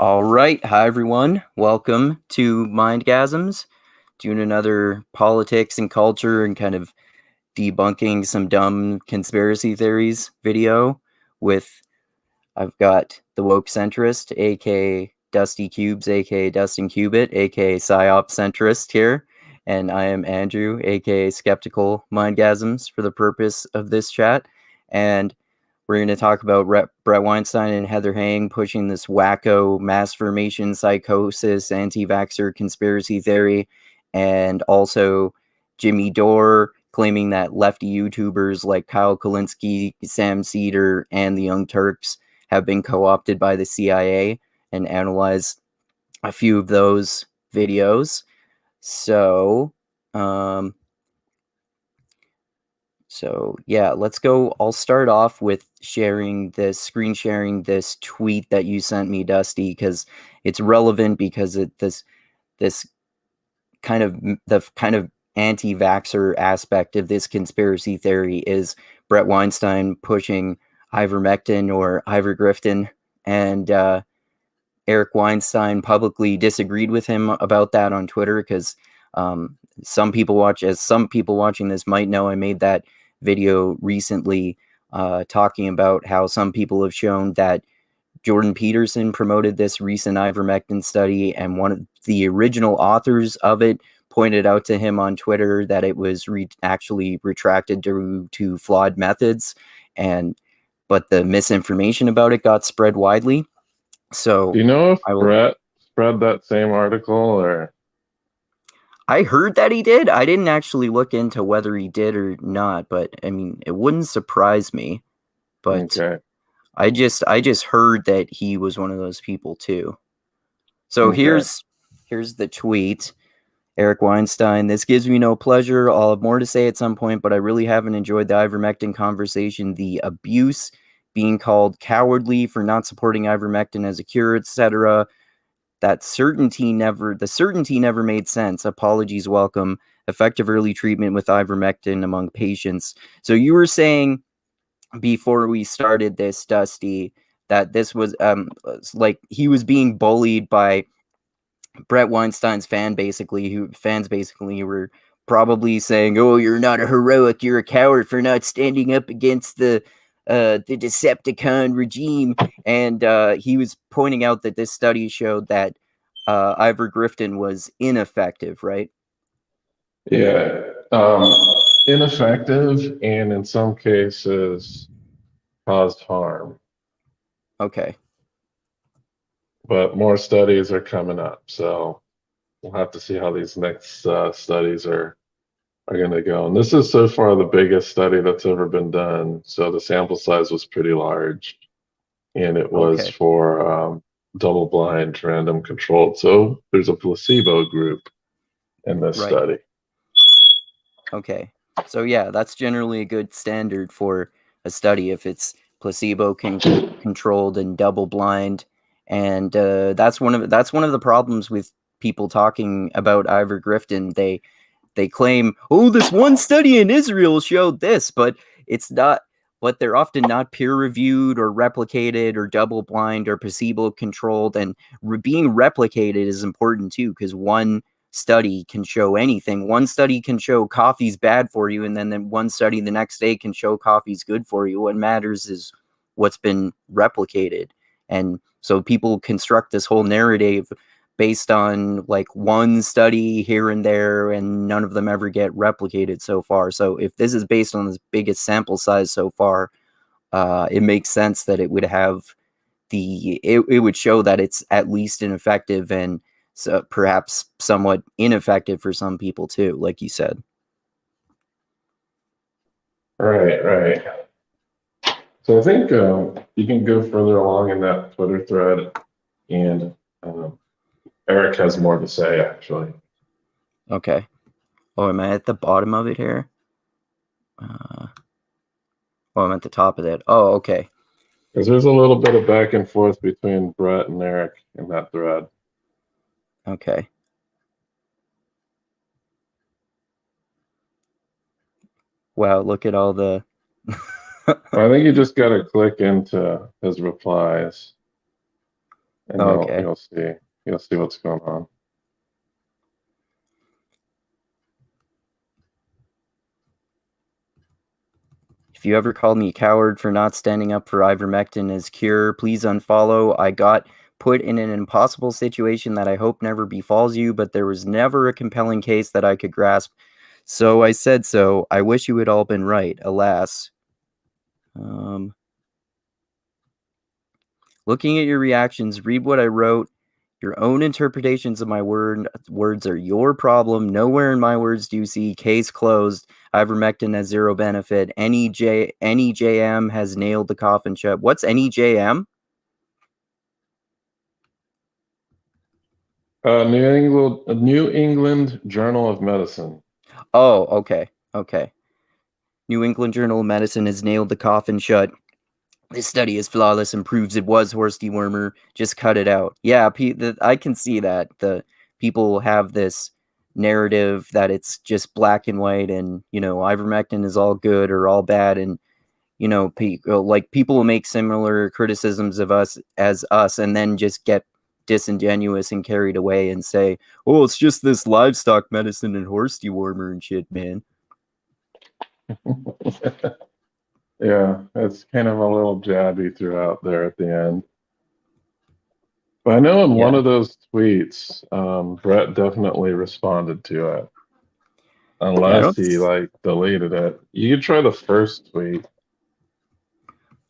All right. Hi, everyone. Welcome to Mindgasms, doing another politics and culture and kind of debunking some dumb conspiracy theories video with, I've got the woke centrist, aka Dusty Cubes, aka Dustin Cubit, aka C.I.A. centrist here. And I am Andrew, aka Skeptical Mindgasms, for the purpose of this chat. And we're going to talk about Bret Weinstein and Heather Hang pushing this wacko mass formation psychosis, anti-vaxxer conspiracy theory, and also Jimmy Dore claiming that lefty YouTubers like Kyle Kulinski, Sam Seder, and the Young Turks have been co-opted by the CIA, and analyze a few of those videos. So yeah, let's go. I'll start off with screen sharing this tweet that you sent me, Dusty, because it's relevant because this the kind of anti-vaxxer aspect of this conspiracy theory is Bret Weinstein pushing ivermectin or ivergriftin, and Eric Weinstein publicly disagreed with him about that on Twitter because some people watching this might know, I made that video recently talking about how some people have shown that Jordan Peterson promoted this recent ivermectin study, and one of the original authors of it pointed out to him on Twitter that it was actually retracted due to flawed methods, but the misinformation about it got spread widely. So Do you know if Bret spread that same article, or? I heard that he did. I didn't actually look into whether he did or not, but I mean, it wouldn't surprise me. But Okay. I just heard that he was one of those people too. So Okay. here's the tweet. Eric Weinstein, this gives me no pleasure. I'll have more to say at some point, but I really haven't enjoyed the ivermectin conversation. The abuse, being called cowardly for not supporting ivermectin as a cure, etc. The certainty never made sense. Apologies welcome. Effective early treatment with ivermectin among patients. So you were saying before we started this, Dusty, that this was like he was being bullied by Bret Weinstein's fans basically were probably saying, "Oh, you're not a heroic, you're a coward for not standing up against the Decepticon regime." And he was pointing out that this study showed that ivermectin was ineffective, right? Yeah. Ineffective, and in some cases caused harm. Okay. But more studies are coming up, so we'll have to see how these next studies are going to go. And this is so far the biggest study that's ever been done. So the sample size was pretty large, and it was for double-blind, random controlled. So there's a placebo group in this study. Okay. So yeah, that's generally a good standard for a study if it's placebo controlled and double blind, and that's one of the problems with people talking about ivermectin. They claim, "Oh, this one study in Israel showed this," but it's not. But they're often not peer reviewed or replicated or double blind or placebo controlled, and being replicated is important too, because one study can show anything. One study can show coffee's bad for you, and then one study the next day can show coffee's good for you. What matters is what's been replicated. And so people construct this whole narrative based on like one study here and there, and none of them ever get replicated so far. So if this is based on the biggest sample size so far, it makes sense that it would have it would show that it's at least ineffective, and so perhaps somewhat ineffective for some people too, like you said. Right. So I think you can go further along in that Twitter thread, and Eric has more to say, actually. Okay. Oh, am I at the bottom of it here? I'm at the top of it. Oh, okay. Because there's a little bit of back and forth between Bret and Eric in that thread. Okay. Wow, look at all the... I think you just got to click into his replies. and Okay. you'll see what's going on. If you ever called me a coward for not standing up for ivermectin as cure, please unfollow. I got put in an impossible situation that I hope never befalls you, but there was never a compelling case that I could grasp. So I said so. I wish you had all been right, alas. Looking at your reactions, read what I wrote. Your own interpretations of my words are your problem. Nowhere in my words do you see case closed. Ivermectin has zero benefit. NEJM has nailed the coffin shut. What's NEJM? New England Journal of Medicine. Oh, okay. Okay. New England Journal of Medicine has nailed the coffin shut. This study is flawless and proves it was horse dewormer. Just cut it out. Yeah, I can see that. The people have this narrative that it's just black and white, and ivermectin is all good or all bad, and people will make similar criticisms of us as us, and then just get disingenuous and carried away and say, "Oh, it's just this livestock medicine and horse dewormer and shit, man." Yeah, it's kind of a little jabby throughout there at the end. But I know in one of those tweets, Bret definitely responded to it. Unless he deleted it. You could try the first tweet.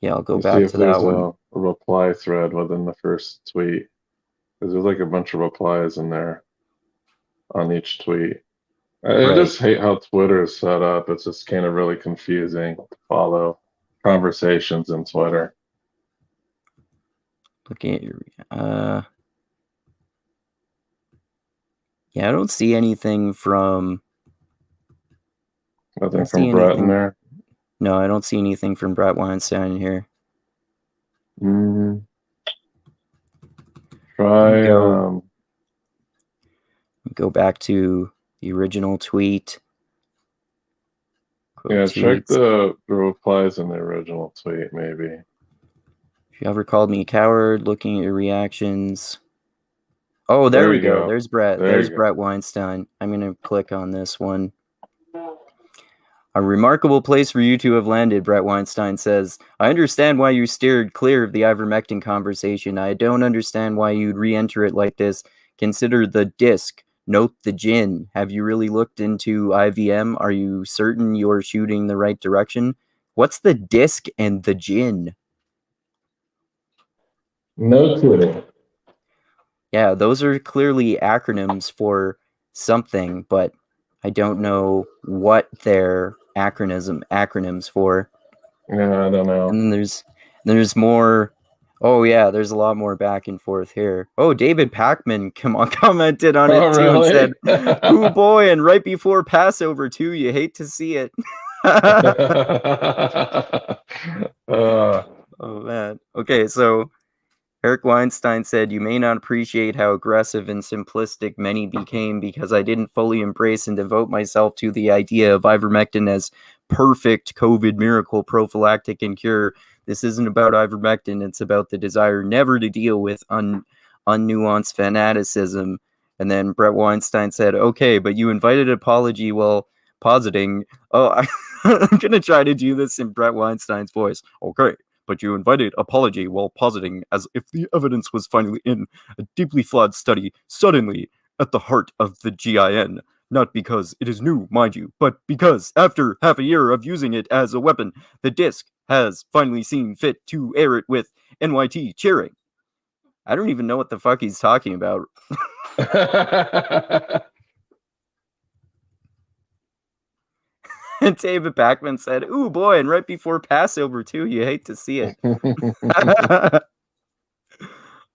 Yeah, I'll go and back see if to that there's one. a reply thread within the first tweet. Because there's like a bunch of replies in there on each tweet. I just hate how Twitter is set up. It's just kind of really confusing to follow conversations in Twitter. Looking at your yeah, I don't see anything from Nothing from Bret in there? No, I don't see anything from Bret Weinstein in here. Try go back to the original tweet. Check the replies in the original tweet, maybe. If you ever called me a coward, looking at your reactions. Oh, there we go. There's Bret. There's Bret Weinstein. I'm going to click on this one. A remarkable place for you to have landed, Bret Weinstein says. I understand why you steered clear of the ivermectin conversation. I don't understand why you'd re-enter it like this. Consider the disc. Note the gin. Have you really looked into IVM? Are you certain you're shooting the right direction? What's the disc and the gin? No clue. Yeah, those are clearly acronyms for something, but I don't know what they're acronyms for. Yeah, I don't know. And then there's more. Oh yeah, there's a lot more back and forth here. Oh, David Packman commented on it too and said, "Oh boy!" And right before Passover too. You hate to see it. Oh man. Okay, so Eric Weinstein said, "You may not appreciate how aggressive and simplistic many became because I didn't fully embrace and devote myself to the idea of ivermectin as perfect COVID miracle prophylactic and cure. This isn't about ivermectin. It's about the desire never to deal with unnuanced fanaticism." And then Bret Weinstein said, "Okay, but you invited apology while positing." Oh, I'm going to try to do this in Bret Weinstein's voice. "Okay, but you invited apology while positing as if the evidence was finally in a deeply flawed study suddenly at the heart of the GIN. Not because it is new, mind you, but because after half a year of using it as a weapon, the disc has finally seen fit to air it with NYT cheering." I don't even know what the fuck he's talking about. And David Packman said, "Ooh boy, and right before Passover too. You hate to see it."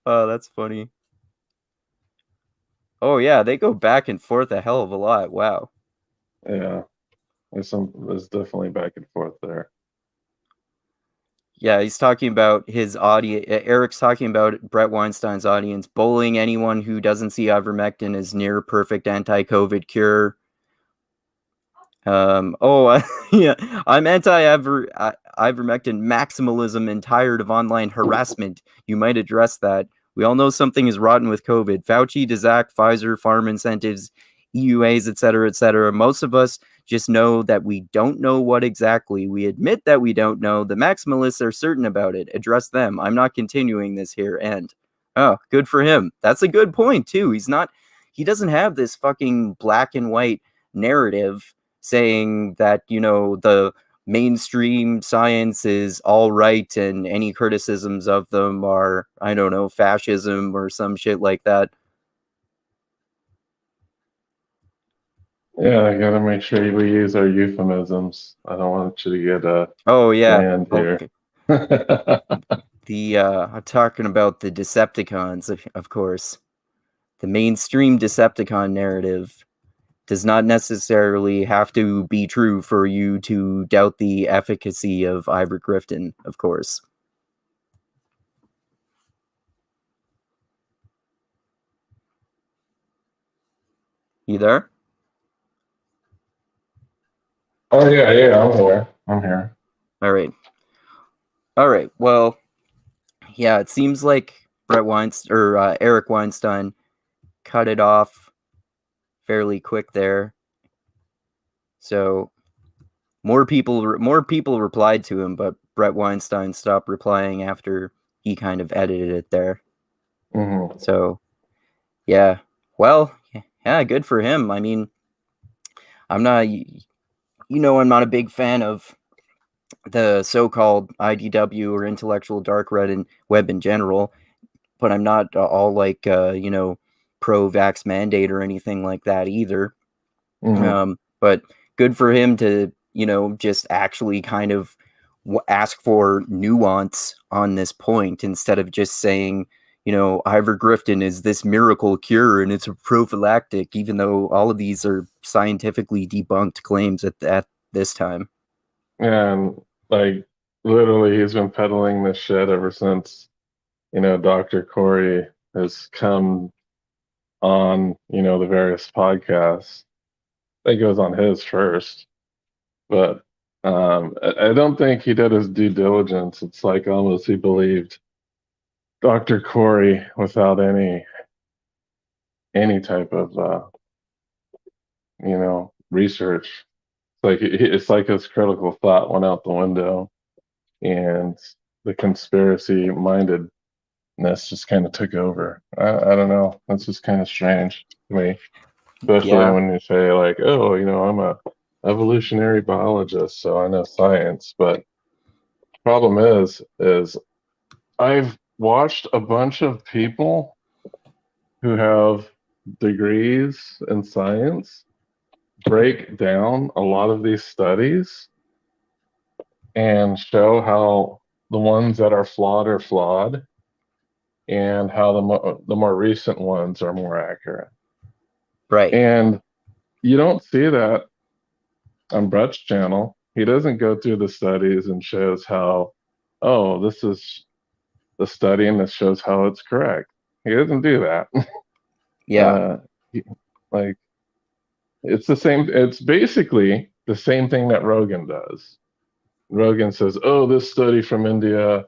Oh, that's funny. Oh yeah, they go back and forth a hell of a lot. Wow. Yeah, there's definitely back and forth there. Yeah, he's talking about his audience. Eric's talking about Bret Weinstein's audience bullying anyone who doesn't see ivermectin as near perfect anti-COVID cure. Yeah, I'm anti-ivermectin maximalism and tired of online harassment. You might address that We all know something is rotten with COVID. Fauci, Daszak, Pfizer, farm incentives, EUAs, etc., etc. Most of us just know that we don't know what exactly. We admit that we don't know. The maximalists are certain about it. Address them. I'm not continuing this here. End. Oh, good for him. That's a good point, too. He doesn't have this fucking black and white narrative saying that, the mainstream science is all right and any criticisms of them are, I don't know, fascism or some shit like that. Yeah, I gotta make sure we use our euphemisms. I don't want you to get Oh yeah. banned here. Okay. I'm talking about the Decepticons, of course. The mainstream Decepticon narrative does not necessarily have to be true for you to doubt the efficacy of ivermectin, of course. You there? Oh yeah, I'm here. All right. Well, yeah, it seems like Bret Weinstein or Eric Weinstein cut it off fairly quick there. So more people replied to him, but Bret Weinstein stopped replying after he kind of edited it there. Mm-hmm. So yeah, well, yeah, good for him. I mean, I'm not a big fan of the so-called IDW or intellectual dark web in general, but I'm not all like pro-vax mandate or anything like that either. Mm-hmm. But good for him to just actually kind of ask for nuance on this point instead of just saying ivermectin is this miracle cure and it's a prophylactic, even though all of these are scientifically debunked claims at this time. And like literally he's been peddling this shit ever since, Dr. Corey has come on, the various podcasts. I think it was on his first. But I don't think he did his due diligence. It's like almost he believed Dr. Corey without any type of research. It's like his critical thought went out the window, and the conspiracy mindedness just kind of took over. I don't know. That's just kind of strange to me, especially when you say like, oh, I'm a evolutionary biologist, so I know science. But problem is I've watched a bunch of people who have degrees in science break down a lot of these studies and show how the ones that are flawed and how the more recent ones are more accurate. Right. And you don't see that on Bret's channel. He doesn't go through the studies and shows how, oh, this is the study and this shows how it's correct. He doesn't do that. Yeah. Like it's the same. It's basically the same thing that Rogan does. Rogan says, "Oh, this study from India,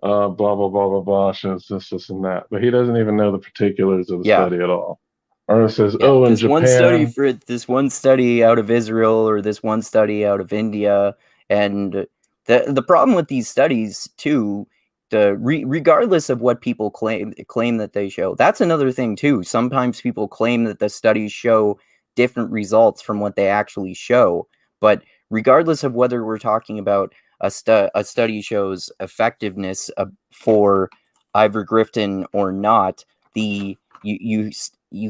blah blah blah blah blah, shows this, and that," but he doesn't even know the particulars of the study at all. Or it says, "Oh, in Japan, this one study out of Israel or this one study out of India," and the problem with these studies too. Regardless of what people claim that they show, that's another thing too. Sometimes people claim that the studies show different results from what they actually show, but regardless of whether we're talking about a study shows effectiveness for ivermectin or not, you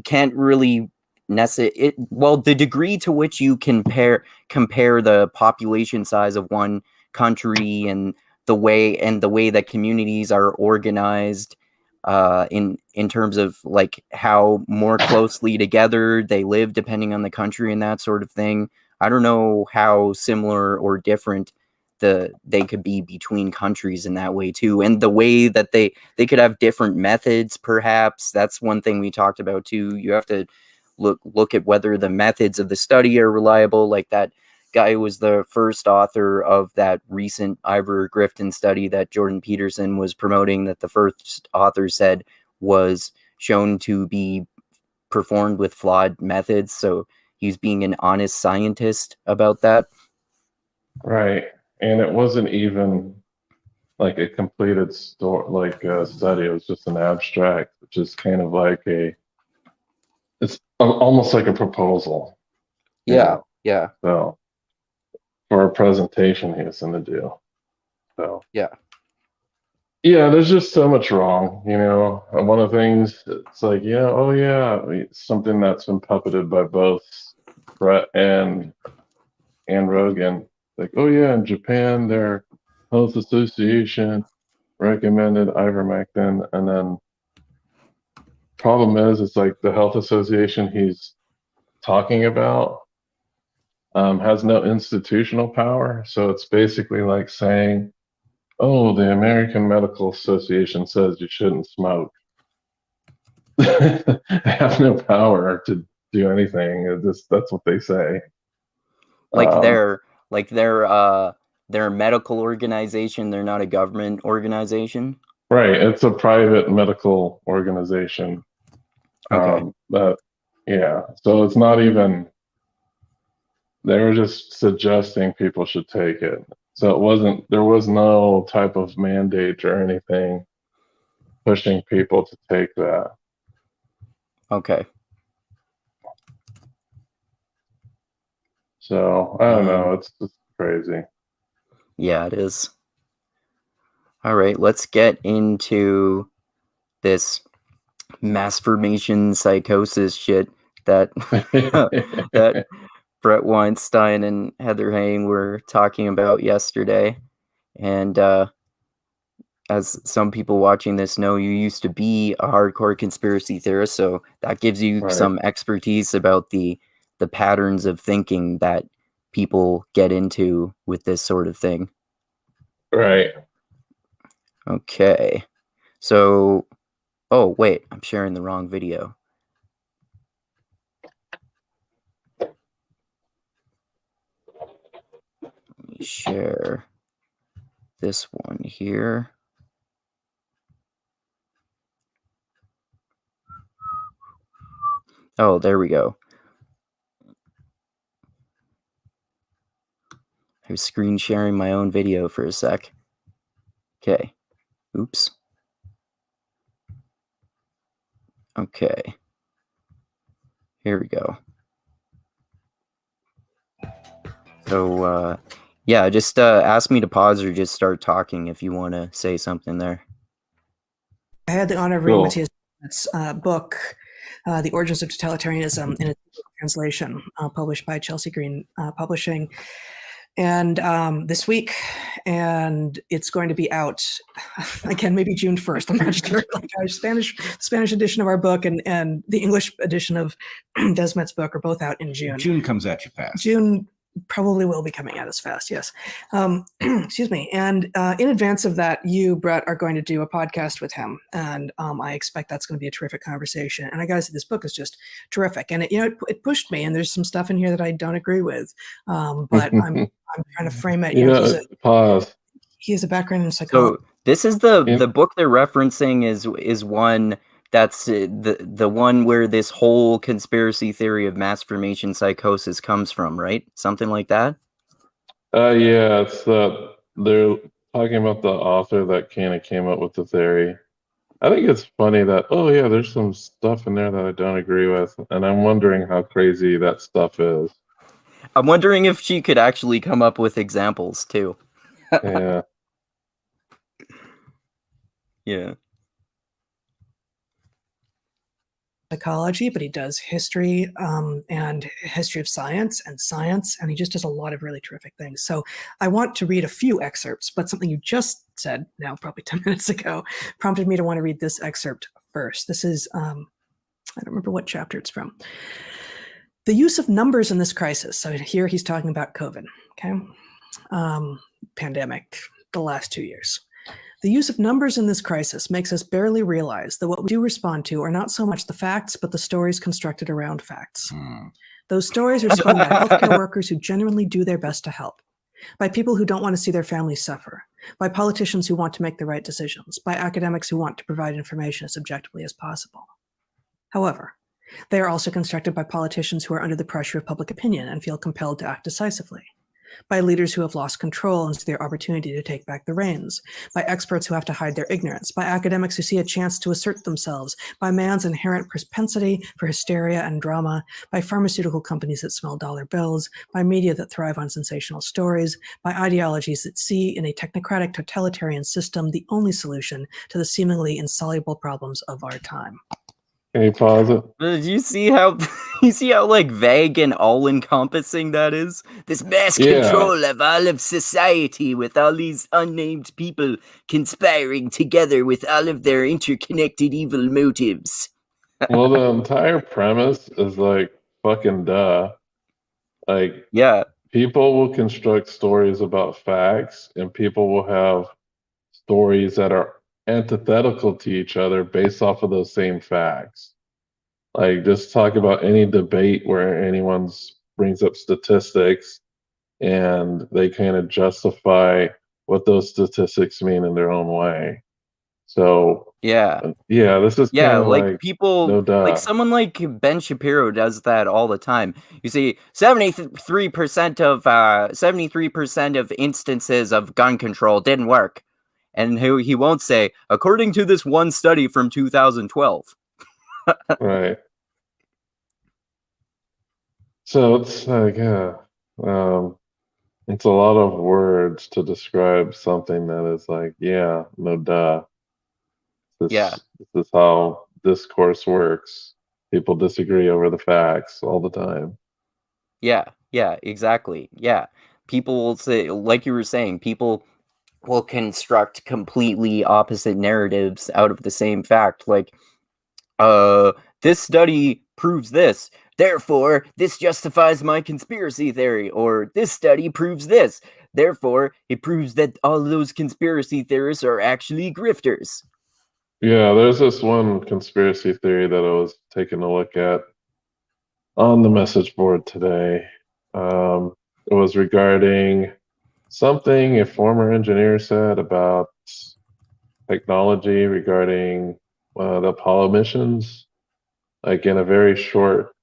can't really the degree to which you compare the population size of one country and the way that communities are organized in terms of like how more closely together they live depending on the country and that sort of thing. I don't know how similar or different they could be between countries in that way too, and the way that they could have different methods. Perhaps that's one thing we talked about too. You have to look at whether the methods of the study are reliable. Like that guy was the first author of that recent ivermectin study that Jordan Peterson was promoting, that the first author said was shown to be performed with flawed methods. So he's being an honest scientist about that. Right. And it wasn't even like a completed study. It was just an abstract, which is kind of like it's almost like a proposal. Yeah. Yeah. So for a presentation he was going to do. So yeah, there's just so much wrong, And one of the things, it's like, something that's been puppeted by both Bret and Rogan. Like, in Japan, their health association recommended ivermectin, and then problem is, it's like the health association he's talking about has no institutional power. So it's basically like saying, oh, the American Medical Association says you shouldn't smoke. They have no power to do anything. That's what they say. Like they're a medical organization. They're not a government organization. Right. It's a private medical organization. Okay. But so it's not even, they were just suggesting people should take it. So there was no type of mandate or anything pushing people to take that. Okay. So I don't know. It's just crazy. Yeah, it is. All right, let's get into this mass formation psychosis shit that that Bret Weinstein and Heather Haying were talking about yesterday. And as some people watching this know, you used to be a hardcore conspiracy theorist, so that gives you some expertise about the patterns of thinking that people get into with this sort of thing. Right. Okay. So, oh, wait, I'm sharing the wrong video. Let me share this one here. Oh, there we go. I was screen sharing my own video for a sec. Okay. Oops. Okay. Here we go. So, just ask me to pause or just start talking if you want to say something there. I had the honor of reading Matthias' book, The Origins of Totalitarianism, in a translation, published by Chelsea Green Publishing, and this week, and it's going to be out again, maybe June 1st. I'm not sure. Like our Spanish edition of our book and the English edition of Desmet's book are both out in June. June comes at you fast. June probably will be coming at us fast, yes. Excuse me. And in advance of that, you, Bret, are going to do a podcast with him. And I expect that's going to be a terrific conversation. And I got to say, this book is just terrific. And it pushed me. And there's some stuff in here that I don't agree with. But I'm trying to frame it. Pause. He has a background in psychology. So this is the book they're referencing is one that's the one where this whole conspiracy theory of mass formation psychosis comes from, right? Something like that? Yeah, it's they're talking about the author that kind of came up with the theory. I think it's funny that, there's some stuff in there that I don't agree with, and I'm wondering how crazy that stuff is. I'm wondering if she could actually come up with examples, too. Yeah. Yeah. Psychology, but he does history and history of science, and he just does a lot of really terrific things. So I want to read a few excerpts, but something you just said now, probably 10 minutes ago, prompted me to want to read this excerpt first. This is, I don't remember what chapter it's from. The use of numbers in this crisis. So here he's talking about COVID, okay? Pandemic, the last 2 years. The use of numbers in this crisis makes us barely realize that what we do respond to are not so much the facts, but the stories constructed around facts. Those stories are spun by healthcare workers who genuinely do their best to help. by people who don't want to see their families suffer, by politicians who want to make the right decisions, by academics who want to provide information as objectively as possible. However, they are also constructed by politicians who are under the pressure of public opinion and feel compelled to act decisively, by leaders who have lost control and see their opportunity to take back the reins, by experts who have to hide their ignorance, by academics who see a chance to assert themselves, by man's inherent propensity for hysteria and drama, by pharmaceutical companies that smell dollar bills, by media that thrive on sensational stories, by ideologies that see in a technocratic totalitarian system the only solution to the seemingly insoluble problems of our time. Can you pause it? Did you see how like vague and all-encompassing that is? This mass control of all of society with all these unnamed people conspiring together with all of their interconnected evil motives. Well, the entire premise is like fucking duh. Like, yeah, people will construct stories about facts, and people will have stories that are antithetical to each other based off of those same facts. Like, just talk about any debate where anyone brings up statistics and they kind of justify what those statistics mean in their own way. So yeah, this is kind of like people, no duh. like someone like Ben Shapiro does that all the time. You see, 73% of instances of gun control didn't work. And he won't say, according to this one study from 2012. Right. So it's like, it's a lot of words to describe something that is like, no duh. This is how discourse works. People disagree over the facts all the time. Yeah, exactly. Yeah. People will say, like you were saying, people will construct completely opposite narratives out of the same fact. Like, this study proves this, therefore this justifies my conspiracy theory, or this study proves this, therefore it proves that all those conspiracy theorists are actually grifters. Yeah, there's this one conspiracy theory that I was taking a look at on the message board today. It was regarding something a former engineer said about technology regarding the Apollo missions. Like, in a very short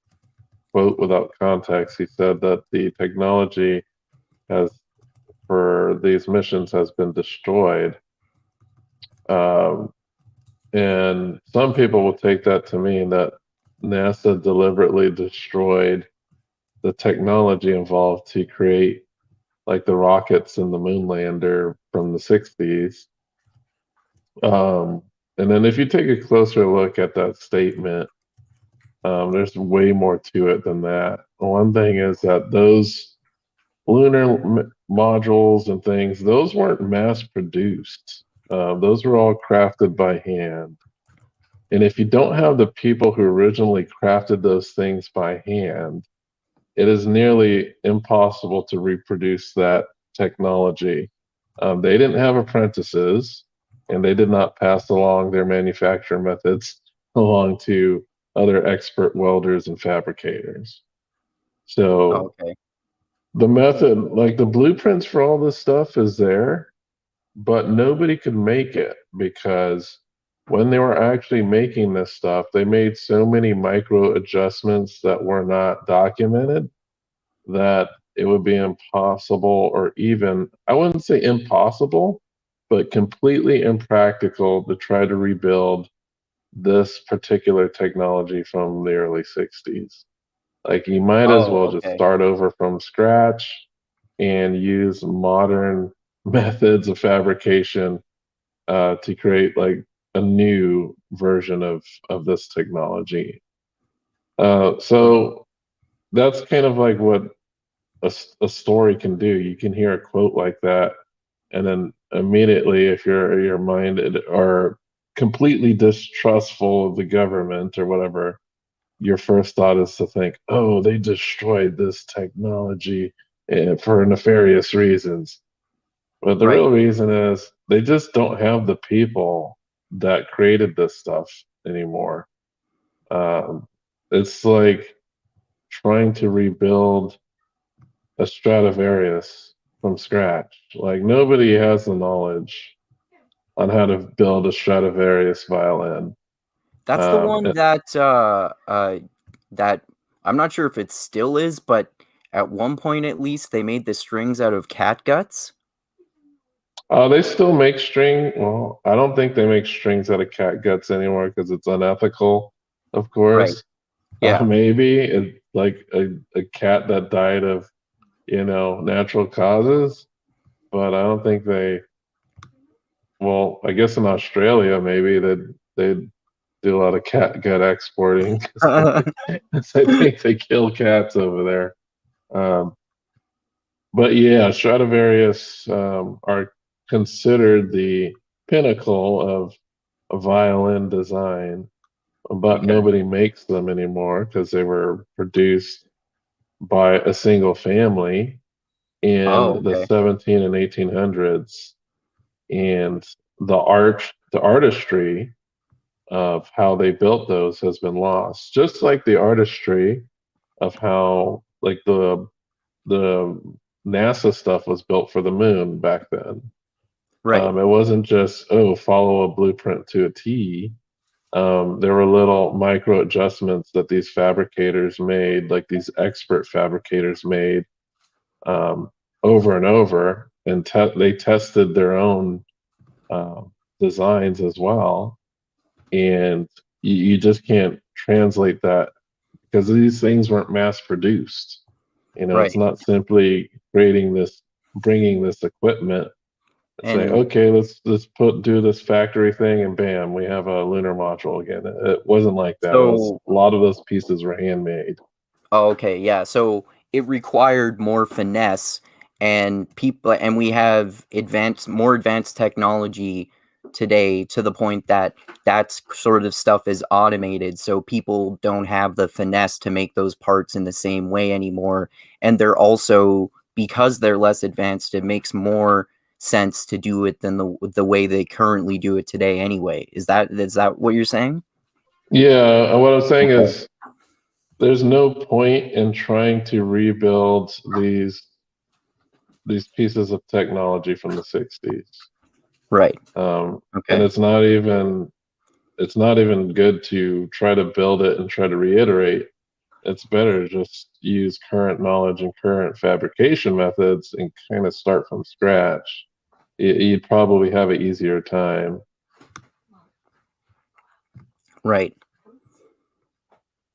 quote without context, he said that the technology for these missions has been destroyed. And some people will take that to mean that NASA deliberately destroyed the technology involved to create like the rockets and the moon lander from the 60s. And then if you take a closer look at that statement, there's way more to it than that. One thing is that those lunar modules and things, those weren't mass produced. Those were all crafted by hand. And if you don't have the people who originally crafted those things by hand, it is nearly impossible to reproduce that technology. They didn't have apprentices, and they did not pass along their manufacturing methods along to other expert welders and fabricators. So the method, like the blueprints for all this stuff is there, but nobody could make it because when they were actually making this stuff, they made so many micro adjustments that were not documented that it would be impossible, or even, I wouldn't say impossible, but completely impractical to try to rebuild this particular technology from the early 60s. Like, you might as well just start over from scratch and use modern methods of fabrication to create like a new version of this technology. So that's kind of like what a story can do. You can hear a quote like that, and then immediately, if you're minded or completely distrustful of the government or whatever, your first thought is to think, oh, they destroyed this technology for nefarious reasons. But the real reason is they just don't have the people that created this stuff anymore. It's like trying to rebuild a Stradivarius from scratch. Like nobody has the knowledge on how to build a Stradivarius violin. That's the one that that I'm not sure if it still is, but at one point at least they made the strings out of cat guts. They still make string. Well, I don't think they make strings out of cat guts anymore because it's unethical, of course. Right. Yeah. Maybe it's like a cat that died of, natural causes, but I don't think they. Well, I guess in Australia maybe they'd do a lot of cat gut exporting. 'Cause I think they kill cats over there. But yeah, Stradivarius are considered the pinnacle of a violin design, but Okay. nobody makes them anymore because they were produced by a single family in the Okay. 17 and 1800s, and the artistry of how they built those has been lost, just like the artistry of how like the NASA stuff was built for the moon back then. Right. It wasn't just follow a blueprint to a T. There were little micro adjustments that these fabricators made, like these expert fabricators made, over and over, and they tested their own designs as well. And you just can't translate that because these things weren't mass produced. Right. It's not simply bringing this equipment and say, And okay, let's do this factory thing, and bam, we have a lunar module again. It wasn't like that. so A lot of those pieces were handmade. okay, yeah. So it required more finesse, and we have more advanced technology today to the point that that's sort of stuff is automated, so people don't have the finesse to make those parts in the same way anymore. And they're also, because they're less advanced, it makes more sense to do it than the way they currently do it today anyway. Is that what you're saying? Yeah, what I'm saying is there's no point in trying to rebuild these pieces of technology from the 60s. Right. And Okay. it's not even good to try to build it and try to reiterate. It's better to just use current knowledge and current fabrication methods and kind of start from scratch. You'd probably have an easier time. Right.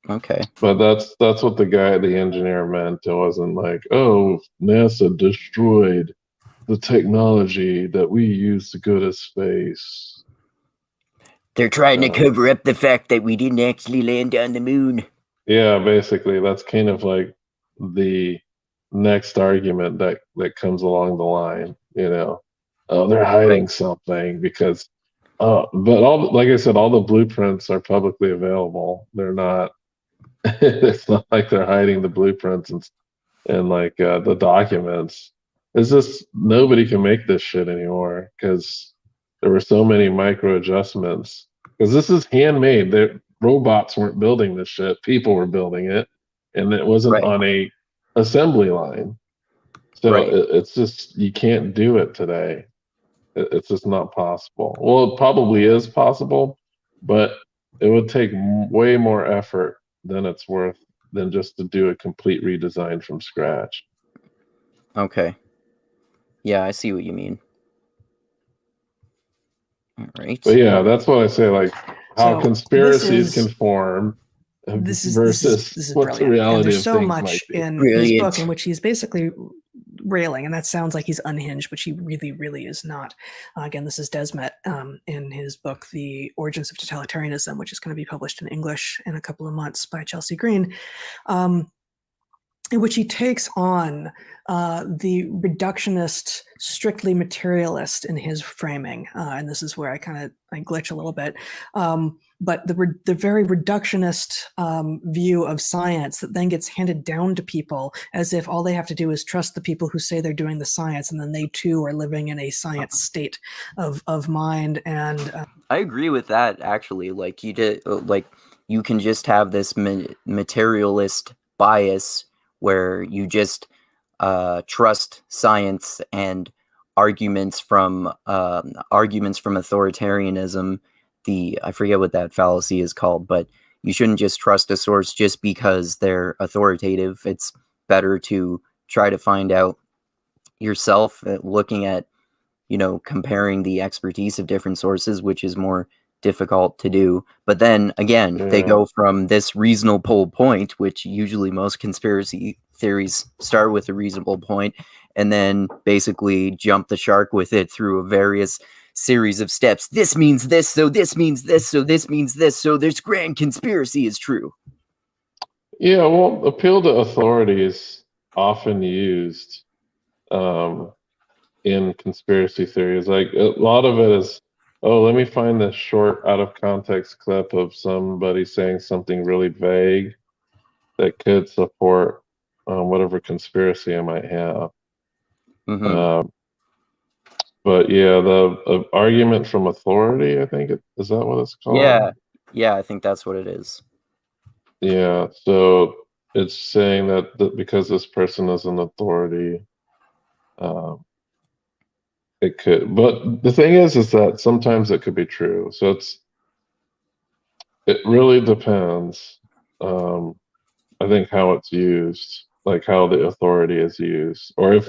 Okay. But that's what the engineer meant. It wasn't like, oh, NASA destroyed the technology that we use to go to space. They're trying to cover up the fact that we didn't actually land on the moon. Yeah, basically, that's kind of like the next argument that comes along the line. Oh, they're hiding something because, but like I said, all the blueprints are publicly available. They're not. It's not like they're hiding the blueprints and like the documents. It's just nobody can make this shit anymore because there were so many micro adjustments. Because this is handmade. Robots weren't building this shit. People were building it, and it wasn't on a assembly line. So it's just, you can't do it today. It's just not possible. Well, it probably is possible, but it would take way more effort than it's worth than just to do a complete redesign from scratch. Okay. Yeah, I see what you mean. All right. But yeah, that's what I say, like how conspiracies can form versus what the reality of things might be. And there's so much in his book in which he's basically railing, and that sounds like he's unhinged, which he really, really is not. Again, this is Desmet in his book, The Origins of Totalitarianism, which is going to be published in English in a couple of months by Chelsea Green, in which he takes on the reductionist, strictly materialist in his framing. And this is where I glitch a little bit. But the very reductionist view of science that then gets handed down to people as if all they have to do is trust the people who say they're doing the science, and then they too are living in a science state of mind. And I agree with that, actually. Like you can just have this materialist bias where you just trust science and arguments from authoritarianism. I forget what that fallacy is called, but you shouldn't just trust a source just because they're authoritative. It's better to try to find out yourself, looking at, comparing the expertise of different sources, which is more difficult to do. But then again, they go from this reasonable point, which usually most conspiracy theories start with a reasonable point, and then basically jump the shark with it through a various series of steps. This means this, so this means this, so this means this, so this grand conspiracy is true. Yeah, well, appeal to authority is often used in conspiracy theories. Like, a lot of it is, oh, let me find this short, out of context clip of somebody saying something really vague that could support whatever conspiracy I might have. Mm-hmm. But yeah, the argument from authority, I think, is that what it's called? Yeah, I think that's what it is. Yeah, so it's saying that because this person is an authority, it could. But the thing is that sometimes it could be true. So it really depends. I think how it's used, like how the authority is used, or if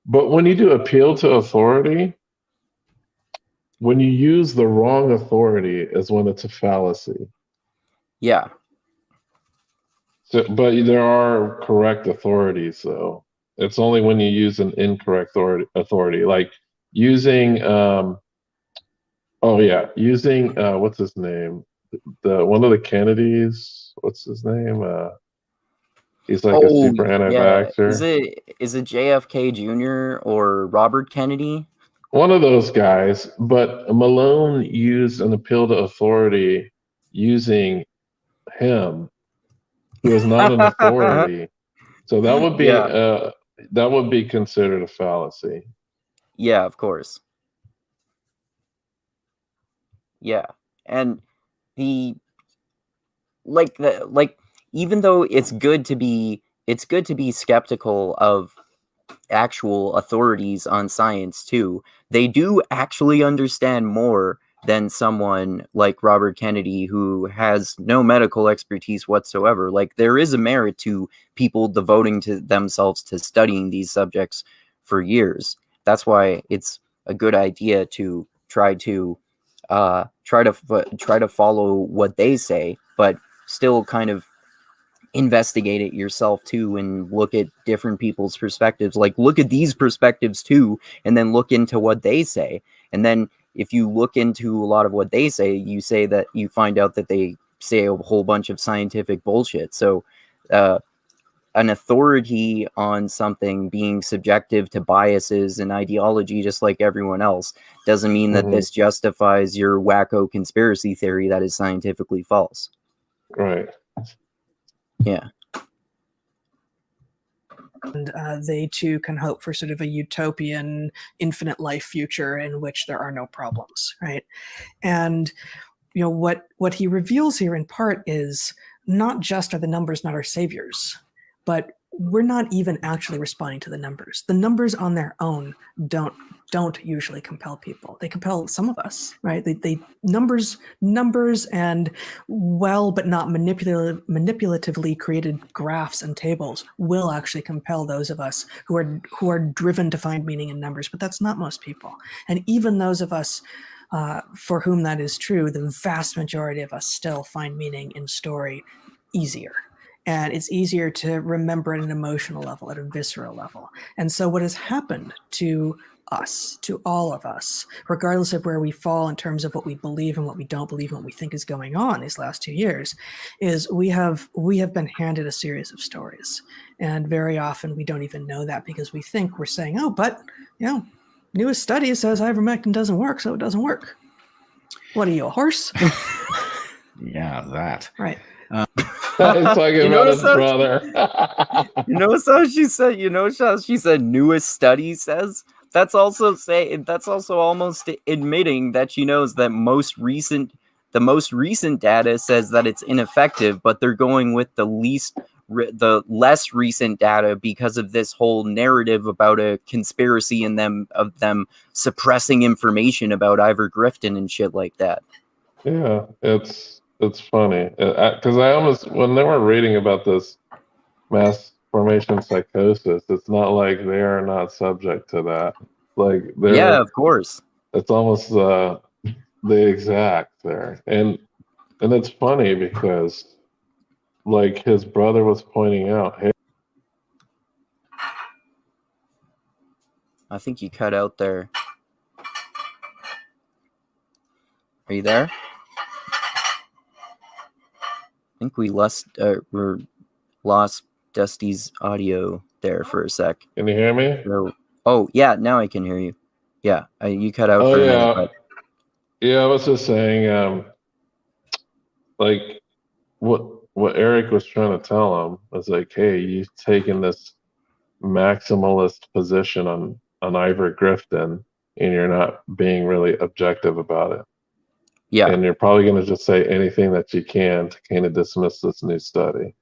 But when you do appeal to authority, when you use the wrong authority is when it's a fallacy. Yeah. So, but there are correct authorities, though. It's only when you use an incorrect authority, like using, using what's his name? One of the Kennedys. What's his name? He's like a super anti-vaxxer. Is it JFK Jr. or Robert Kennedy? One of those guys. But Malone used an appeal to authority using him, who is not an authority. So that would be considered a fallacy. Yeah, of course. Yeah, and even though it's good to be skeptical of actual authorities on science too, they do actually understand more than someone like Robert Kennedy, who has no medical expertise whatsoever. Like, there is a merit to people devoting to themselves to studying these subjects for years. That's why it's a good idea to try to follow what they say, but still kind of investigate it yourself too, and look at different people's perspectives. Like, look at these perspectives too, and then look into what they say. And then if you look into a lot of what they say, you find out that they say a whole bunch of scientific bullshit. So an authority on something being subjective to biases and ideology just like everyone else doesn't mean that this justifies your wacko conspiracy theory that is scientifically false. Right. Yeah. And they too can hope for sort of a utopian infinite life future in which there are no problems, right? And what he reveals here in part is not just are the numbers not our saviors, but we're not even actually responding to the numbers. The numbers on their own don't usually compel people. They compel some of us, right? They numbers and but not manipulatively created graphs and tables will actually compel those of us who are driven to find meaning in numbers. But that's not most people. And even those of us for whom that is true, the vast majority of us still find meaning in story easier. And it's easier to remember at an emotional level, at a visceral level. And so what has happened to us, to all of us, regardless of where we fall in terms of what we believe and what we don't believe and what we think is going on these last 2 years, is we have been handed a series of stories. And very often we don't even know that, because we think we're saying, oh, but newest study says ivermectin doesn't work, so it doesn't work. What are you, a horse? Yeah, that. Right. It's talking about his brother. Notice how she said newest study says? That's also almost admitting that she knows that the most recent data says that it's ineffective, but they're going with the least the less recent data because of this whole narrative about a conspiracy in them suppressing information about Ivor Grifton and shit like that. Yeah, it's funny because I almost, when they were reading about this mass formation psychosis, it's not like they are not subject to that. Like Yeah, of course. It's almost the exact there, and it's funny because like his brother was pointing out, hey, I think you cut out there. Are you there? I think we lost Dusty's audio there for a sec. can you hear me? So, oh yeah, now I can hear you. Yeah, you cut out Oh for a yeah, minute. But... yeah. I was just saying, like what Eric was trying to tell him was like, hey, you've taken this maximalist position on Ivor Grifton, and you're not being really objective about it. Yeah, and you're probably going to just say anything that you can to kind of dismiss this new study.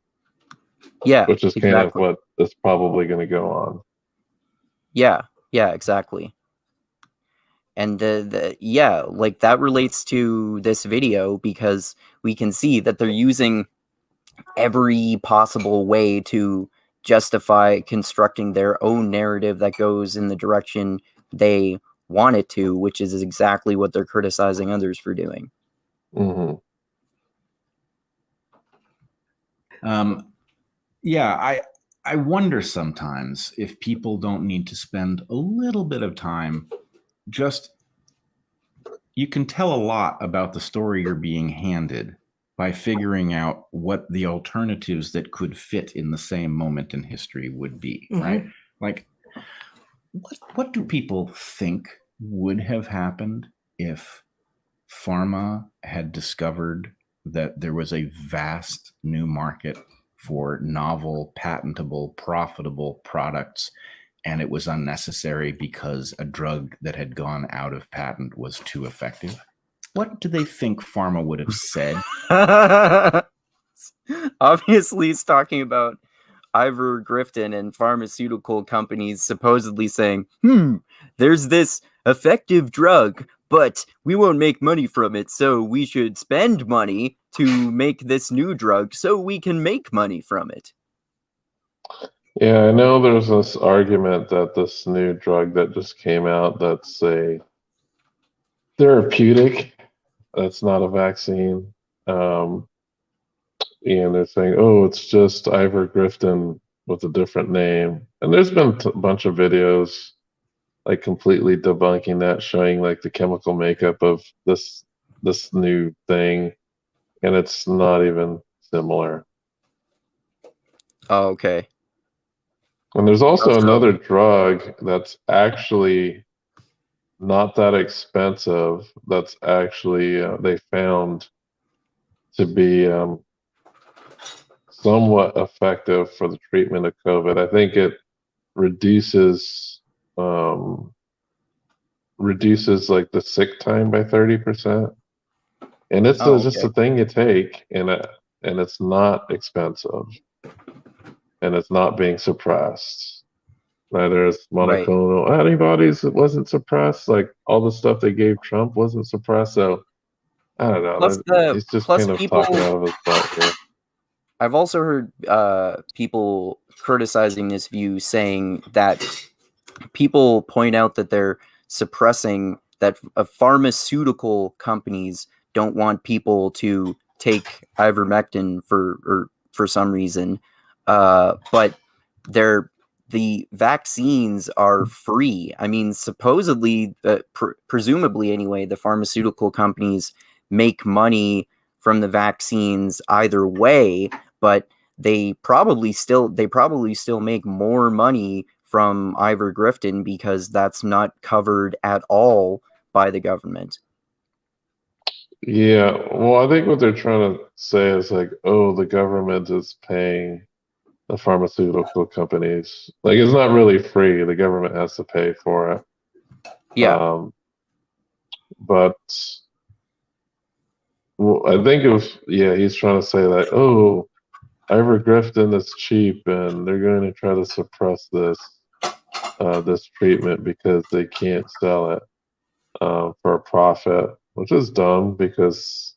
Yeah, which is exactly. kind of what is probably going to go on. Yeah, exactly. And yeah, like that relates to this video because we can see that they're using every possible way to justify constructing their own narrative that goes in the direction they want it to, which is exactly what they're criticizing others for doing. Mm-hmm. Yeah, I wonder sometimes if people don't need to spend a little bit of time just, you can tell a lot about the story you're being handed by figuring out what the alternatives that could fit in the same moment in history would be, right? Like, what do people think would have happened if pharma had discovered that there was a vast new market for novel, patentable, profitable products, and it was unnecessary because a drug that had gone out of patent was too effective? What do they think pharma would have said? Obviously, it's talking about Ivor Grifton and pharmaceutical companies supposedly saying, there's this effective drug, but we won't make money from it, so we should spend money to make this new drug so we can make money from it. Yeah, I know there's this argument that this new drug that just came out that's a therapeutic, that's not a vaccine. And they're saying, oh, it's just Ivor Grifton with a different name. And there's been a bunch of videos like completely debunking that, showing like the chemical makeup of this new thing, and it's not even similar. Oh, okay. And there's also another drug that's actually not that expensive, that's actually they found to be somewhat effective for the treatment of COVID. I think it reduces like the sick time by 30%, and it's just a thing you take, and it's not expensive, and it's not being suppressed. Neither is monoclonal antibodies. It wasn't suppressed. Like all the stuff they gave Trump wasn't suppressed. So I don't know. He's just kind of talking out of his butt here. I've also heard people criticizing this view, saying that people point out that they're suppressing, that pharmaceutical companies don't want people to take ivermectin for some reason, but the vaccines are free. I mean, supposedly, presumably anyway, the pharmaceutical companies make money from the vaccines either way, but they probably still make more money from Ivor Grifton because that's not covered at all by the government. Yeah, well, I think what they're trying to say is like, oh, the government is paying the pharmaceutical companies. Like, it's not really free. The government has to pay for it. Yeah. But well, I think he's trying to say that, oh, ivermectin is cheap, and they're going to try to suppress this treatment because they can't sell it for a profit, which is dumb because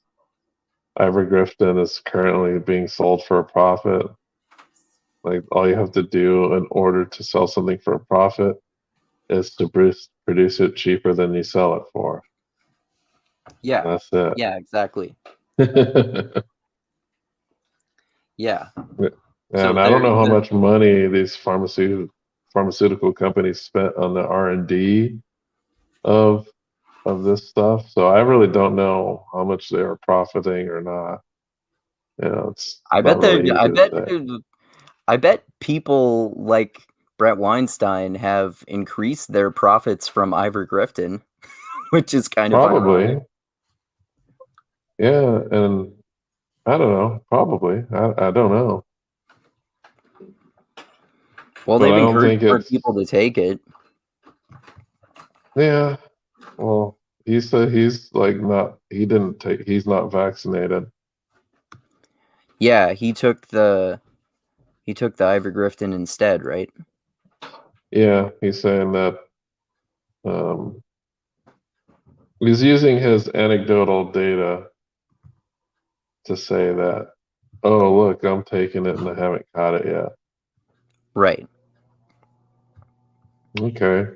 ivermectin is currently being sold for a profit. Like, all you have to do in order to sell something for a profit is to produce it cheaper than you sell it for. Yeah. That's it. Yeah, exactly. Yeah. And I don't know how much money these pharmaceutical companies spent on the R&D of this stuff. So I really don't know how much they are profiting or not. It's I not bet really easy to say. I bet people like Bret Weinstein have increased their profits from ivermectin, which is kind of Probably. ironic. Yeah, and I don't know. Probably. I don't know. Well, But they've I don't encouraged think more it's people to take it. yeah. Well, he said he's like he's not vaccinated. Yeah, he took the ivermectin instead, right? Yeah, he's saying that he's using his anecdotal data to say that, oh, look, I'm taking it and I haven't caught it yet. Right. Okay.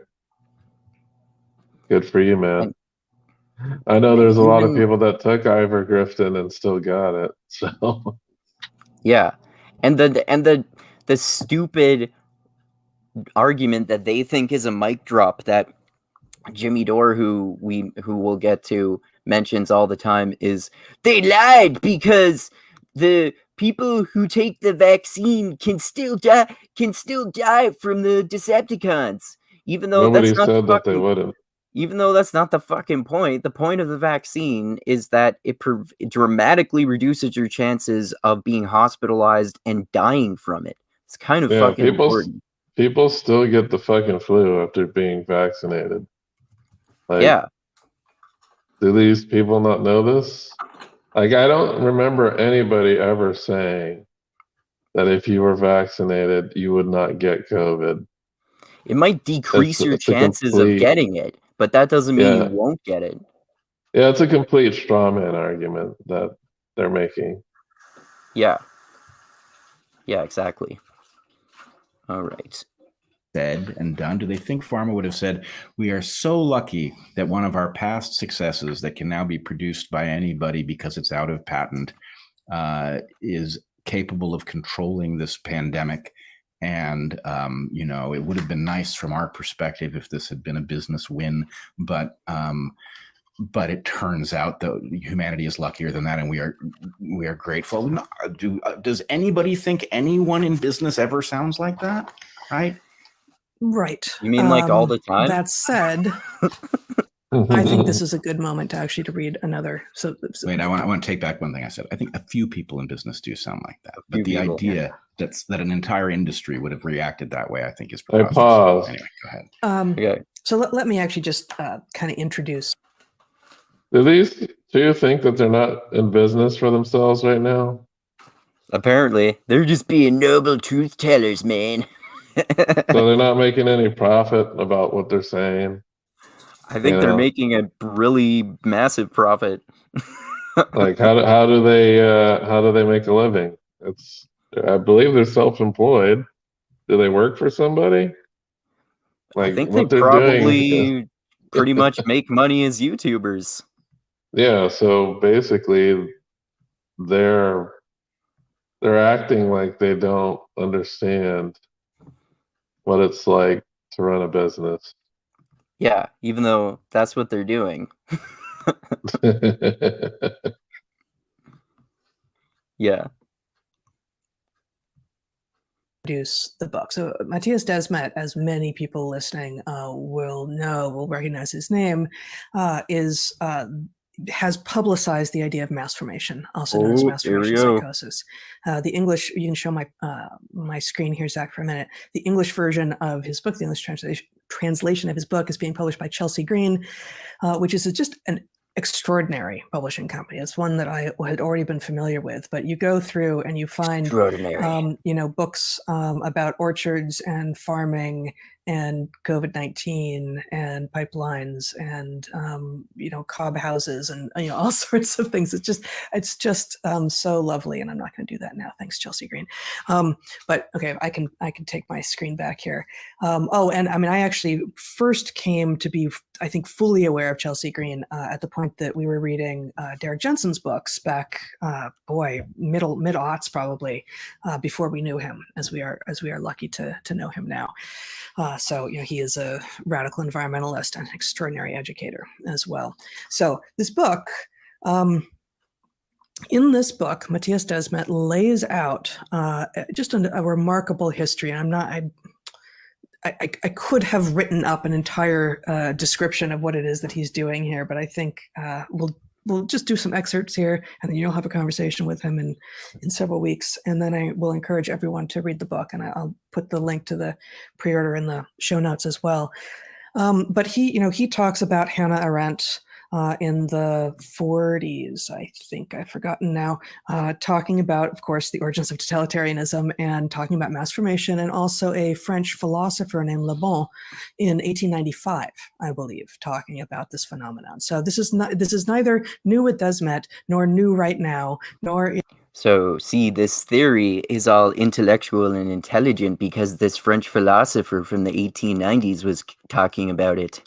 Good for you, man. And I know there's a lot of even people that took ivermectin and still got it. So yeah, and the stupid argument that they think is a mic drop that Jimmy Dore, who we'll get to, mentions all the time, is they lied because the people who take the vaccine can still die from the Decepticons, even though nobody that's not the said that they fucking wouldn't. even though that's not the fucking point. The point of the vaccine is that it dramatically reduces your chances of being hospitalized and dying from it. It's kind of Yeah, fucking important. people still get the fucking flu after being vaccinated. Like, Yeah. do these people not know this? Like, I don't remember anybody ever saying that if you were vaccinated, you would not get COVID. It might decrease your It's a chances of getting it, but that doesn't mean you won't get it. Yeah, it's a complete straw man argument that they're making. Yeah. Yeah, exactly. All right. Said and done, do they think pharma would have said, we are so lucky that one of our past successes that can now be produced by anybody because it's out of patent is capable of controlling this pandemic? And, it would have been nice from our perspective if this had been a business win, but it turns out that humanity is luckier than that, and we are grateful. Does anybody think anyone in business ever sounds like that? Right? Right. You mean like all the time? That said, I think this is a good moment to read another. Wait, I want to take back one thing I said. I think a few people in business do sound like that, but the idea that an entire industry would have reacted that way, I think, is preposterous. Pause. Anyway, go ahead. Okay. So let me actually just kind of introduce. Do these two think that they're not in business for themselves right now? Apparently, they're just being noble truth tellers, man. So they're not making any profit about what they're saying. I think they're making a really massive profit. Like, how do they make a living? I believe they're self-employed. Do they work for somebody? Like, I think what they they're probably doing pretty much make money as YouTubers. Yeah, so basically they're acting like they don't understand what it's like to run a business. Yeah, even though that's what they're doing. Yeah. Produce the book. So Matthias Desmet, as many people listening will recognize his name, has publicized the idea of mass formation, also known as mass formation psychosis. The English, you can show my screen here, Zach, for a minute. The English version of his book, the English translation of his book, is being published by Chelsea Green, which is just an extraordinary publishing company. It's one that I had already been familiar with, but you go through and you find, Extraordinary. books about orchards and farming and COVID-19 and pipelines and, cob houses and, all sorts of things. It's just so lovely. And I'm not going to do that now. Thanks, Chelsea Green. But okay, I can take my screen back here. And I mean, I actually first came to be, I think, fully aware of Chelsea Green at the point that we were reading Derek Jensen's books back, mid-aughts probably, before we knew him, as we are lucky to know him now. So he is a radical environmentalist and an extraordinary educator as well. So this book. In this book, Matthias Desmet lays out just a remarkable history. And I could have written up an entire description of what it is that he's doing here, but I think we'll just do some excerpts here, and then you'll have a conversation with him in several weeks. And then I will encourage everyone to read the book, and I'll put the link to the pre-order in the show notes as well. But he talks about Hannah Arendt in the 40s, I think, I've forgotten now, talking about, of course, the origins of totalitarianism and talking about mass formation, and also a French philosopher named Le Bon in 1895, I believe, talking about this phenomenon. So this is neither new with Desmet nor new right now, nor. So, see, this theory is all intellectual and intelligent because this French philosopher from the 1890s was talking about it.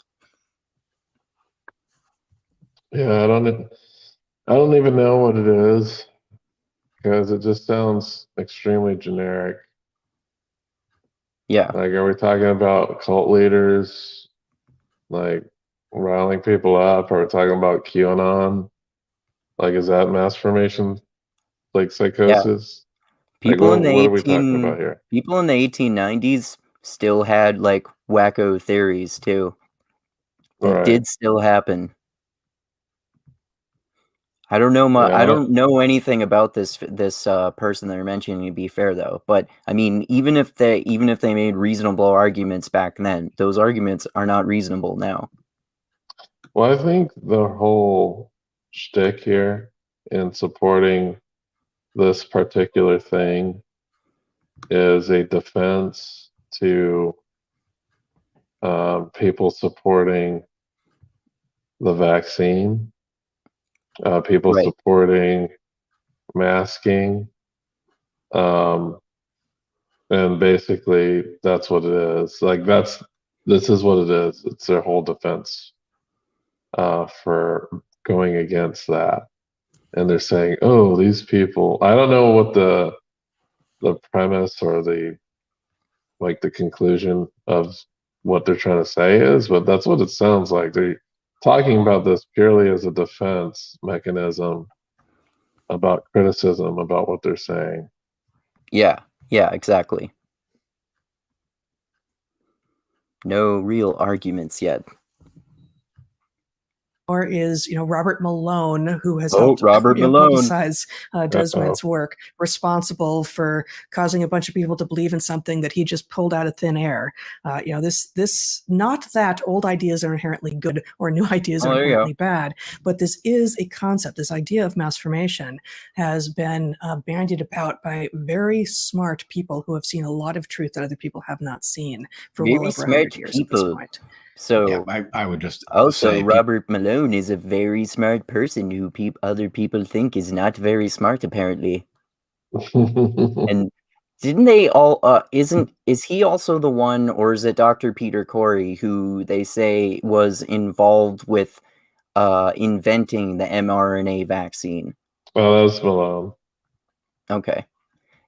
Yeah, I don't even know what it is because it just sounds extremely generic. Yeah. Like, are we talking about cult leaders, like riling people up? Are we talking about QAnon? Like, is that mass formation, like psychosis? People Like, in the what are we talking about here? People in the 1890s still had like wacko theories too. That did still happen. I don't know I don't know anything about this person they're mentioning, to be fair though. But I mean, even if they made reasonable arguments back then, those arguments are not reasonable now. Well, I think the whole shtick here in supporting this particular thing is a defense to people supporting the vaccine. People supporting masking, and basically that's what it is. Like this is what it is. It's their whole defense for going against that. And they're saying, "Oh, these people." I don't know what the premise or the conclusion of what they're trying to say is, but that's what it sounds like. They're talking about this purely as a defense mechanism about criticism about what they're saying. Yeah, exactly. No real arguments yet. Or is Robert Malone, who has helped publicize Desmet's work, responsible for causing a bunch of people to believe in something that he just pulled out of thin air. This not that old ideas are inherently good or new ideas are inherently bad, but this is a concept. This idea of mass formation has been bandied about by very smart people who have seen a lot of truth that other people have not seen for well over 100 years at this point. So I would just also say Robert Malone is a very smart person who other people think is not very smart, apparently. And didn't they all? Is he also the one, or is it Dr. Peter Corey, who they say was involved with inventing the mRNA vaccine? Oh, that's Malone. Okay,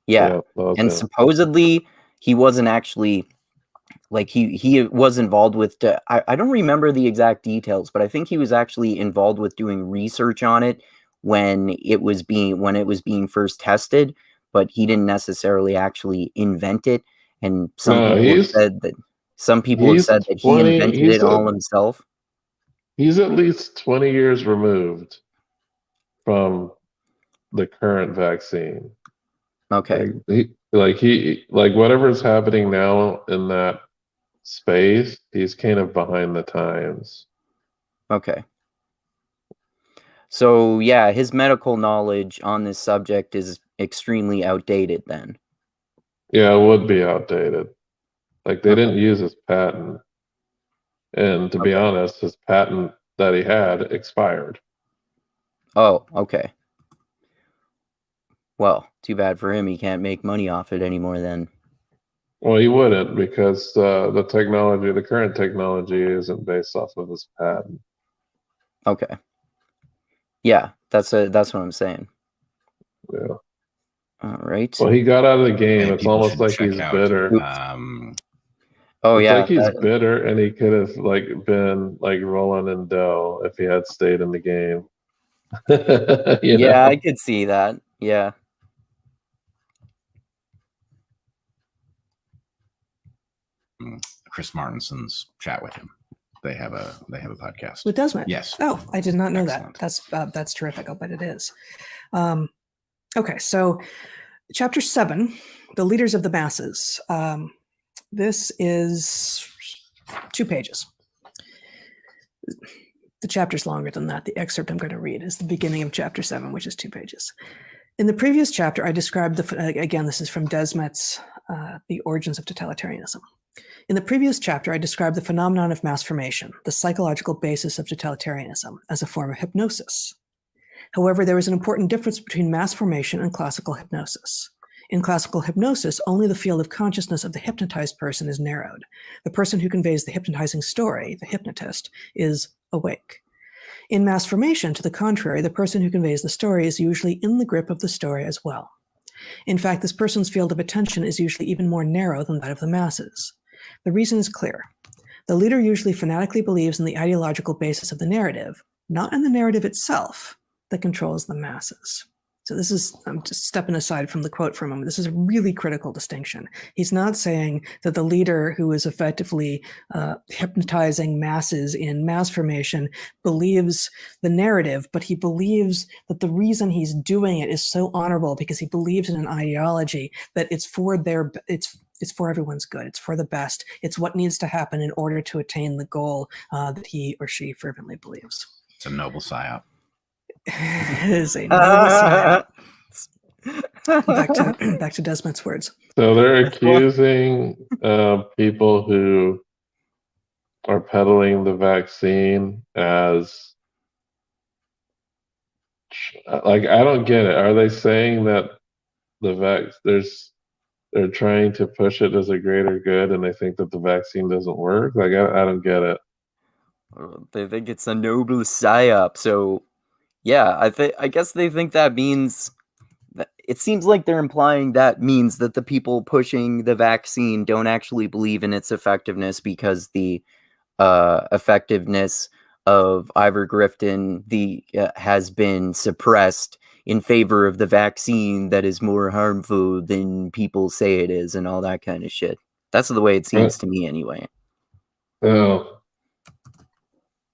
yeah, and supposedly he wasn't actually. Like he was involved with I don't remember the exact details, but I think he was actually involved with doing research on it when it was being first tested, but he didn't necessarily actually invent it. And some people have said that he invented it all himself. He's at least 20 years removed from the current vaccine. Okay. Like whatever's happening now in that space, he's kind of behind the times. Okay. So yeah, his medical knowledge on this subject is extremely outdated then. Yeah, it would be outdated. Like they Okay. didn't use his patent. And to be Okay. honest, his patent that he had expired. Oh, okay. Well, too bad for him. He can't make money off it anymore then. Well, he wouldn't because the current technology isn't based off of his patent. Okay. Yeah, that's what I'm saying. Yeah. All right. Well, he got out of the game. Hey, It's people almost should like check he's out, bitter. Oh It's yeah. like he's bitter, and he could have like been like rolling in dough if he had stayed in the game. You Yeah, know? I could see that. Yeah. Chris Martinson's chat with him. They have a podcast. With Desmond? Yes. Oh, I did not know Excellent. that. That's terrific. I'll bet it is. Okay, so chapter 7, the leaders of the masses. This is 2 pages. The chapter's longer than that. The excerpt I'm going to read is the beginning of chapter 7, which is 2 pages. In the previous chapter, I described again, this is from Desmet's The Origins of Totalitarianism. In the previous chapter, I described the phenomenon of mass formation, the psychological basis of totalitarianism, as a form of hypnosis. However, there is an important difference between mass formation and classical hypnosis. In classical hypnosis, only the field of consciousness of the hypnotized person is narrowed. The person who conveys the hypnotizing story, the hypnotist, is awake. In mass formation, to the contrary, the person who conveys the story is usually in the grip of the story as well. In fact, this person's field of attention is usually even more narrow than that of the masses. The reason is clear. The leader usually fanatically believes in the ideological basis of the narrative, not in the narrative itself that controls the masses. So this is, I'm just stepping aside from the quote for a moment. This is a really critical distinction. He's not saying that the leader who is effectively hypnotizing masses in mass formation believes the narrative, but he believes that the reason he's doing it is so honorable because he believes in an ideology that it's for everyone's good. It's for the best. It's what needs to happen in order to attain the goal that he or she fervently believes. It's a noble psyop. It is a noble psyop. Back to Desmond's words. So they're accusing people who are peddling the vaccine as like, I don't get it. Are they saying that they're trying to push it as a greater good and they think that the vaccine doesn't work? Like, I don't get it. They think it's a noble psyop. So yeah, I guess they think that means that, it seems like they're implying that means that the people pushing the vaccine don't actually believe in its effectiveness because the effectiveness of ivermectin has been suppressed in favor of the vaccine that is more harmful than people say it is and all that kind of shit. That's the way it seems to me anyway. Oh,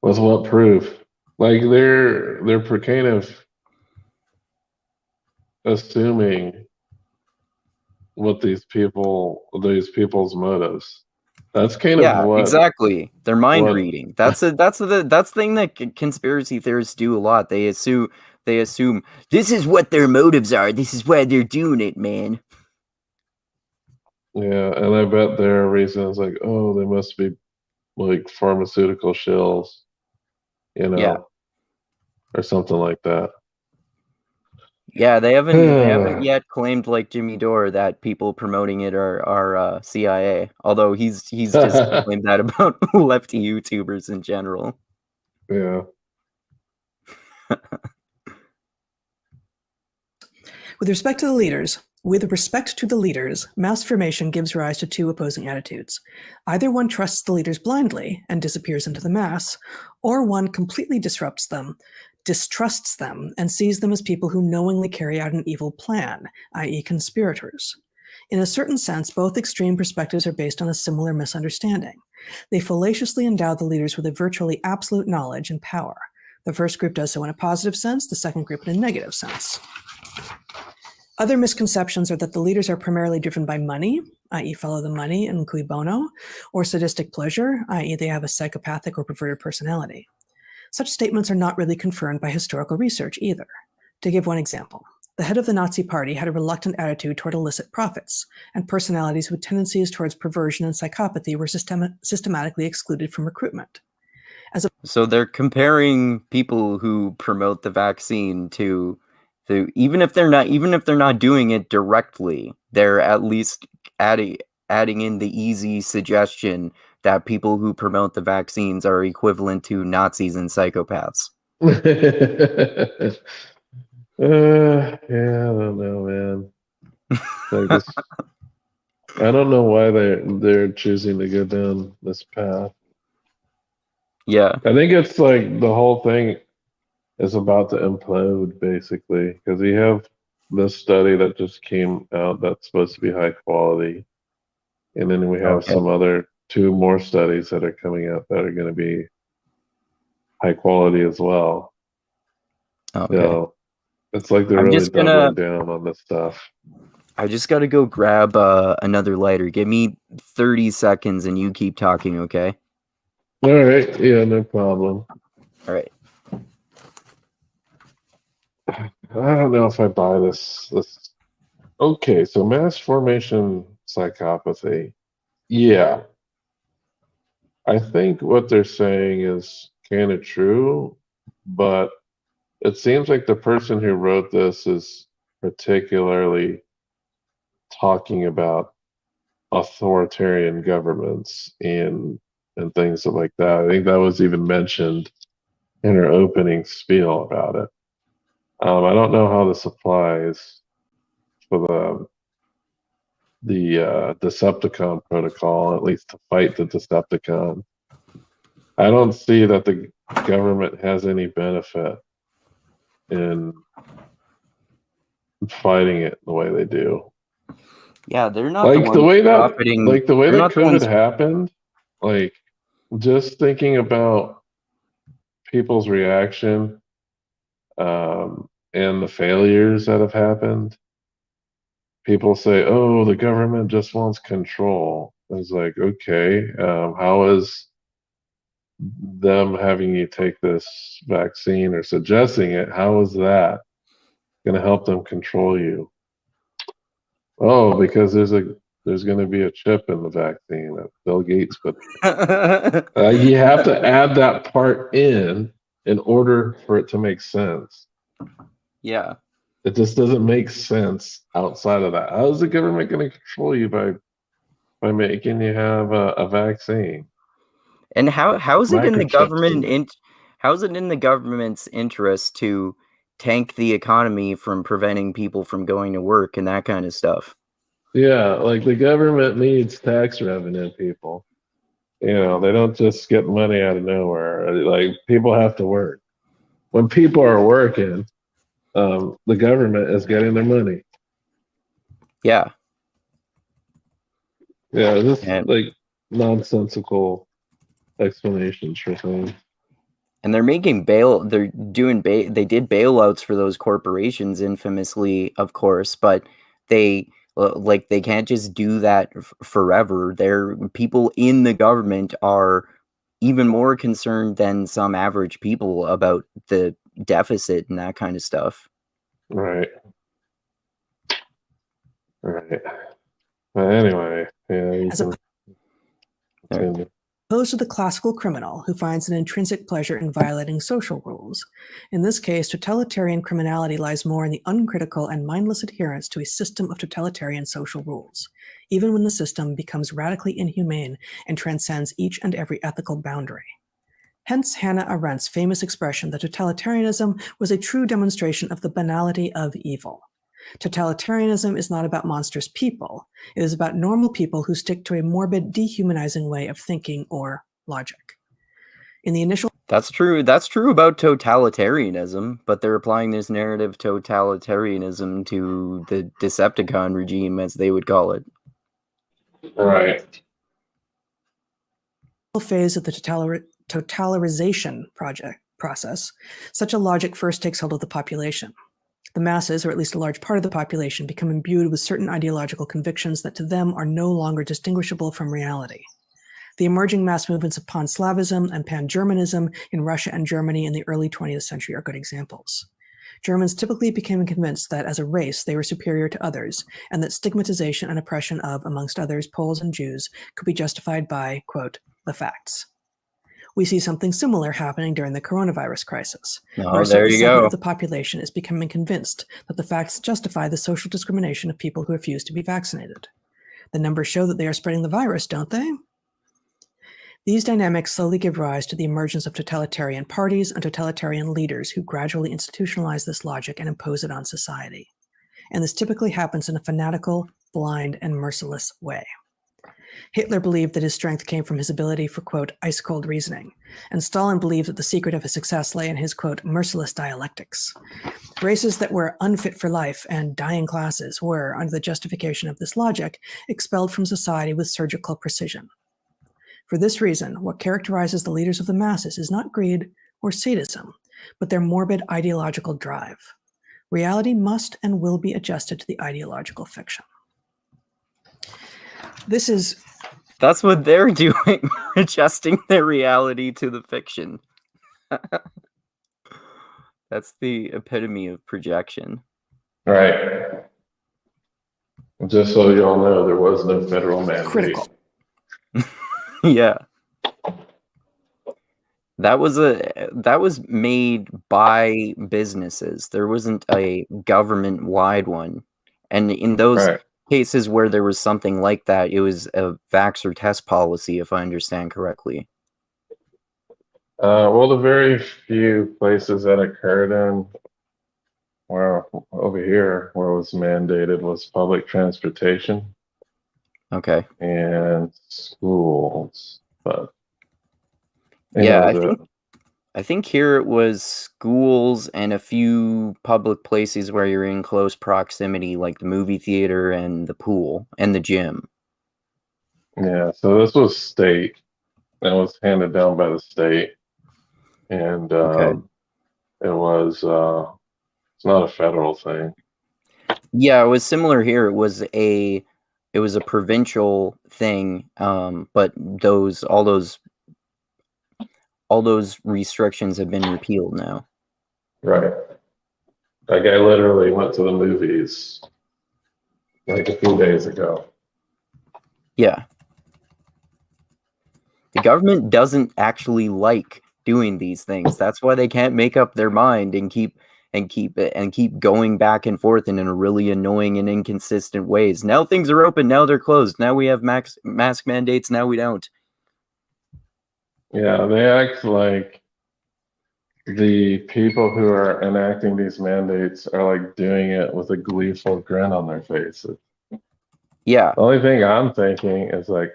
with what proof? Like they're kind of assuming what these people's motives. That's kind of what exactly. They're mind reading. That's the thing that conspiracy theorists do a lot. They assume this is what their motives are. This is why they're doing it, man. Yeah, and I bet there are reasons like, oh, they must be like pharmaceutical shills, you know, or something like that. Yeah, they haven't yet claimed, like Jimmy Dore, that people promoting it are CIA. Although he's just claimed that about lefty YouTubers in general. Yeah. With respect to the leaders, mass formation gives rise to 2 opposing attitudes. Either one trusts the leaders blindly and disappears into the mass, or one completely distrusts them, and sees them as people who knowingly carry out an evil plan, i.e. conspirators. In a certain sense, both extreme perspectives are based on a similar misunderstanding. They fallaciously endow the leaders with a virtually absolute knowledge and power. The first group does so in a positive sense, the second group in a negative sense. Other misconceptions are that the leaders are primarily driven by money, i.e. follow the money and cui bono, or sadistic pleasure, i.e. they have a psychopathic or perverted personality. Such statements are not really confirmed by historical research either. To give one example, the head of the Nazi Party had a reluctant attitude toward illicit profits, and personalities with tendencies towards perversion and psychopathy were systematically excluded from recruitment. So they're comparing people who promote the vaccine to even if they're not doing it directly, they're at least adding in the easy suggestion that people who promote the vaccines are equivalent to Nazis and psychopaths. Yeah, I don't know, man. Like this, I don't know why they're choosing to go down this path. Yeah. I think it's like the whole thing is about to implode, basically, because we have this study that just came out that's supposed to be high quality, and then we have some other 2 more studies that are coming out that are going to be high quality as well. Okay. So it's like they're really doubling down on this stuff. I just got to go grab another lighter. Give me 30 seconds and you keep talking, okay? All right. Yeah, no problem. All right. I don't know if I buy this. Okay, so mass formation psychopathy. Yeah. I think what they're saying is kind of true, but it seems like the person who wrote this is particularly talking about authoritarian governments and things like that. I think that was even mentioned in her opening spiel about it. I don't know how this applies for the Decepticon protocol, at least to fight the Decepticon. I don't see that the government has any benefit in fighting it the way they do. Yeah, they're not Like the way that COVID COVID happened. Like just thinking about people's reaction and the failures that have happened. People say, "Oh, the government just wants control." It's like, okay, how is them having you take this vaccine or suggesting it? How is that going to help them control you? Oh, because there's going to be a chip in the vaccine that Bill Gates put. You have to add that part in order for it to make sense. Yeah. It just doesn't make sense outside of that. How is the government going to control you by making you have a vaccine? And how is it in the Microchips. how is it in the government's interest to tank the economy from preventing people from going to work and that kind of stuff? Yeah, like the government needs tax revenue, people. You know, they don't just get money out of nowhere. Like people have to work. When people are working, the government is getting their money. Yeah. Yeah, this like nonsensical explanations for things. And they're making they did bailouts for those corporations infamously, of course, but they can't just do that forever. People in the government are even more concerned than some average people about the deficit and that kind of stuff. Right. But anyway, yeah, you As can continue. opposed to the classical criminal who finds an intrinsic pleasure in violating social rules. In this case, totalitarian criminality lies more in the uncritical and mindless adherence to a system of totalitarian social rules, even when the system becomes radically inhumane and transcends each and every ethical boundary. Hence Hannah Arendt's famous expression that totalitarianism was a true demonstration of the banality of evil. Totalitarianism is not about monstrous people. It is about normal people who stick to a morbid, dehumanizing way of thinking or logic. In the initial... That's true. That's true about totalitarianism, but they're applying this narrative totalitarianism to the Decepticon regime, as they would call it. Right. Phase of the totalitarianization process, such a logic first takes hold of the population. The masses, or at least a large part of the population, become imbued with certain ideological convictions that to them are no longer distinguishable from reality. The emerging mass movements of Pan-Slavism and Pan-Germanism in Russia and Germany in the early 20th century are good examples. Germans typically became convinced that as a race they were superior to others, and that stigmatization and oppression of, amongst others, Poles and Jews could be justified by, quote, the facts. We see something similar happening during the coronavirus crisis, where Oh, a there certain you segment go. of the population is becoming convinced that the facts justify the social discrimination of people who refuse to be vaccinated. The numbers show that they are spreading the virus, don't they? These dynamics slowly give rise to the emergence of totalitarian parties and totalitarian leaders who gradually institutionalize this logic and impose it on society. And this typically happens in a fanatical, blind, and merciless way. Hitler believed that his strength came from his ability for, quote, ice-cold reasoning, and Stalin believed that the secret of his success lay in his, quote, merciless dialectics. Races that were unfit for life and dying classes were, under the justification of this logic, expelled from society with surgical precision. For this reason, what characterizes the leaders of the masses is not greed or sadism, but their morbid ideological drive. Reality must and will be adjusted to the ideological fiction. That's what they're doing, adjusting their reality to the fiction. That's the epitome of projection. Right. Just so you all know, there was no federal mandate. Critical. Yeah. That was made by businesses. There wasn't a government-wide one. And in those cases where there was something like that, it was a vaxxer test policy, if I understand correctly. Well, the very few places that occurred in, well, over here, where it was mandated was public transportation. Okay. And schools. But yeah, I think here it was schools and a few public places where you're in close proximity, like the movie theater and the pool and the gym. Yeah, so this was state. That was handed down by the state. And Okay. it was it's not a federal thing. Yeah, it was similar here. It was a provincial thing, but all those restrictions have been repealed now. Right. That guy literally went to the movies like a few days ago. Yeah. The government doesn't actually like doing these things. That's why they can't make up their mind and keep going back and forth in a really annoying and inconsistent ways. Now things are open, now they're closed. Now we have mask mandates, now we don't. Yeah, they act like the people who are enacting these mandates are like doing it with a gleeful grin on their faces. Yeah. The only thing I'm thinking is like,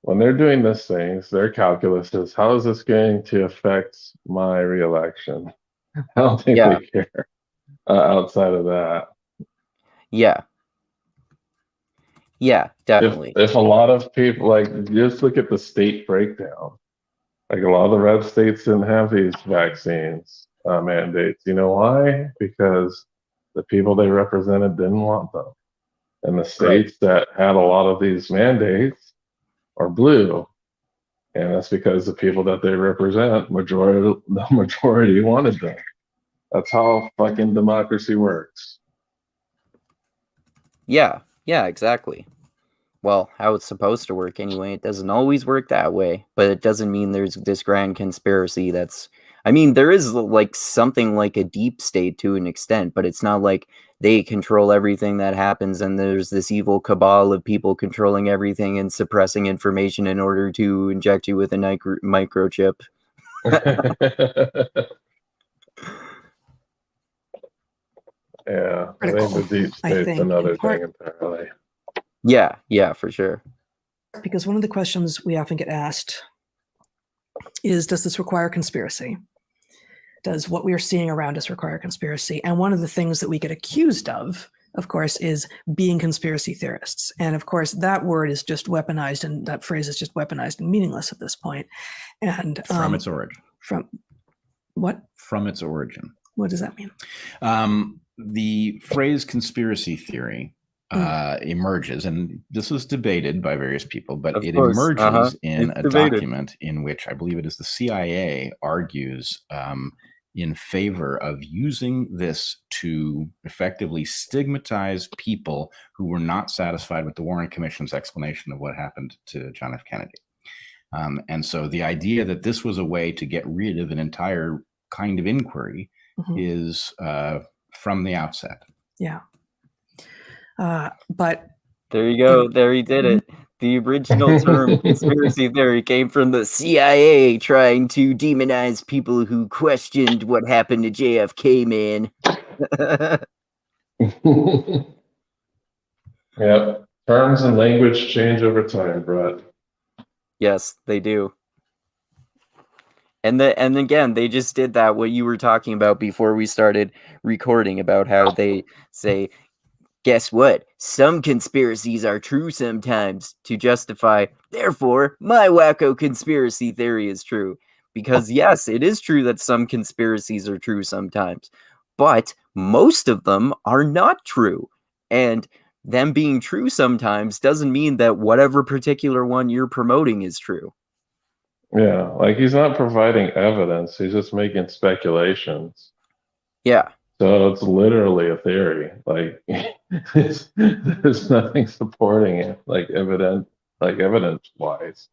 when they're doing these things, their calculus is, how is this going to affect my reelection? I don't think they care outside of that. Yeah. Yeah, definitely. If a lot of people, like, just look at the state breakdown. Like, a lot of the red states didn't have these vaccines mandates. You know why? Because the people they represented didn't want them. And the states that had a lot of these mandates are blue. And that's because the people that they represent, the majority wanted them. That's how fucking democracy works. Yeah, exactly. Well, how it's supposed to work anyway. It doesn't always work that way, but it doesn't mean there's this grand conspiracy there is like something like a deep state to an extent, but it's not like they control everything that happens and there's this evil cabal of people controlling everything and suppressing information in order to inject you with a microchip. Yeah, I think the deep state's another thing entirely. Yeah, for sure. Because one of the questions we often get asked is, does this require conspiracy? Does what we are seeing around us require conspiracy? And one of the things that we get accused of course, is being conspiracy theorists. And of course, that word is just weaponized, and that phrase is just weaponized and meaningless at this point. And from its origin. From what? From its origin. What does that mean? The phrase conspiracy theory emerges, and this was debated by various people, but Of it course. emerges in It's a debated. document in which I believe it is the CIA argues in favor of using this to effectively stigmatize people who were not satisfied with the Warren Commission's explanation of what happened to John F. Kennedy. And so the idea that this was a way to get rid of an entire kind of inquiry is from the outset. Yeah. But there you go. There he did it. The original term conspiracy theory came from the CIA trying to demonize people who questioned what happened to JFK, man. Yep. Terms and language change over time, Brett. Yes, they do. And again, they just did that, what you were talking about before we started recording, about how they say, guess what? Some conspiracies are true sometimes, to justify, therefore, my wacko conspiracy theory is true. Because yes, it is true that some conspiracies are true sometimes, but most of them are not true. And them being true sometimes doesn't mean that whatever particular one you're promoting is true. Yeah, like he's not providing evidence, he's just making speculations. Yeah. So it's literally a theory. Like there's nothing supporting it, like evidence wise.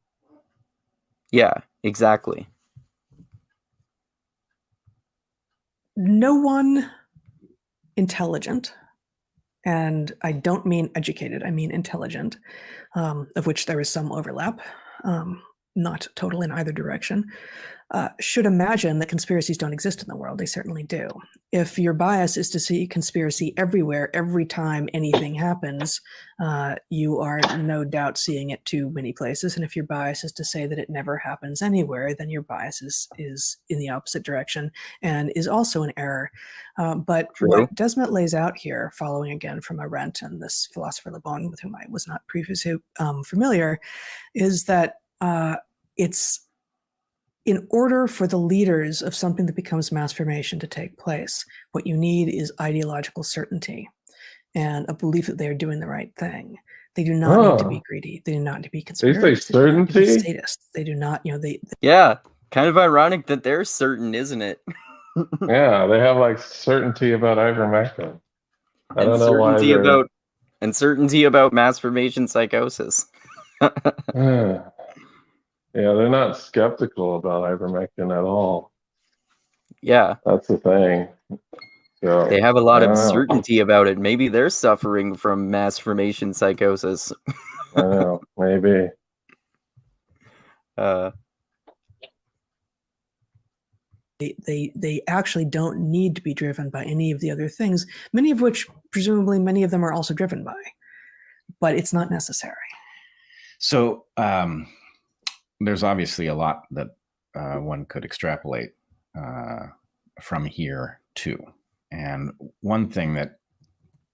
Yeah, exactly. No one intelligent, and I don't mean educated, I mean intelligent, of which there is some overlap, not total in either direction, should imagine that conspiracies don't exist in the world. They certainly do. If your bias is to see conspiracy everywhere, every time anything happens, you are no doubt seeing it too many places. And if your bias is to say that it never happens anywhere, then your bias is in the opposite direction and is also an error. But True. What Desmet lays out here, following again from Arendt and this philosopher Le Bon, with whom I was not previously familiar, is that it's in order for the leaders of something that becomes mass formation to take place, what you need is ideological certainty and a belief that they are doing the right thing. They do not need to be greedy. They do not need to be conspirators. They say certainty? They do not need to be sadists. They do not, Yeah, kind of ironic that they're certain, isn't it? Yeah, they have like certainty about ivermectin. I don't know why and certainty about mass formation psychosis. Yeah, they're not skeptical about ivermectin at all. Yeah. That's the thing. So, they have a lot of certainty about it. Maybe they're suffering from mass formation psychosis. I know, maybe. They actually don't need to be driven by any of the other things, many of which, presumably, many of them are also driven by. But it's not necessary. So, there's obviously a lot that one could extrapolate from here too. And one thing that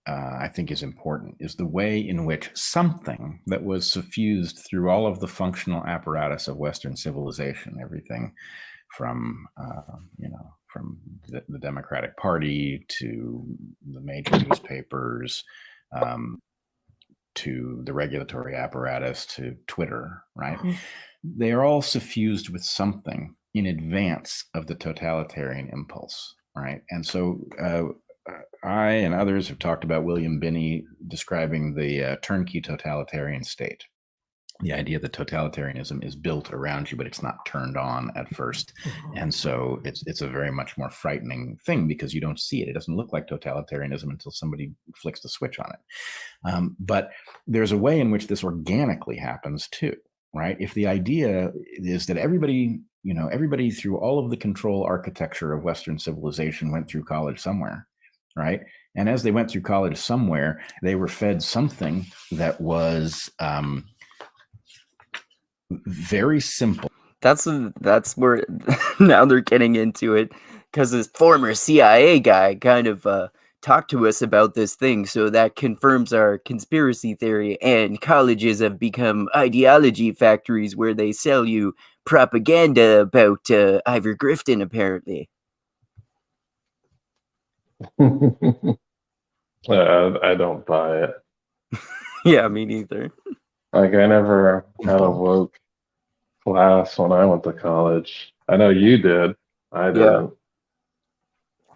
I think is important is the way in which something that was suffused through all of the functional apparatus of Western civilization, everything from from the Democratic Party to the major newspapers, to the regulatory apparatus, to Twitter, right? Mm-hmm. They are all suffused with something in advance of the totalitarian impulse, right? And so I and others have talked about William Binney describing the turnkey totalitarian state. The idea that totalitarianism is built around you, but it's not turned on at first. Mm-hmm. And so it's a very much more frightening thing because you don't see it. It doesn't look like totalitarianism until somebody flicks the switch on it. But there's a way in which this organically happens too. Right? If the idea is that everybody through all of the control architecture of Western civilization went through college somewhere, right? And as they went through college somewhere, they were fed something that was very simple. That's where now they're getting into it, because this former CIA guy kind of talk to us about this thing, so that confirms our conspiracy theory, and colleges have become ideology factories where they sell you propaganda about Ivor Grifton, apparently. I don't buy it. Yeah, me neither. Like I never had a woke class when I went to college. I know you did. I Yeah. didn't.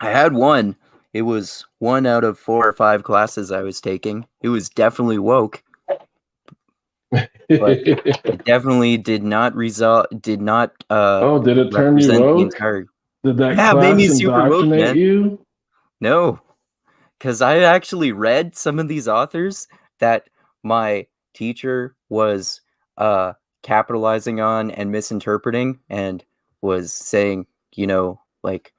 I had one. It was one out of 4 or 5 classes I was taking. It was definitely woke, but it definitely did not Oh, did it turn you represent the woke? entire. Did that Yeah, it made me class super woke, indoctrinate man. you? No, because I actually read some of these authors that my teacher was capitalizing on and misinterpreting, and was saying, like,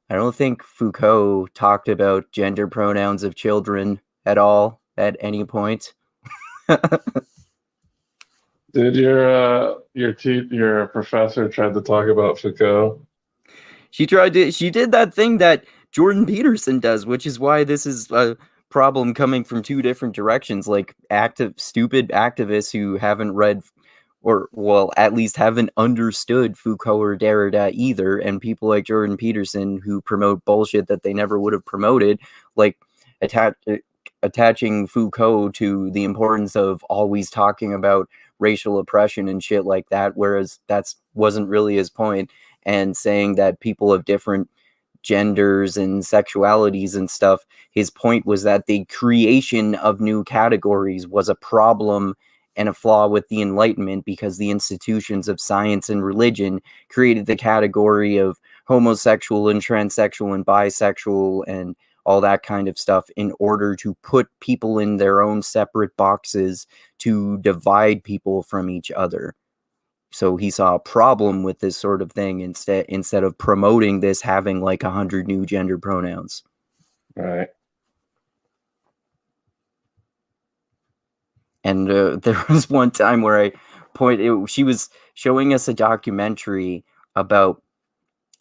I don't think Foucault talked about gender pronouns of children at all at any point. Did your professor try to talk about Foucault? She did that thing that Jordan Peterson does, which is why this is a problem coming from 2 different directions, like stupid activists who haven't read, or well, at least haven't understood Foucault or Derrida either, and people like Jordan Peterson who promote bullshit that they never would have promoted, like attaching Foucault to the importance of always talking about racial oppression and shit like that, whereas that wasn't really his point, and saying that people of different genders and sexualities and stuff, his point was that the creation of new categories was a problem and a flaw with the Enlightenment, because the institutions of science and religion created the category of homosexual and transsexual and bisexual and all that kind of stuff in order to put people in their own separate boxes to divide people from each other. So he saw a problem with this sort of thing instead of promoting this having like 100 new gender pronouns. Right. And there was one time where she was showing us a documentary about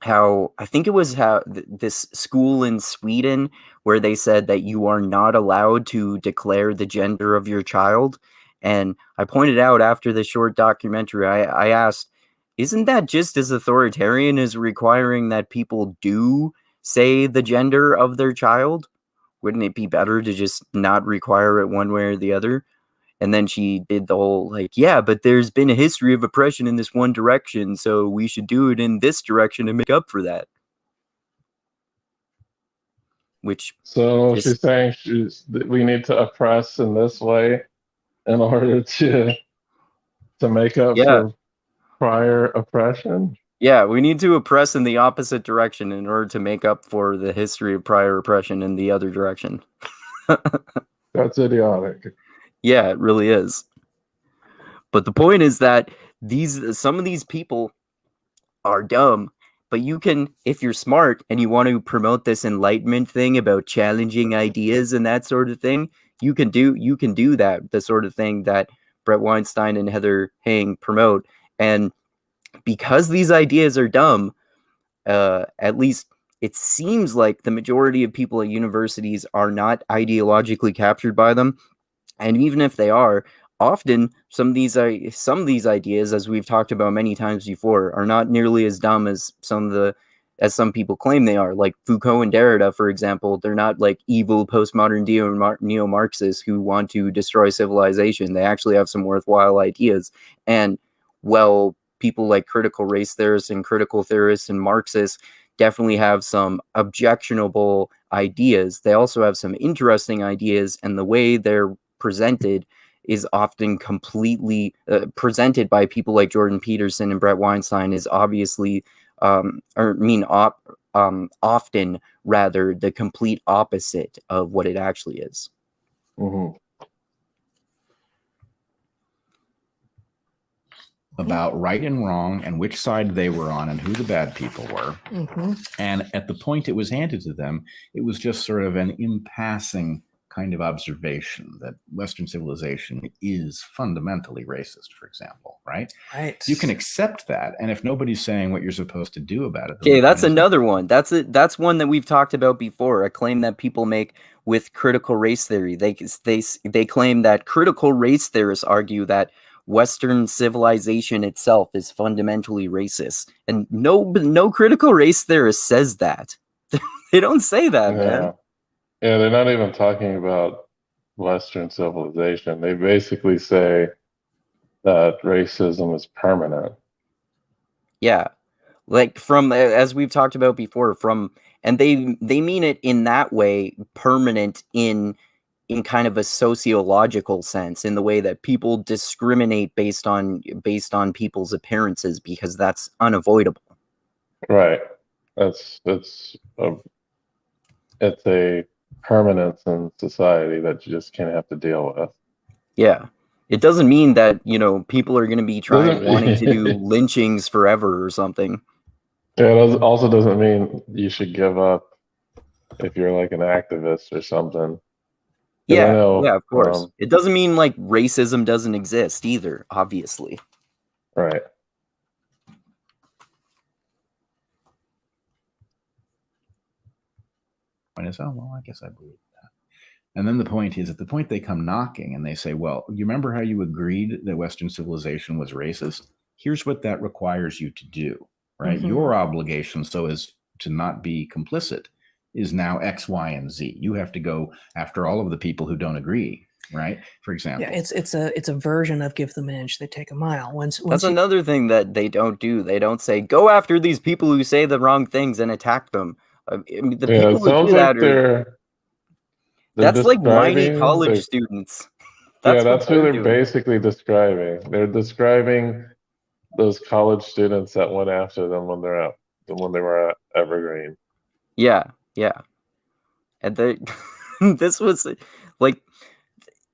how, I think it was how this school in Sweden where they said that you are not allowed to declare the gender of your child. And I pointed out after the short documentary, I asked, isn't that just as authoritarian as requiring that people do say the gender of their child? Wouldn't it be better to just not require it one way or the other? And then she did the whole, like, yeah, but there's been a history of oppression in this one direction, so we should do it in this direction to make up for that. So she's saying we need to oppress in this way in order to make up for prior oppression? Yeah, we need to oppress in the opposite direction in order to make up for the history of prior oppression in the other direction. That's idiotic. Yeah, it really is. But the point is that some of these people are dumb, but you can, if you're smart and you want to promote this enlightenment thing about challenging ideas and that sort of thing, you can do that, the sort of thing that Bret Weinstein and Heather Heying promote. And because these ideas are dumb, at least it seems like the majority of people at universities are not ideologically captured by them. And even if they are, often some of these ideas, as we've talked about many times before, are not nearly as dumb as some people claim they are. Like Foucault and Derrida, for example, they're not like evil postmodern neo-Marxists who want to destroy civilization. They actually have some worthwhile ideas. And well, people like critical race theorists and critical theorists and Marxists definitely have some objectionable ideas. They also have some interesting ideas, and the way they're presented is often completely presented by people like Jordan Peterson and Bret Weinstein is obviously often rather the complete opposite of what it actually is. Mm-hmm. About right and wrong and which side they were on and who the bad people were. Mm-hmm. And at the point it was handed to them, it was just sort of an impassing kind of observation that Western civilization is fundamentally racist, for example, right? Right. You can accept that, and if nobody's saying what you're supposed to do about it, okay, that's another one. That's one that we've talked about before. A claim that people make with critical race theory. They claim that critical race theorists argue that Western civilization itself is fundamentally racist, and no critical race theorist says that. They don't say that, man. Yeah, they're not even talking about Western civilization. They basically say that racism is permanent. Yeah. Like from, as we've talked about before, and they mean it in that way, permanent in kind of a sociological sense, in the way that people discriminate based on people's appearances, because that's unavoidable. Right. It's a permanence in society that you just can't have to deal with. Yeah. It doesn't mean that, people are going to be wanting to do lynchings forever or something. Yeah, it also doesn't mean you should give up if you're like an activist or something. Yeah, yeah, of course. It doesn't mean like racism doesn't exist either, obviously. Right. Well, I guess I believe that. And then the point is, at the point they come knocking and they say, well, you remember how you agreed that Western civilization was racist? Here's what that requires you to do, right? Mhm. Your obligation, so as to not be complicit, is now X, Y, and Z. You have to go after all of the people who don't agree, right? For example. Yeah, it's a version of give them an inch, they take a mile. That's another thing that they don't do. They don't say, go after these people who say the wrong things and attack them. I mean, the people who do that are... That's like whiny college students. That's who they're basically describing. They're describing those college students that went after them when they were at Evergreen. Yeah, yeah. And this was like,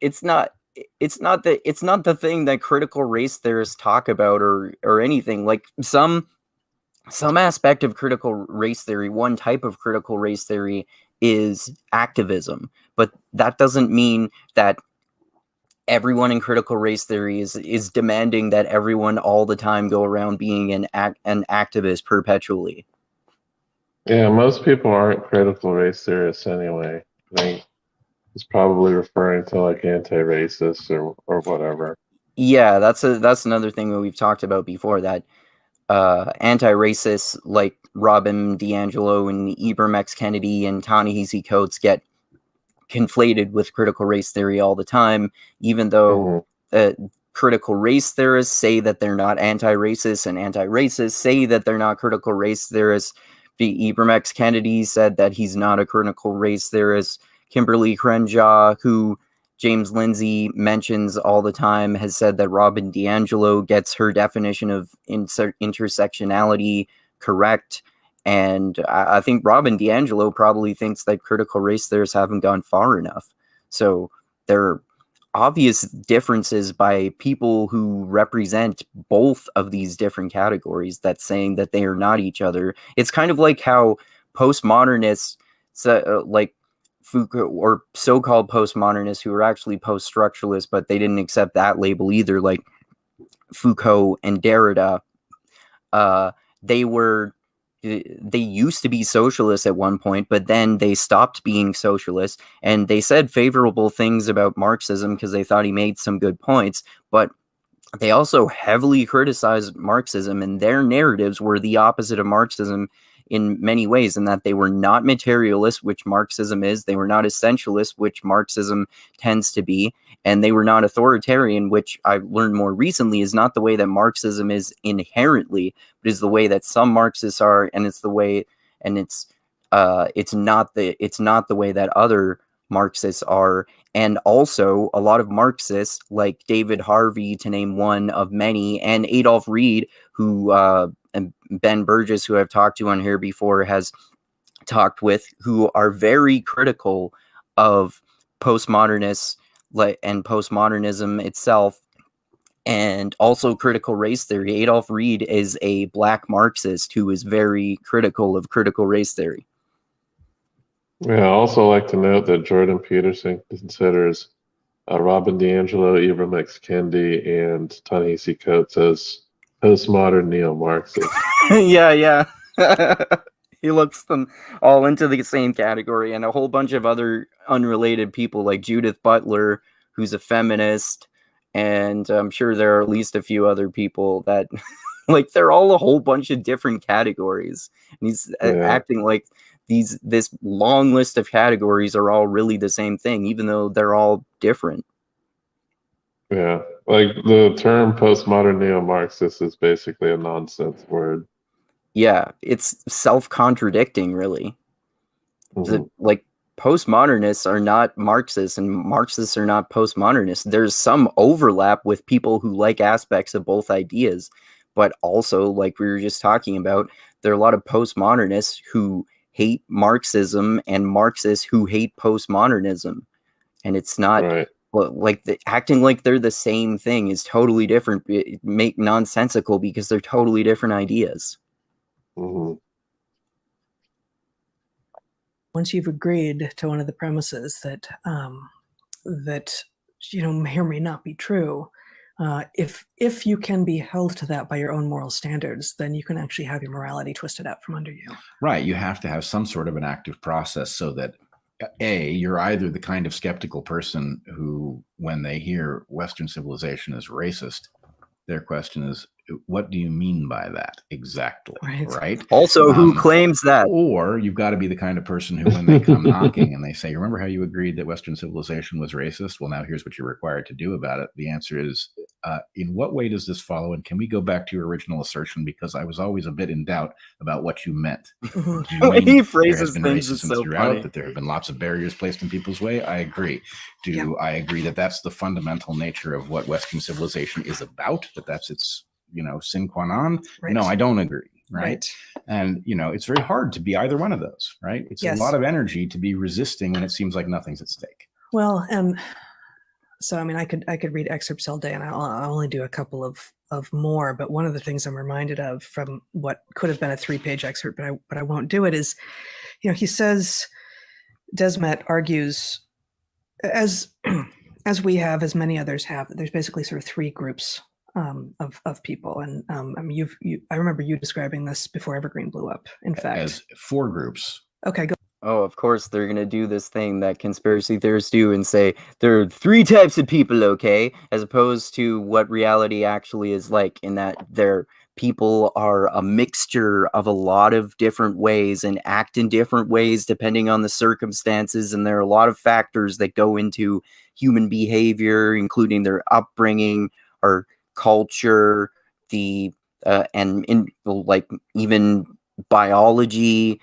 it's not the thing that critical race theorists talk about or anything. Like some aspect of critical race theory, one type of critical race theory is activism, but that doesn't mean that everyone in critical race theory is demanding that everyone all the time go around being an activist perpetually. Yeah, most people aren't critical race theorists anyway. I think it's probably referring to like anti-racist or whatever. Yeah, that's another thing that we've talked about before, that anti-racists like Robin DiAngelo and Ibram X. Kennedy and Ta-Nehisi Coates get conflated with critical race theory all the time, even though critical race theorists say that they're not anti-racist, and anti-racists say that they're not critical race theorists. Ibram X. Kennedy said that he's not a critical race theorist. Kimberly Crenshaw, who James Lindsay mentions all the time, has said that Robin DiAngelo gets her definition of intersectionality correct. And I think Robin DiAngelo probably thinks that critical race theorists haven't gone far enough. So there are obvious differences by people who represent both of these different categories, that's saying that they are not each other. It's kind of like how postmodernists, like Foucault, or so-called postmodernists who are actually post-structuralists, but they didn't accept that label either, like Foucault and Derrida, they used to be socialists at one point, but then they stopped being socialists, and they said favorable things about Marxism because they thought he made some good points, but they also heavily criticized Marxism, and their narratives were the opposite of Marxism in many ways, in that they were not materialist, which Marxism is, they were not essentialist, which Marxism tends to be, and they were not authoritarian, which I've learned more recently is not the way that Marxism is inherently, but is the way that some Marxists are, and it's the way, and it's not the way that other Marxists are. And also a lot of Marxists like David Harvey, to name one of many, and Adolf Reed, who and Ben Burgess, who I've talked to on here before, has talked with, who are very critical of postmodernists and postmodernism itself, and also critical race theory. Adolf Reed is a black Marxist who is very critical of critical race theory. Yeah, I also like to note that Jordan Peterson considers Robin DiAngelo, Ibram X. Kendi, and Ta-Nehisi Coates as postmodern neo-Marxists. Yeah. He looks them all into the same category, and a whole bunch of other unrelated people like Judith Butler, who's a feminist, and I'm sure there are at least a few other people that like they're all a whole bunch of different categories. And he's acting like this long list of categories are all really the same thing, even though they're all different. Yeah, like the term postmodern neo-Marxist is basically a nonsense word. Yeah, it's self-contradicting, really. Mhm. Like, postmodernists are not Marxists, and Marxists are not postmodernists. There's some overlap with people who like aspects of both ideas, but also, like we were just talking about, there are a lot of postmodernists who hate Marxism and Marxists who hate postmodernism, and it's not Right. like acting like they're the same thing is totally different, make nonsensical because they're totally different ideas. Mhm. Once you've agreed to one of the premises that that may or may not be true, if you can be held to that by your own moral standards, then you can actually have your morality twisted out from under you. Right. You have to have some sort of an active process so that you're either the kind of skeptical person who, when they hear Western civilization is racist, their question is, what do you mean by that exactly? Right. Also, who claims that? Or you've got to be the kind of person who, when they come knocking and they say, remember how you agreed that Western civilization was racist? Well, now here's what you're required to do about it. The answer is, in what way does this follow? And can we go back to your original assertion? Because I was always a bit in doubt about what you meant. Do you mean He phrases there has been things is racism so throughout, funny. that there have been lots of barriers placed in people's way? I agree. Do I agree that that's the fundamental nature of what Western civilization is about, that that's its sine qua non? Right. No, I don't agree. Right. And, it's very hard to be either one of those. Right. It's Yes. a lot of energy to be resisting when it seems like nothing's at stake. Well, so I mean, I could read excerpts all day, and I'll only do a couple of more. But one of the things I'm reminded of from what could have been a 3-page excerpt, but I won't do it, is, he says, Desmet argues, as we have, as many others have, that there's basically sort of 3 groups of people, and I mean, I remember you describing this before Evergreen blew up. In fact, as 4 groups. Okay, go. Oh, of course, they're going to do this thing that conspiracy theorists do and say there are 3 types of people, okay? As opposed to what reality actually is like, in that their people are a mixture of a lot of different ways and act in different ways depending on the circumstances. And there are a lot of factors that go into human behavior, including their upbringing or culture, and in like even biology,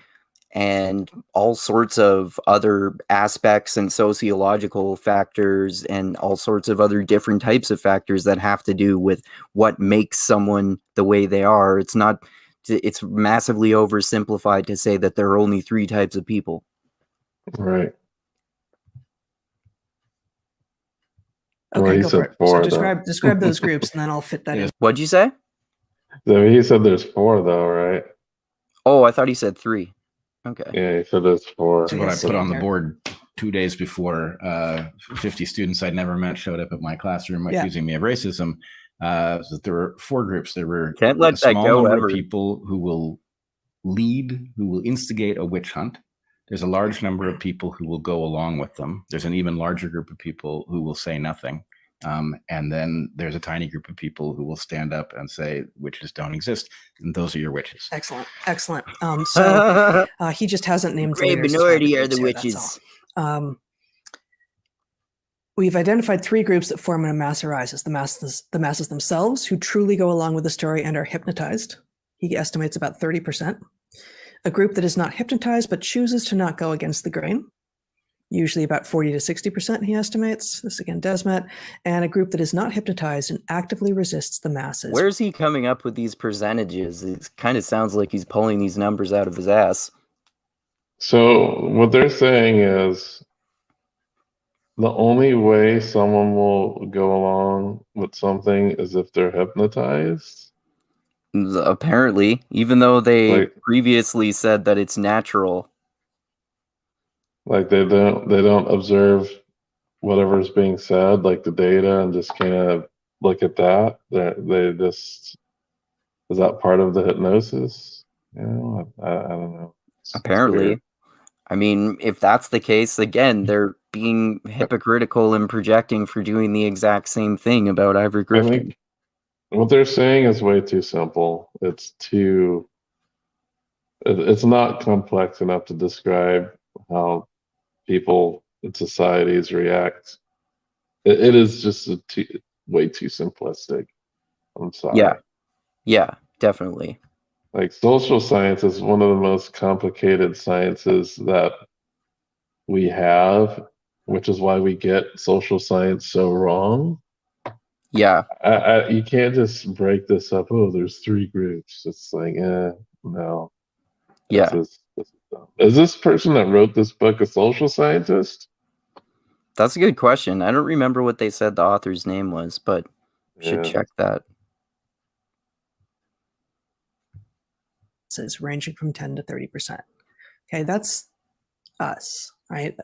and all sorts of other aspects and sociological factors and all sorts of other different types of factors that have to do with what makes someone the way they are. It's massively oversimplified to say that there are only 3 types of people. Right. Okay, Well, he go said for it. 4, So though. describe those groups, and then I'll fit that in. What'd you say? So he said there's 4, though, right? Oh, I thought he said 3. Okay. Yeah, he said there's 4. So what I put on the board 2 days before 50 students I'd never met showed up at my classroom accusing me of racism. So there were 4 groups. There were Can't let a small that go number ever. of people who will instigate a witch hunt. There's a large number of people who will go along with them. There's an even larger group of people who will say nothing. And then there's a tiny group of people who will stand up and say witches don't exist, and those are your witches. Excellent. So he just hasn't named the Great leaders. minority are the Here, witches. We've identified 3 groups that form when a mass arises: the masses themselves, who truly go along with the story and are hypnotized. He estimates about 30%. A group that is not hypnotized but chooses to not go against the grain, usually about 40 to 60%, he estimates. This again, Desmet. And a group that is not hypnotized and actively resists the masses. Where's he coming up with these percentages? It kind of sounds like he's pulling these numbers out of his ass. So what they're saying is the only way someone will go along with something is if they're hypnotized. Apparently, even though they Like- previously said that it's natural. Like they don't observe whatever's being said, like the data, and just kind of look at that. They just, is that part of the hypnosis? I don't know. It's Apparently. weird. I mean, if that's the case, again, they're being hypocritical and projecting for doing the exact same thing about Ivor I Griffin. think what they're saying is way too simple. It's too It's not complex enough to describe how people in societies react. It is just way too simplistic. I'm sorry. Yeah, definitely. Like social science is one of the most complicated sciences that we have, which is why we get social science so wrong. Yeah, You can't just break this up. Oh, there's 3 groups. It's like, no. yeah. This is dumb. Is this person that wrote this book a social scientist? That's a good question. I don't remember what they said the author's name was, but we should Yeah. check that. Is ranging from 10 to 30%. Okay, that's us, right?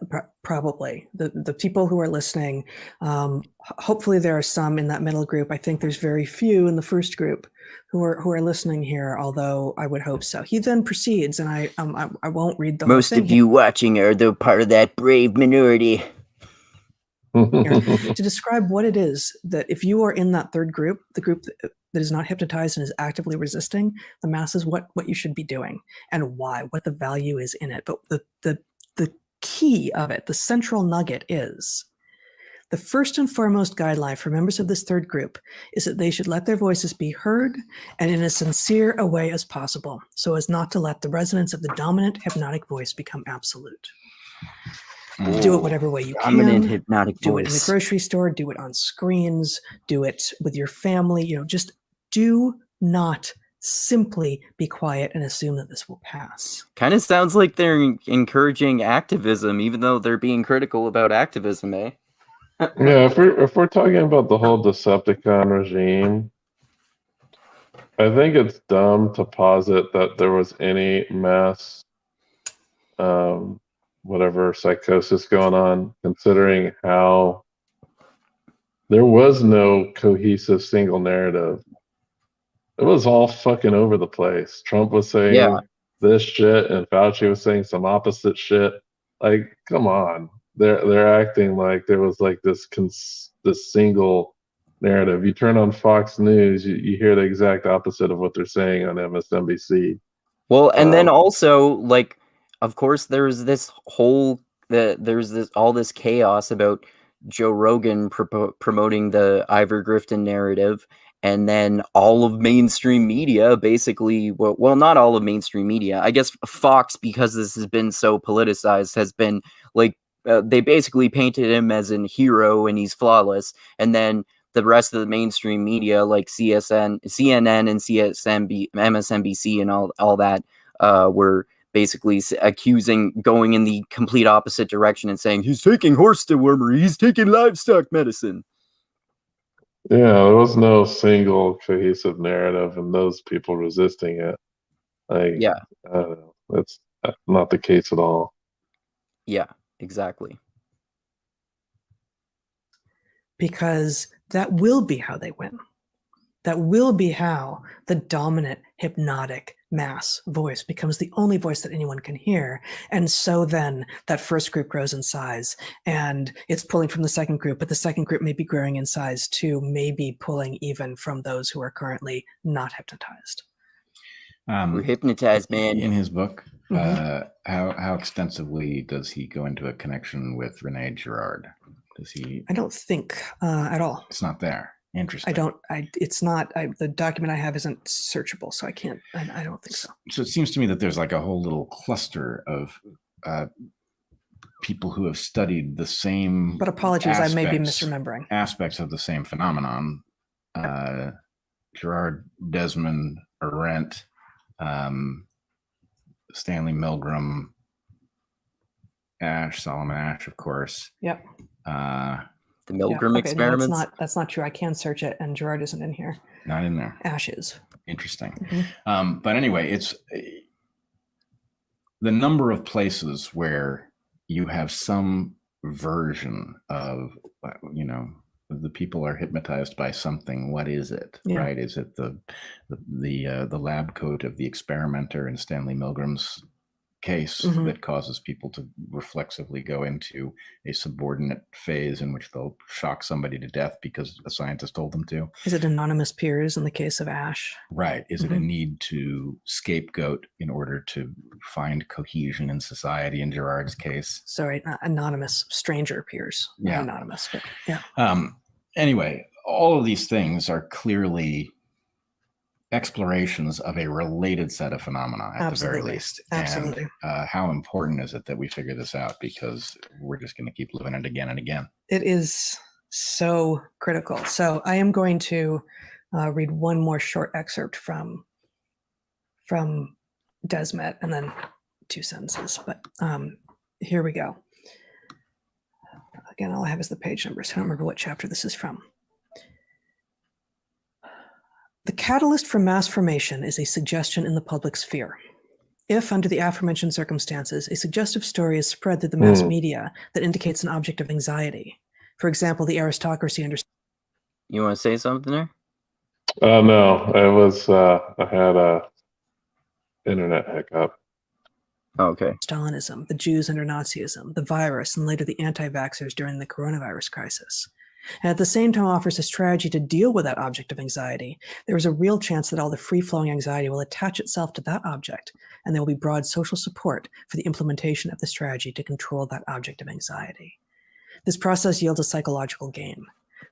Probably the people who are listening. Hopefully, there are some in that middle group. I think there's very few in the first group who are listening here. Although I would hope so. He then proceeds, and I won't read the Most whole thing of you watching are the part of that brave minority. here, to describe what it is that if you are in that third group, the group that is not hypnotized and is actively resisting the masses, what you should be doing and why, what the value is in it. But the key of it, the central nugget is the first and foremost guideline for members of this third group is that they should let their voices be heard and in as sincere a way as possible, so as not to let the resonance of the dominant hypnotic voice become absolute. Do it whatever way you Dominant can. hypnotic Do it in the voice. grocery store. Do it on screens. Do it with your family. Just do not simply be quiet and assume that this will pass. Kind of sounds like they're encouraging activism, even though they're being critical about activism, eh? Yeah, if we're talking about the whole Decepticon regime, I think it's dumb to posit that there was any mass whatever psychosis going on, considering how there was no cohesive single narrative. It was all fucking over the place. Trump was saying this shit and Fauci was saying some opposite shit. Like, come on. They're acting like there was like this single narrative. You turn on Fox News, you hear the exact opposite of what they're saying on MSNBC. Well, and then also, like, of course, there's this whole all this chaos about Joe Rogan promoting the Ivor Grifton narrative, and then all of mainstream media basically, well, not all of mainstream media, I guess Fox, because this has been so politicized, has been like they basically painted him as a hero and he's flawless, and then the rest of the mainstream media like CNN and MSNBC and all that were basically going in the complete opposite direction and saying he's taking horse dewormer, he's taking livestock medicine. Yeah, there was no single cohesive narrative, and those people resisting it. Like, yeah, I don't know. That's not the case at all. Yeah, exactly. Because that will be how they win. That will be how the dominant hypnotic mass voice becomes the only voice that anyone can hear. And so then that first group grows in size and it's pulling from the second group, but the second group may be growing in size too, maybe pulling even from those who are currently not hypnotized. We're hypnotized, man. In his book, how extensively does he go into a connection with Rene Girard? Does he? I don't think at all. It's not there. Interesting. It's not, the document I have isn't searchable, so I can't, I don't think so. So it seems to me that there's like a whole little cluster of people who have studied the same. But apologies, I may be misremembering. Aspects of the same phenomenon. Girard, Desmond, Arendt, Stanley Milgram, Solomon Asch, of course. Yep. The Milgram experiments? No, that's not true. I can search it, and Girard isn't in here. Not in there. Asch is. Interesting. But anyway, it's the number of places where you have some version of, the people are hypnotized by something. What is it? Yeah. Right? Is it the lab coat of the experimenter in Stanley Milgram's case Mhm. that causes people to reflexively go into a subordinate phase in which they'll shock somebody to death because a scientist told them to. Is it anonymous peers in the case of Ash? Right. Is it a Mhm. need to scapegoat in order to find cohesion in society in Gerard's case? Sorry, not anonymous, stranger peers. Not Yeah. anonymous, but yeah. Anyway, all of these things are clearly explorations of a related set of phenomena at the very Absolutely. least. Absolutely. And how important is it that we figure this out? Because we're just going to keep living it again and again. It is so critical. So I am going to read one more short excerpt from Desmet and then 2 sentences. But here we go. Again, all I have is the page numbers. I don't remember what chapter this is from. The catalyst for mass formation is a suggestion in the public sphere. If, under the aforementioned circumstances, a suggestive story is spread through the mass media that indicates an object of anxiety, for example, the aristocracy understands. You want to say something there? No, I had a internet hiccup. Okay. Stalinism, the Jews under Nazism, the virus, and later the anti-vaxxers during the coronavirus crisis. And at the same time offers a strategy to deal with that object of anxiety, there is a real chance that all the free-flowing anxiety will attach itself to that object, and there will be broad social support for the implementation of the strategy to control that object of anxiety. This process yields a psychological game.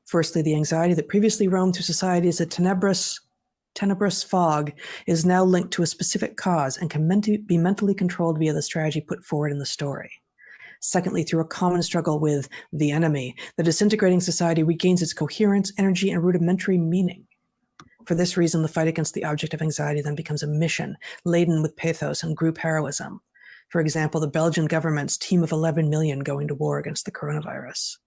Firstly, the anxiety that previously roamed through society as a tenebrous fog is now linked to a specific cause and can be mentally controlled via the strategy put forward in the story. Secondly, through a common struggle with the enemy, the disintegrating society regains its coherence, energy, and rudimentary meaning. For this reason, the fight against the object of anxiety then becomes a mission laden with pathos and group heroism. For example, the Belgian government's team of 11 million going to war against the coronavirus.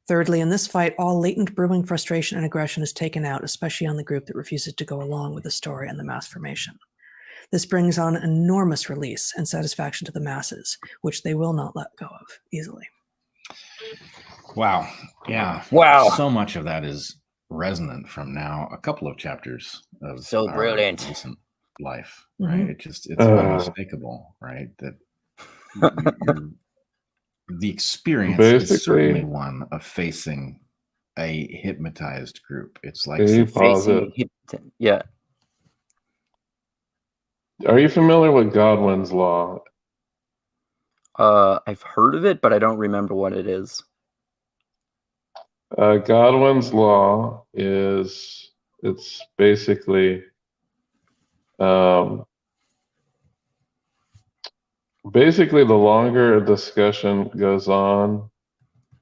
Thirdly, in this fight, all latent brewing frustration and aggression is taken out, especially on the group that refuses to go along with the story and the mass formation. This brings on enormous release and satisfaction to the masses, which they will not let go of easily. Wow. Yeah. Wow. So much of that is resonant from now a couple of chapters of So our brilliant. recent life, Mhm. right? It's unmistakable, right? That the experience is certainly one of facing a hypnotized group. It's like Can you pause it? Yeah. Are you familiar with Godwin's law? I've heard of it, but I don't remember what it is. Godwin's law is, it's basically basically the longer a discussion goes on,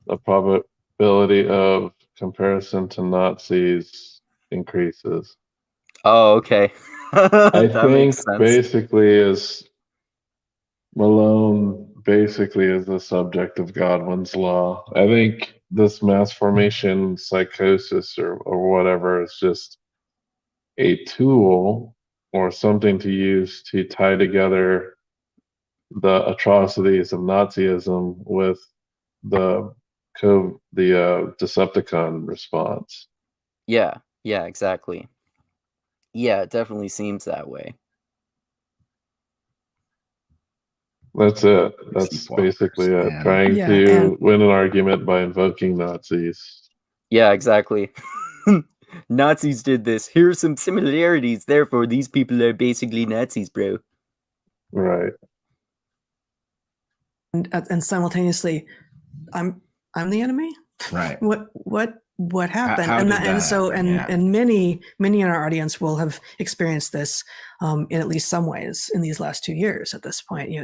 the probability of comparison to Nazis increases. Oh, okay. I That makes think sense. basically is Malone basically is the subject of Godwin's law. I think this mass formation psychosis or whatever is just a tool or something to use to tie together the atrocities of Nazism with the Decepticon response. Yeah, exactly. Yeah, it definitely seems that way. That's it. That's basically it. Trying to win an argument by invoking Nazis. Yeah, exactly. Nazis did this. Here are some similarities. Therefore, these people are basically Nazis, bro. Right. And simultaneously, I'm the enemy. Right. What happened? And many in our audience will have experienced this in at least some ways in these last 2 years. At this point,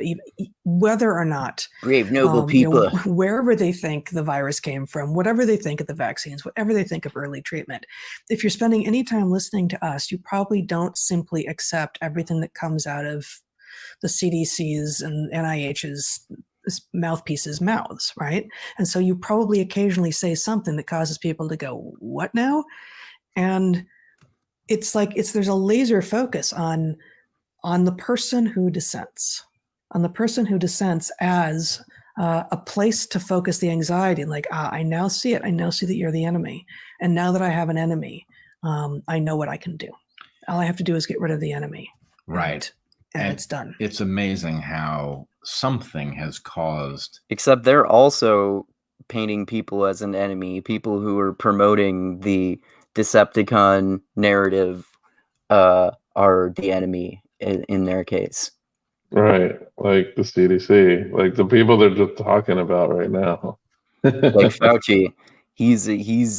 whether or not brave, noble people, wherever they think the virus came from, whatever they think of the vaccines, whatever they think of early treatment, if you're spending any time listening to us, you probably don't simply accept everything that comes out of the CDC's and NIH's mouthpieces' mouths, right? And so you probably occasionally say something that causes people to go, "What now?" And it's like there's a laser focus on the person who dissents, as a place to focus the anxiety. Like, I now see it. I now see that you're the enemy, and now that I have an enemy, I know what I can do. All I have to do is get rid of the enemy. Right. and it's done. It's amazing how something has caused. Except they're also painting people as an enemy. People who are promoting the Decepticon narrative are the enemy in their case. Right, like the CDC, like the people they're just talking about right now. Like Fauci, he's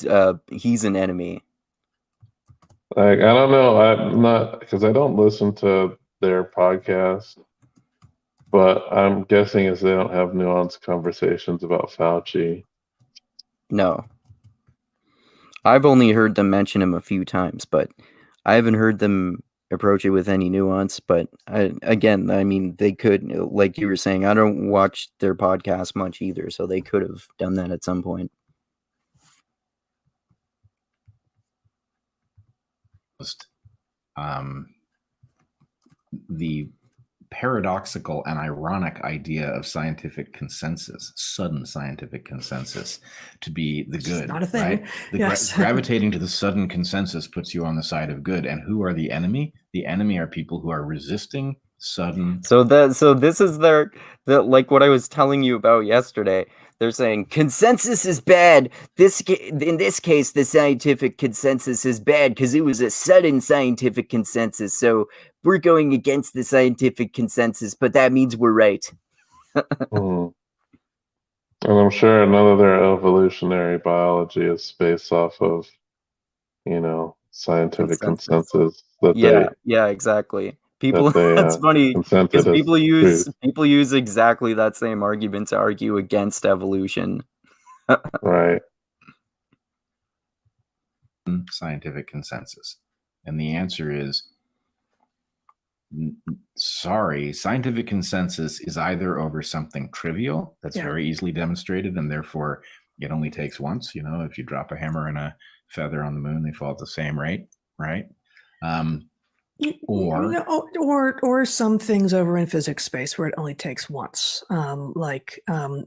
an enemy. Like, I don't know. I'm not, because I don't listen to their podcast, but I'm guessing is they don't have nuanced conversations about Fauci. No. I've only heard them mention him a few times, but I haven't heard them approach it with any nuance. But I mean, they could, like you were saying, I don't watch their podcast much either, so they could have done that at some point. The paradoxical and ironic idea of scientific consensus, sudden scientific consensus, to be the good. It's not a thing. Right? Yes. Gravitating to the sudden consensus puts you on the side of good. And who are the enemy? The enemy are people who are resisting sudden. So this is like what I was telling you about yesterday. They're saying consensus is bad. In this case, the scientific consensus is bad because it was a sudden scientific consensus. So we're going against the scientific consensus, but that means we're right. And I'm sure none of their evolutionary biology is based off of, scientific consensus that yeah, exactly. People, they, that's funny consented because as people use exactly that same argument to argue against evolution. right. Scientific consensus. And the answer is, sorry, scientific consensus is either over something trivial that's very easily demonstrated, and therefore it only takes once. If you drop a hammer and a feather on the moon, they fall at the same rate, right? Or some things over in physics space where it only takes once, like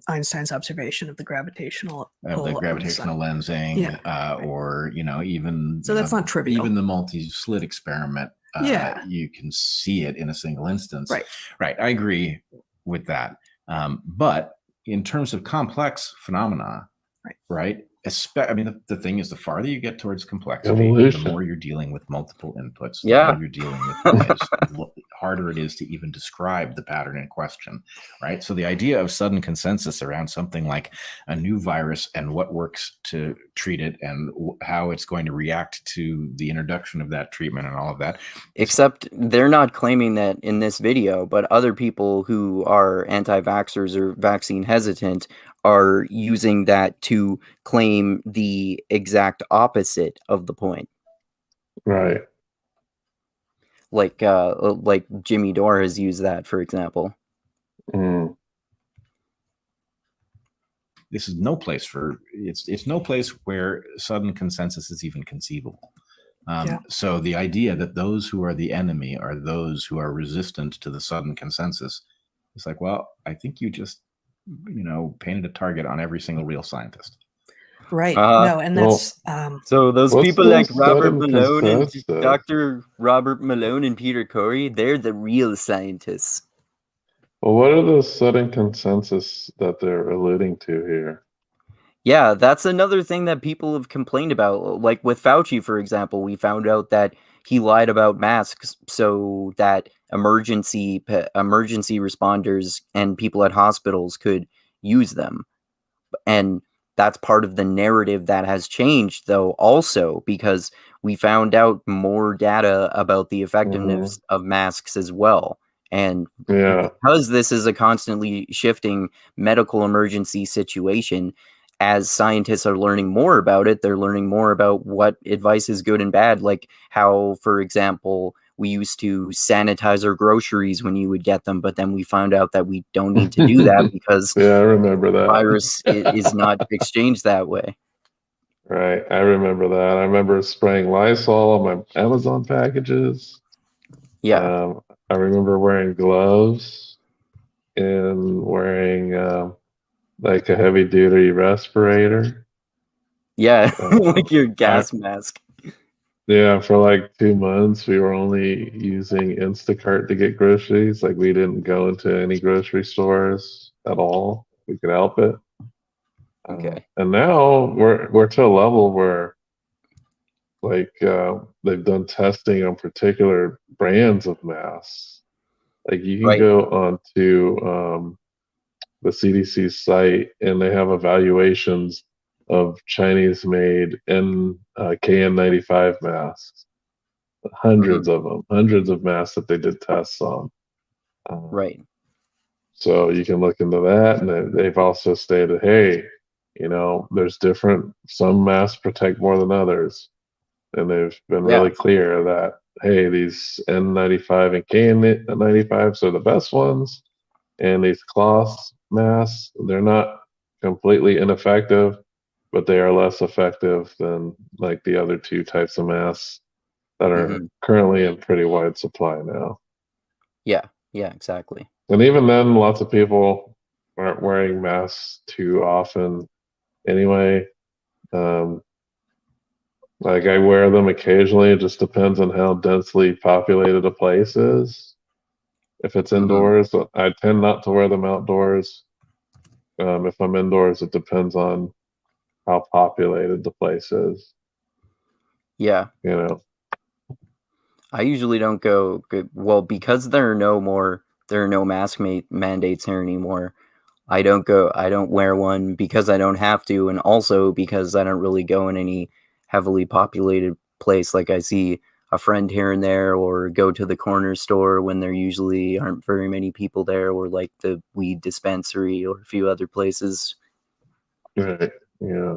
Einstein's observation of the gravitational lensing, or even so that's not trivial. Even the multi-slit experiment, you can see it in a single instance. Right. I agree with that. But in terms of complex phenomena, right? The thing is, the farther you get towards complexity, the more you're dealing with multiple inputs. The more you're dealing with the harder it is to even describe the pattern in question, right? So the idea of sudden consensus around something like a new virus and what works to treat it and how it's going to react to the introduction of that treatment and all of that. Except they're not claiming that in this video, but other people who are anti-vaxxers or vaccine hesitant are using that to claim the exact opposite of the point. Right. Like Jimmy Dore has used that, for example. This is no place for it's no place where sudden consensus is even conceivable. So the idea that those who are the enemy are those who are resistant to the sudden consensus is like, well, I think you just painted a target on every single real scientist. Right. No, and that's so those people like Robert Malone and Dr. Robert Malone and Peter Corey, they're the real scientists. Well, what are the sudden consensus that they're alluding to here? Yeah, that's another thing that people have complained about. Like with Fauci, for example, we found out that he lied about masks so that emergency responders and people at hospitals could use them. And that's part of the narrative that has changed, though, also because we found out more data about the effectiveness of masks as well. And because this is a constantly shifting medical emergency situation, as scientists are learning more about it, they're learning more about what advice is good and bad, like how, for example, we used to sanitize our groceries when you would get them, but then we found out that we don't need to do that because I remember that. Virus is not exchanged that way. Right. I remember that. I remember spraying Lysol on my Amazon packages. Yeah. I remember wearing gloves and wearing like a heavy duty respirator. Yeah, like your gas mask. Yeah, for like 2 months, we were only using Instacart to get groceries. Like we didn't go into any grocery stores at all. We could help it. Okay. And now we're to a level where like they've done testing on particular brands of masks. Like you can Right. go onto the CDC site and they have evaluations of Chinese-made KN95 masks. Hundreds of them, hundreds of masks that they did tests on. Right. So you can look into that, and they've also stated, hey, there's some masks protect more than others, and they've been really clear that, hey, these N95 and KN95s are the best ones, and these cloth masks, they're not completely ineffective, but they are less effective than like the other two types of masks that are currently in pretty wide supply now. Yeah, exactly. And even then, lots of people aren't wearing masks too often anyway. Like I wear them occasionally. It just depends on how densely populated a place is. If it's indoors, I tend not to wear them outdoors. If I'm indoors, it depends on how populated the place is. Yeah. I usually don't go, well, because there are no mask mandates here anymore. I don't wear one because I don't have to, and also because I don't really go in any heavily populated place. Like I see a friend here and there, or go to the corner store when there usually aren't very many people there, or like the weed dispensary or a few other places. Right. Yeah.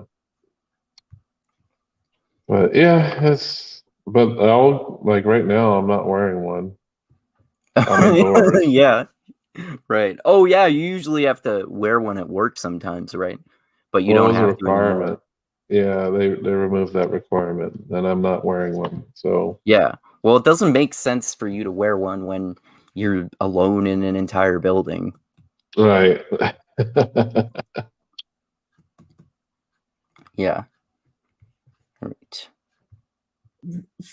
But yeah, I'll like right now I'm not wearing one. I'm indoors. Yeah. Right. Oh yeah, you usually have to wear one at work sometimes, right? But you don't have a requirement. Yeah, they removed that requirement, and I'm not wearing one. So yeah. Well, it doesn't make sense for you to wear one when you're alone in an entire building. Right. Yeah. Right.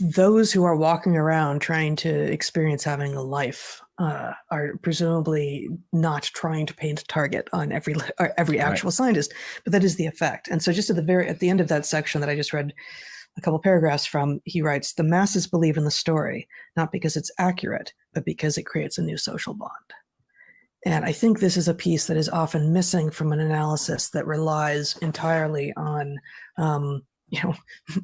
Those who are walking around trying to experience having a life are presumably not trying to paint a target on every actual scientist, but that is the effect. And so just at the end of that section that I just read a couple paragraphs from, he writes, "The masses believe in the story, not because it's accurate, but because it creates a new social bond." And I think this is a piece that is often missing from an analysis that relies entirely on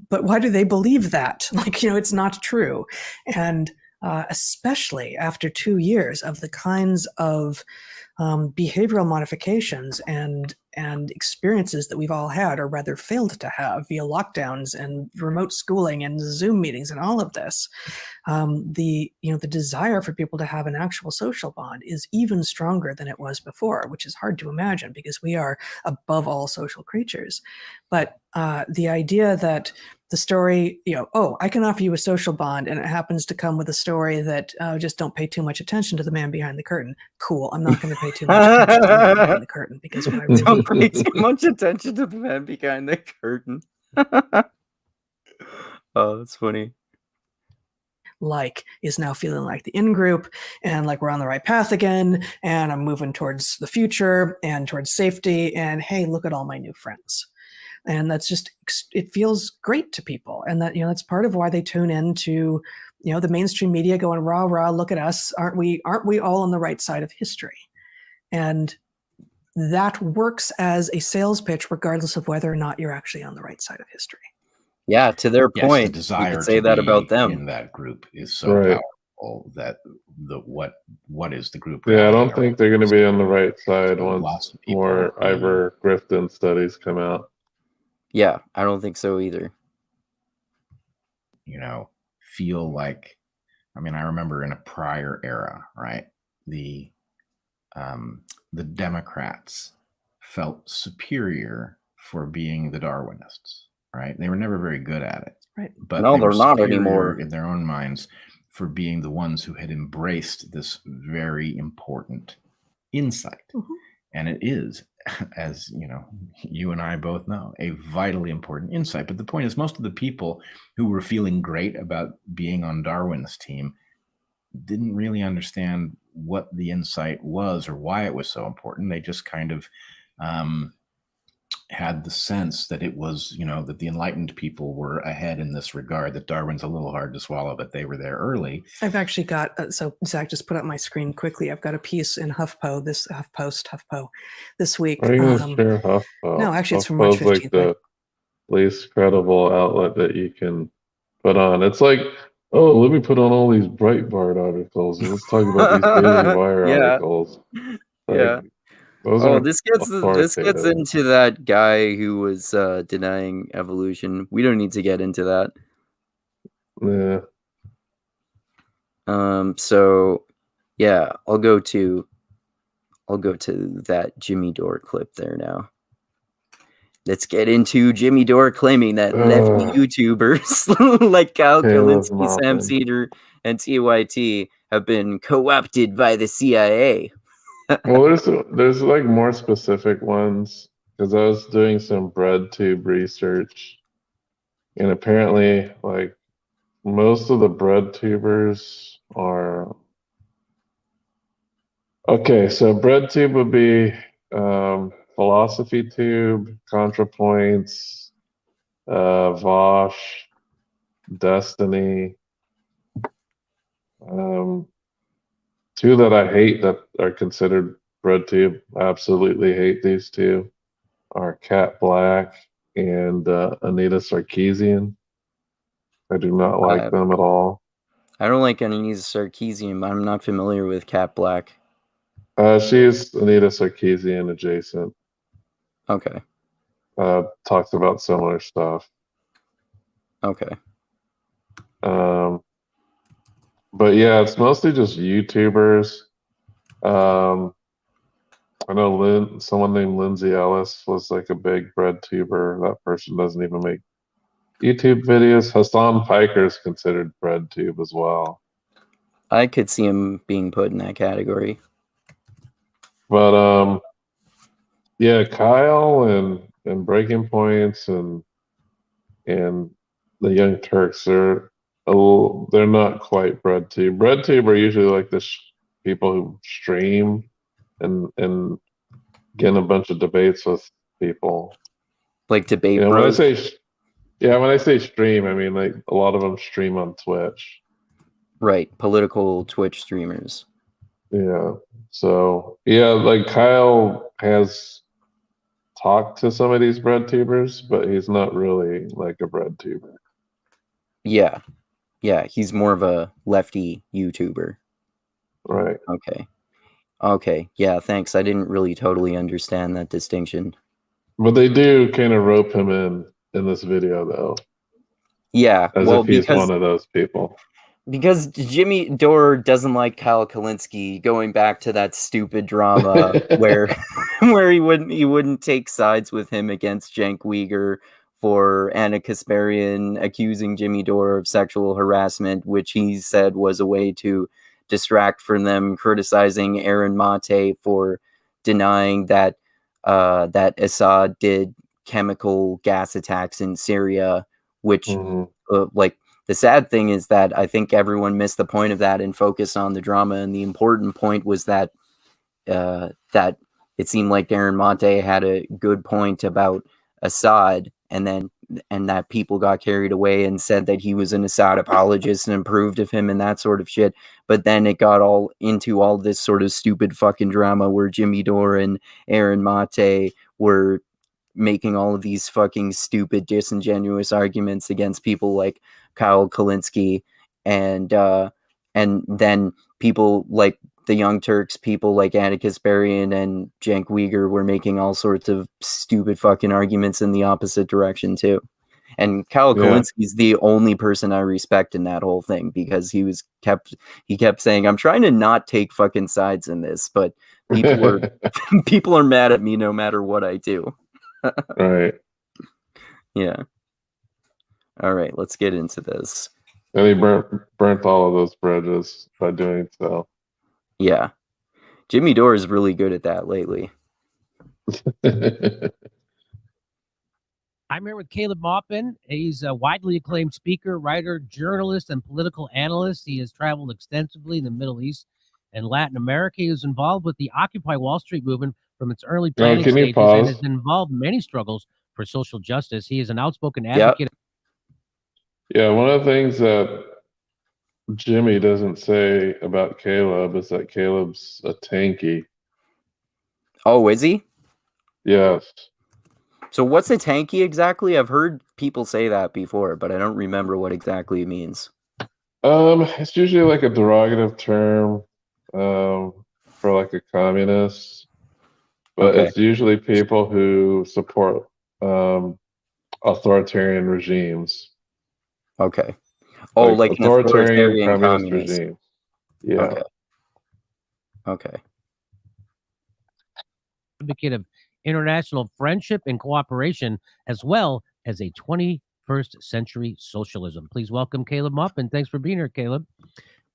but why do they believe that? Like, it's not true. And especially after 2 years of the kinds of behavioral modifications and experiences that we've all had, or rather failed to have, via lockdowns and remote schooling and Zoom meetings and all of this, the desire for people to have an actual social bond is even stronger than it was before, which is hard to imagine because we are above all social creatures. But the idea that the story, I can offer you a social bond, and it happens to come with a story that just don't pay too much attention to the man behind the curtain. Cool. I'm not going to pay too much attention to the man behind the curtain because what I really don't pay too much attention to the man behind the curtain. Oh, that's funny. Like is now feeling like the in-group, and like we're on the right path again, and I'm moving towards the future and towards safety, and hey, look at all my new friends. And that's just, it feels great to people. And that, that's part of why they tune into, the mainstream media going, rah, rah, look at us. Aren't we all on the right side of history? And that works as a sales pitch, regardless of whether or not you're actually on the right side of history. Yeah, to their point, the desire you could say to that be about them. in that group is so powerful that what is the group? Yeah, I don't think they're going to be on the right side once more Ivor Grifton studies come out. Yeah, I don't think so either. Feel like, I remember in a prior era, right? The Democrats felt superior for being the Darwinists, right? They were never very good at it, right? But no, they're not anymore in their own minds for being the ones who had embraced this very important insight. Mm-hmm. And it is as you know, you and I both know, a vitally important insight. But the point is, most of the people who were feeling great about being on Darwin's team didn't really understand what the insight was or why it was so important. They just kind of had the sense that it was, that the enlightened people were ahead in this regard, that Darwin's a little hard to swallow, but they were there early. I've actually got, so Zach just put up my screen quickly. I've got a piece in HuffPo this week. Are you going to share HuffPo? No, actually it's from March 15th. Like the least credible outlet that you can put on. It's like, oh, let me put on all these Breitbart articles and let's talk about these Daily Wire articles. Like, this gets into that guy who was denying evolution. We don't need to get into that. Yeah. So yeah, I'll go to that Jimmy Dore clip there now. Let's get into Jimmy Dore claiming that lefty YouTubers like Kyle Kulinski, Sam Seder, and TYT have been co-opted by the CIA. Well, there's like more specific ones, because I was doing some BreadTube research, and apparently like most of the BreadTubers are okay. So BreadTube would be Philosophy Tube, ContraPoints, Vosh, Destiny. Two that I hate that are considered BreadTube, absolutely hate these two, are Cat Black and Anita Sarkeesian. I do not like them at all. I don't like Anita Sarkeesian, but I'm not familiar with Cat Black. She's Anita Sarkeesian adjacent. Okay. Talks about similar stuff. Okay. But yeah, it's mostly just YouTubers. I know someone named Lindsay Ellis was like a big BreadTuber. That person doesn't even make YouTube videos. Hassan Piker is considered BreadTube as well. I could see him being put in that category. But yeah, Kyle and Breaking Points and the Young Turks they're not quite BreadTube. BreadTube are usually like the people who stream and get in a bunch of debates with people. Like debate bros? When I say stream, I mean like a lot of them stream on Twitch. Right, political Twitch streamers. Yeah. So yeah, like Kyle has talked to some of these BreadTubers, but he's not really like a BreadTuber. Yeah. Yeah, he's more of a lefty YouTuber. Right. Okay. Yeah, thanks. I didn't really totally understand that distinction. But they do kind of rope him in this video, though. Yeah. As if he's one of those people. Because Jimmy Dore doesn't like Kyle Kulinski, going back to that stupid drama where he wouldn't take sides with him against Cenk Uygur for Anna Kasparian accusing Jimmy Dore of sexual harassment, which he said was a way to distract from them, criticizing Aaron Mate for denying that that Assad did chemical gas attacks in Syria, which the sad thing is that I think everyone missed the point of that and focused on the drama, and the important point was that that it seemed like Aaron Mate had a good point about Assad, and that people got carried away and said that he was an Assad apologist and approved of him and that sort of shit. But then it got all into all this sort of stupid fucking drama where Jimmy Dore and Aaron Mate were making all of these fucking stupid, disingenuous arguments against people like Kyle Kulinski, and then people like the Young Turks, people like Anna Kasparian and Cenk Uygur were making all sorts of stupid fucking arguments in the opposite direction too. And Kyle Kulinski is the only person I respect in that whole thing, because he kept saying, I'm trying to not take fucking sides in this, but people are mad at me no matter what I do. Right. Yeah. All right, let's get into this. And he burnt all of those bridges by doing so. Yeah. Jimmy Dore is really good at that lately. I'm here with Caleb Maupin. He's a widely acclaimed speaker, writer, journalist, and political analyst. He has traveled extensively in the Middle East and Latin America. He was involved with the Occupy Wall Street movement from its early planning can you stages and pause? has been involved in many struggles for social justice. He is an outspoken advocate. Yeah, one of the things that Jimmy doesn't say about Caleb is that Caleb's a tanky. Oh, is he? Yes. So what's a tanky exactly? I've heard people say that before, but I don't remember what exactly it means. It's usually like a derogative term for like a communist, but Okay. it's usually people who support authoritarian regimes. Okay. Oh, like an authoritarian communist communist. regime. Yeah. Okay. Okay. Advocate of international friendship and cooperation, as well as a 21st century socialism. Please welcome Caleb Maupin. Thanks for being here, Caleb.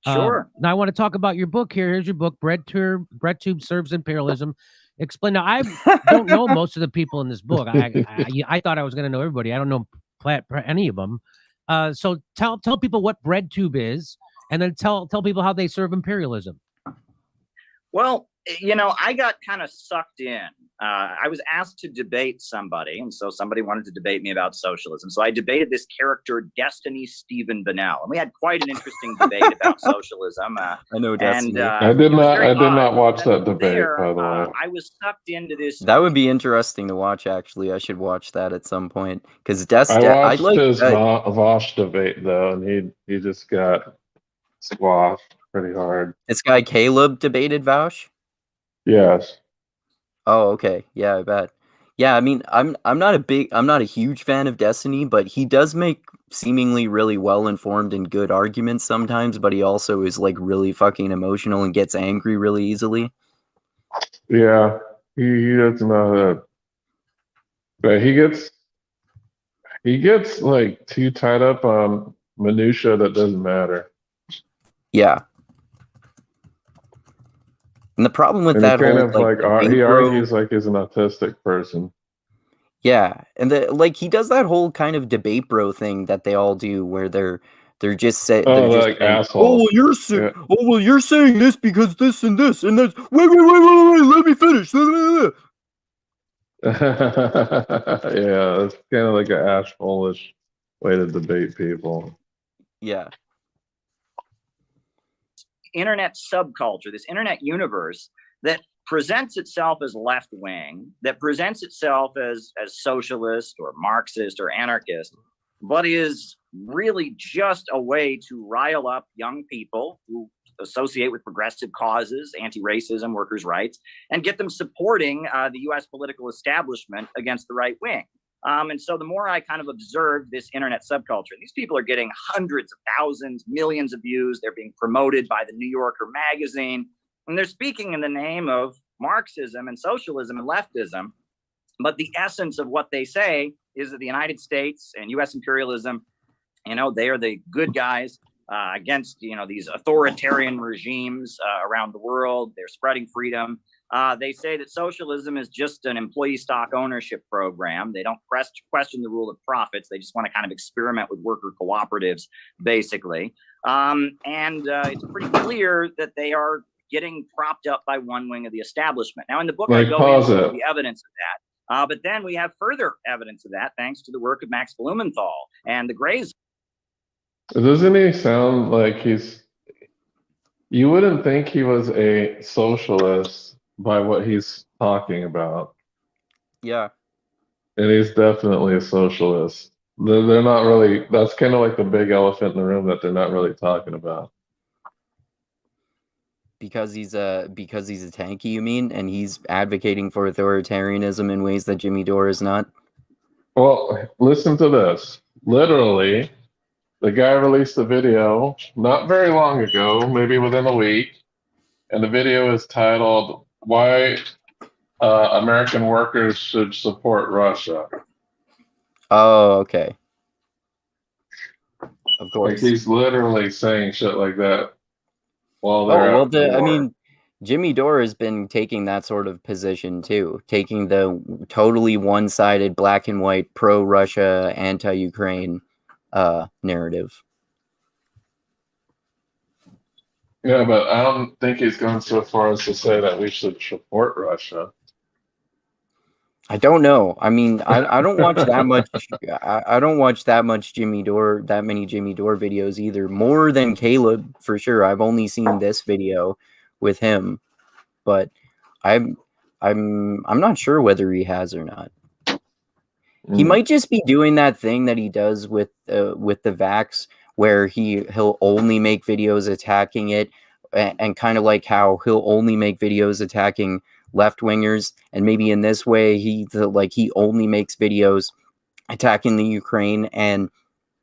Sure. Now I want to talk about your book here. Here's your book, Bread Tube Serves Imperialism. Explain. Now, I don't know most of the people in this book. I thought I was going to know everybody. I don't know any of them. So tell people what bread tube is, and then tell people how they serve imperialism. Well, I got kind of sucked in. I was asked to debate somebody, and so somebody wanted to debate me about socialism. So I debated this character, Destiny Stephen Bennell, and we had quite an interesting debate about socialism. I know Destiny. I did not watch that debate, by the way. I was sucked into this. That would be interesting to watch. Actually, I should watch that at some point because I watched his Vosh debate though, and he just got squashed pretty hard. This guy Caleb debated Vaush. Yes. Oh, okay. Yeah, I bet. Yeah, I mean, I'm not a huge fan of Destiny, but he does make seemingly really well-informed and good arguments sometimes, but he also is like really fucking emotional and gets angry really easily. Yeah, he doesn't know that. But he gets like too tied up on minutia that doesn't matter. Yeah. And the problem with that kind whole, of like he argues like he's an autistic person. Yeah, and he does that whole kind of debate bro thing that they all do, where they're just saying, they're like assholes. Oh, well, you're saying this because this and this and that's. Wait, let me finish. Yeah, it's kind of like an ashhole-ish way to debate people. Yeah. Internet subculture, this internet universe that presents itself as left-wing, that presents itself as socialist or Marxist or anarchist, but is really just a way to rile up young people who associate with progressive causes, anti-racism, workers' rights, and get them supporting the U.S. political establishment against the right wing. And so the more I kind of observe this internet subculture, these people are getting hundreds of thousands, millions of views. They're being promoted by the New Yorker magazine, and they're speaking in the name of Marxism and socialism and leftism. But the essence of what they say is that the United States and U.S. imperialism, they are the good guys against, these authoritarian regimes around the world. They're spreading freedom. They say that socialism is just an employee stock ownership program. They don't question the rule of profits. They just want to kind of experiment with worker cooperatives, basically. It's pretty clear that they are getting propped up by one wing of the establishment. Now, in the book, I go into the evidence of that. But then we have further evidence of that thanks to the work of Max Blumenthal and the Greys. Doesn't he sound like you wouldn't think he was a socialist by what he's talking about. Yeah. And he's definitely a socialist. They're not really, that's kind of like the big elephant in the room that they're not really talking about. Because he's a tanky, you mean? And he's advocating for authoritarianism in ways that Jimmy Dore is not? Well, listen to this. Literally, the guy released a video not very long ago, maybe within a week, and the video is titled, Why American Workers Should Support Russia. Oh, okay. Of course. Like he's literally saying shit like that while they're I mean, Jimmy Dore has been taking that sort of position too, taking the totally one-sided black and white pro-Russia, anti-Ukraine narrative. Yeah, but I don't think he's gone so far as to say that we should support Russia. I don't know. I mean, I don't watch that much. I don't watch that much Jimmy Dore, that many Jimmy Dore videos either. More than Caleb for sure. I've only seen this video with him, but I'm not sure whether he has or not. He might just be doing that thing that he does with the vax, where he'll only make videos attacking it, and kind of like how he'll only make videos attacking left wingers, and maybe in this way he only makes videos attacking the Ukraine and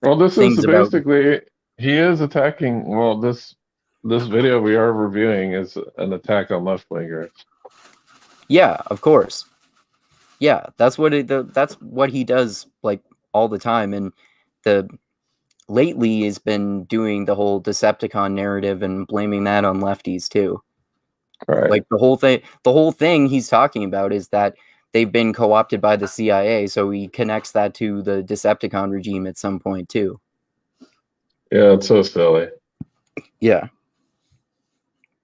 well, this things is about basically he is attacking. Well, this video we are reviewing is an attack on left wingers. yeah, of course. Yeah, that's what he does like all the time, and lately he's been doing the whole Decepticon narrative and blaming that on lefties too. Right. Like the whole thing he's talking about is that they've been co-opted by the CIA, so he connects that to the Decepticon regime at some point too. Yeah, it's so silly. Yeah.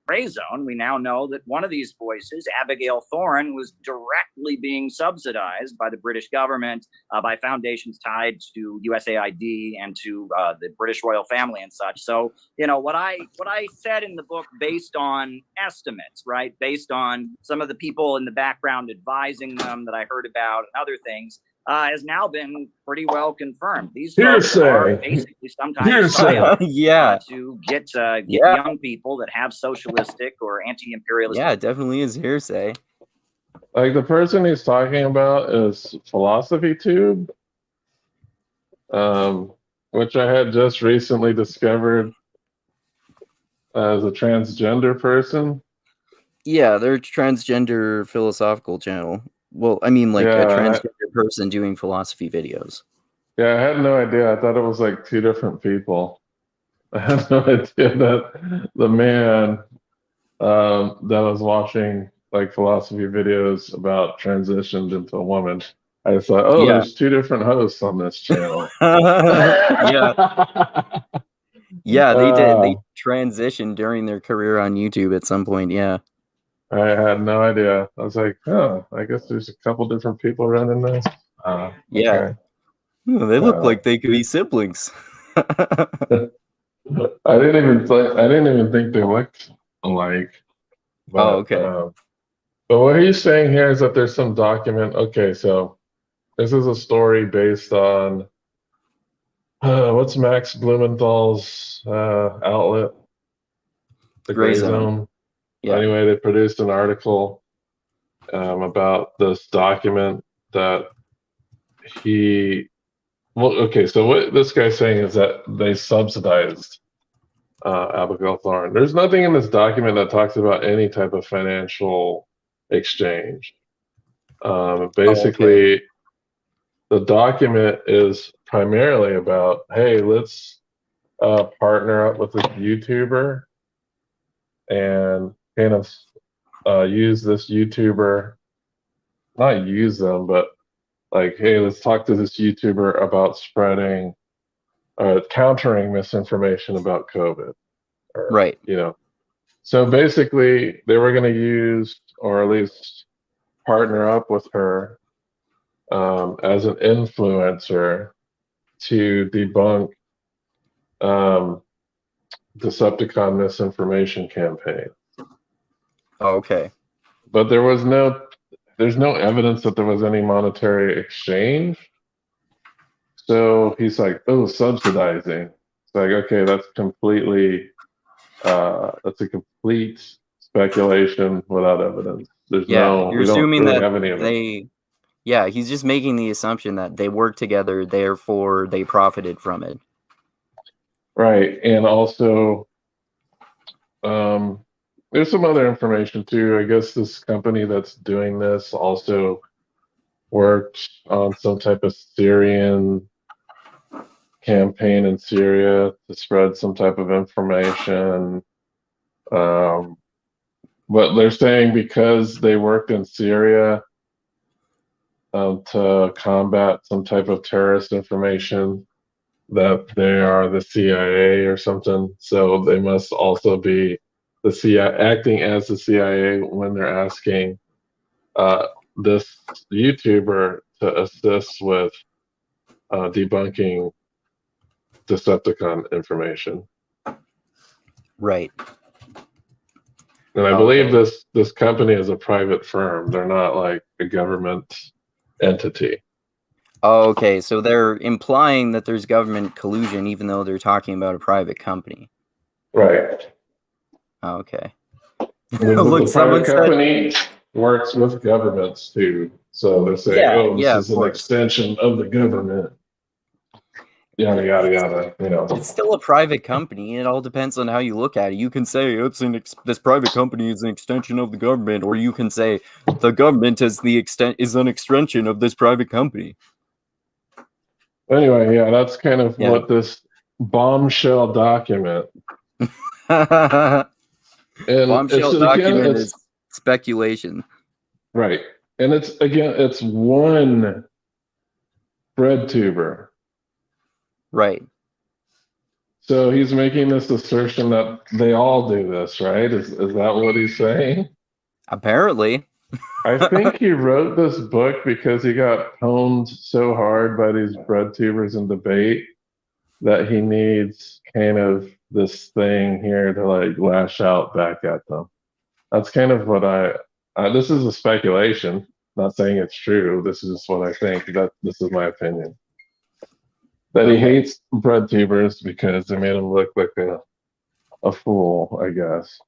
Gray zone, we now know that one of these voices, Abigail Thorne, was directly being subsidized by the British government, by foundations tied to USAID and to the British royal family and such. So, you know, what I said in the book, based on estimates, right, based on some of the people in the background advising them that I heard about and other things, has now been pretty well confirmed. These folks are basically sometimes yeah, to get young people that have socialistic or anti-imperialist. Yeah, it definitely is hearsay. Like the person he's talking about is Philosophy Tube, which I had just recently discovered as a transgender person. Yeah, they're a transgender philosophical channel. Well, I mean, like a transgender person doing philosophy videos. Yeah, I had no idea. I thought it was like two different people. I had no idea that the man that was watching like philosophy videos about transitioned into a woman. I just thought, oh, there's two different hosts on this channel. Yeah. Yeah, they did. They transitioned during their career on YouTube at some point. Yeah. I had no idea. I was like, oh, I guess there's a couple different people running this. Yeah. Okay. Oh, they look like they could be siblings. I didn't even think they looked alike. But, okay. But what he's saying here is that there's some document. Okay, so this is a story based on what's Max Blumenthal's outlet, the Gray Zone. Yeah. Anyway, they produced an article about this document that so what this guy's saying is that they subsidized Abigail Thorne. There's nothing in this document that talks about any type of financial exchange. Basically, the document is primarily about, hey, let's partner up with this YouTuber and kind of use this YouTuber, not use them, but like, hey, let's talk to this YouTuber about spreading, countering misinformation about COVID. Right. You know, so basically they were going to use, or at least partner up with her as an influencer to debunk Decepticon misinformation campaign. Oh, okay. But there's no evidence that there was any monetary exchange. So he's like, oh, subsidizing. It's like, okay, that's a complete speculation without evidence. You're assuming really that have any evidence. He's just making the assumption that they worked together, therefore they profited from it. Right. And also, there's some other information too. I guess this company that's doing this also worked on some type of Syrian campaign in Syria to spread some type of information. But they're saying because they worked in Syria to combat some type of terrorist information, that they are the CIA or something. So they must also be the CIA, acting as the CIA when they're asking this YouTuber to assist with debunking Decepticon information. Right. And I Okay. believe this company is a private firm. They're not like a government entity. Oh, okay. So they're implying that there's government collusion, even though they're talking about a private company. Right. Okay. Look, the someone private said- company works with governments too. So they're saying, Yeah, oh, this yeah, is of an course. extension of the government. Yada, yada, yada. You know. It's still a private company. It all depends on how you look at it. You can say this private company is an extension of the government, or you can say the government is an extension of this private company. Anyway, yeah, that's kind of Yeah. what this bombshell document. And Bombshell it's, document again, is speculation. right. And it's one bread tuber. Right. So he's making this assertion that they all do this, right? Is that what he's saying? Apparently. I think he wrote this book because he got pwned so hard by these bread tubers in debate that he needs kind of this thing here to like lash out back at them. That's kind of what this is a speculation, not saying it's true. This is just what I think. This is my opinion. That he hates bread tubers because they made him look like a fool, I guess.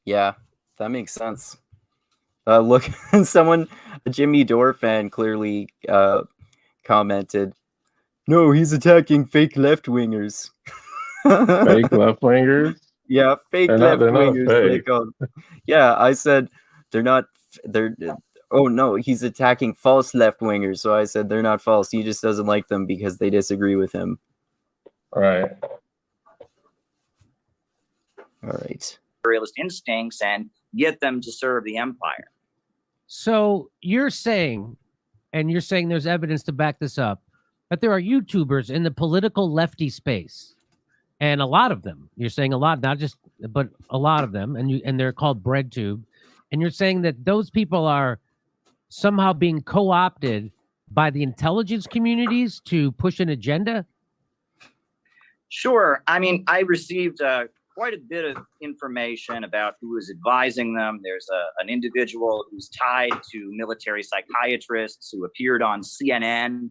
Yeah, that makes sense. Look, a Jimmy Dore fan clearly commented, "No, he's attacking fake left-wingers." Fake left-wingers? Yeah, fake They're not left-wingers. fake. Yeah, I said they're oh no, he's attacking false left-wingers. So I said they're not false. He just doesn't like them because they disagree with him. Right. All right. Imperialist instincts and get them to serve the empire. So you're saying there's evidence to back this up, that there are YouTubers in the political lefty space, and a lot of them. You're saying a lot, not just, but a lot of them, and they're called BreadTube, and you're saying that those people are somehow being co-opted by the intelligence communities to push an agenda? Sure. I mean, I received quite a bit of information about who is advising them. There's an individual who's tied to military psychiatrists who appeared on CNN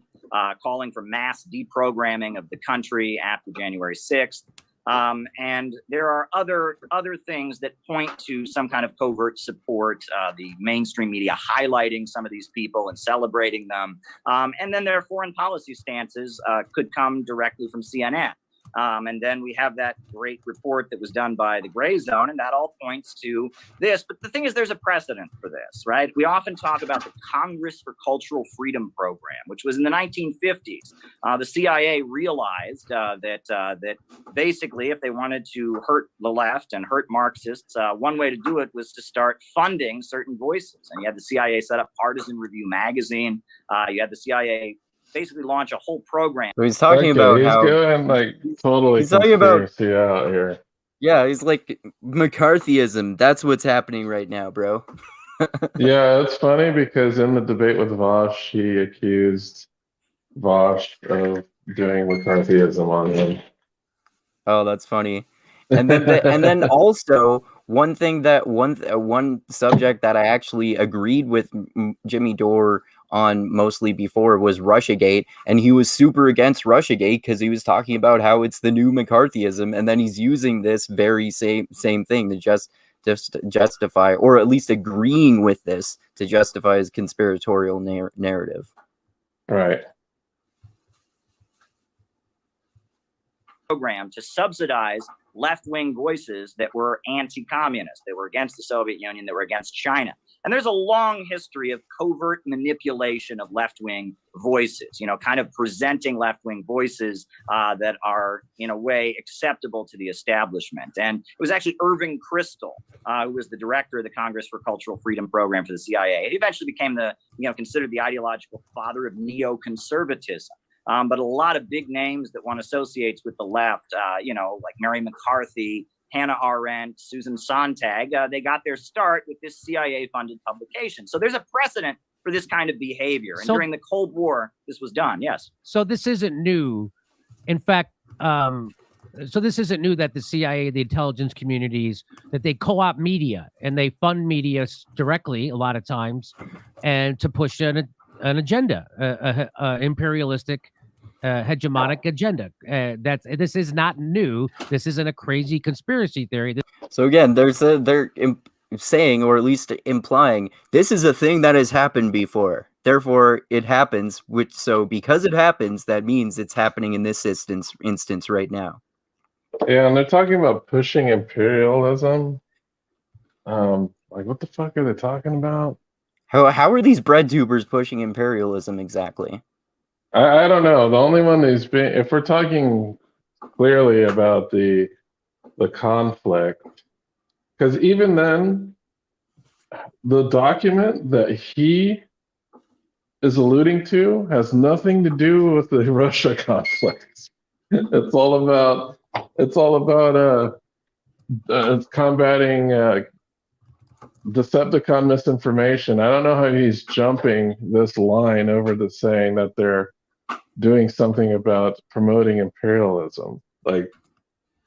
calling for mass deprogramming of the country after January 6th. And there are other things that point to some kind of covert support, the mainstream media highlighting some of these people and celebrating them. And then their foreign policy stances could come directly from CNN. And then we have that great report that was done by the Gray Zone, and that all points to this. But the thing is, there's a precedent for this, right? We often talk about the Congress for Cultural Freedom program, which was in the 1950s. The CIA realized that basically, if they wanted to hurt the left and hurt Marxists, one way to do it was to start funding certain voices. And you had the CIA set up Partisan Review magazine. You had the CIA basically launch a whole program. So he's talking about he's how going like totally he's talking about conspiracy out here. Yeah, he's like McCarthyism. That's what's happening right now, bro. Yeah, it's funny because in the debate with Vosh, he accused Vosh of doing McCarthyism on him. Oh, that's funny. And then also one subject that I actually agreed with Jimmy Dore on mostly before was Russiagate, and he was super against Russiagate because he was talking about how it's the new McCarthyism, and then he's using this very same thing to just justify, or at least agreeing with this to justify his conspiratorial narrative. Right. Program to subsidize left-wing voices that were anti-communist, that were against the Soviet Union, that were against China. And there's a long history of covert manipulation of left-wing voices, kind of presenting left-wing voices that are, in a way, acceptable to the establishment. And it was actually Irving Kristol, who was the director of the Congress for Cultural Freedom program for the CIA. He eventually became considered the ideological father of neoconservatism. But a lot of big names that one associates with the left, like Mary McCarthy, Hannah Arendt, Susan Sontag, they got their start with this CIA-funded publication. So there's a precedent for this kind of behavior. And during the Cold War, this was done, yes. So this isn't new. In fact, so this isn't new that the CIA, the intelligence communities, that they co-opt media and they fund media directly a lot of times and to push an agenda, imperialistic hegemonic agenda. This is not new. This isn't a crazy conspiracy theory. So again, they're saying, or at least implying, this is a thing that has happened before. Therefore, it happens. So because it happens, that means it's happening in this instance right now. Yeah, and they're talking about pushing imperialism. What the fuck are they talking about? How are these bread tubers pushing imperialism exactly? I don't know. The only one who's been, if we're talking clearly about the conflict, because even then, the document that he is alluding to has nothing to do with the Russia conflict. It's all about combating Decepticon misinformation. I don't know how he's jumping this line over to saying that they're doing something about promoting imperialism. Like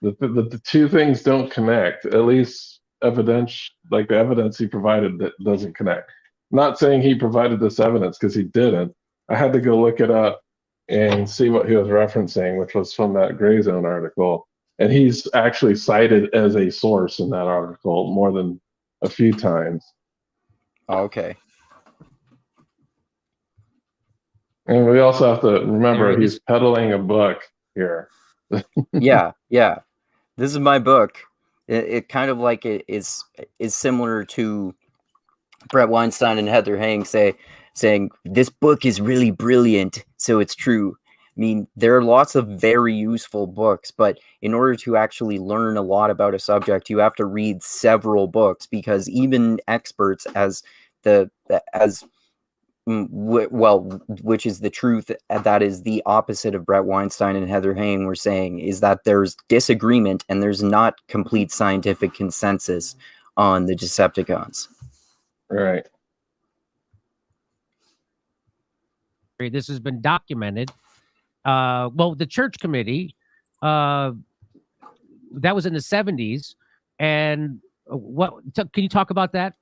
the two things don't connect. At least evidence, like the evidence he provided, that doesn't connect. I'm not saying he provided this evidence, because he didn't. I had to go look it up and see what he was referencing, which was from that Gray Zone article. And he's actually cited as a source in that article more than a few times. Okay. And we also have to remember he's peddling a book here. yeah. This is my book. It kind of like it is similar to Bret Weinstein and Heather Heng saying this book is really brilliant, so it's true. I mean, there are lots of very useful books, but in order to actually learn a lot about a subject, you have to read several books, because even experts, which is the truth, that is the opposite of Bret Weinstein and Heather Heng were saying, is that there's disagreement and there's not complete scientific consensus on the Decepticons. Right. This has been documented. The church committee, that was in the 70s. And can you talk about that?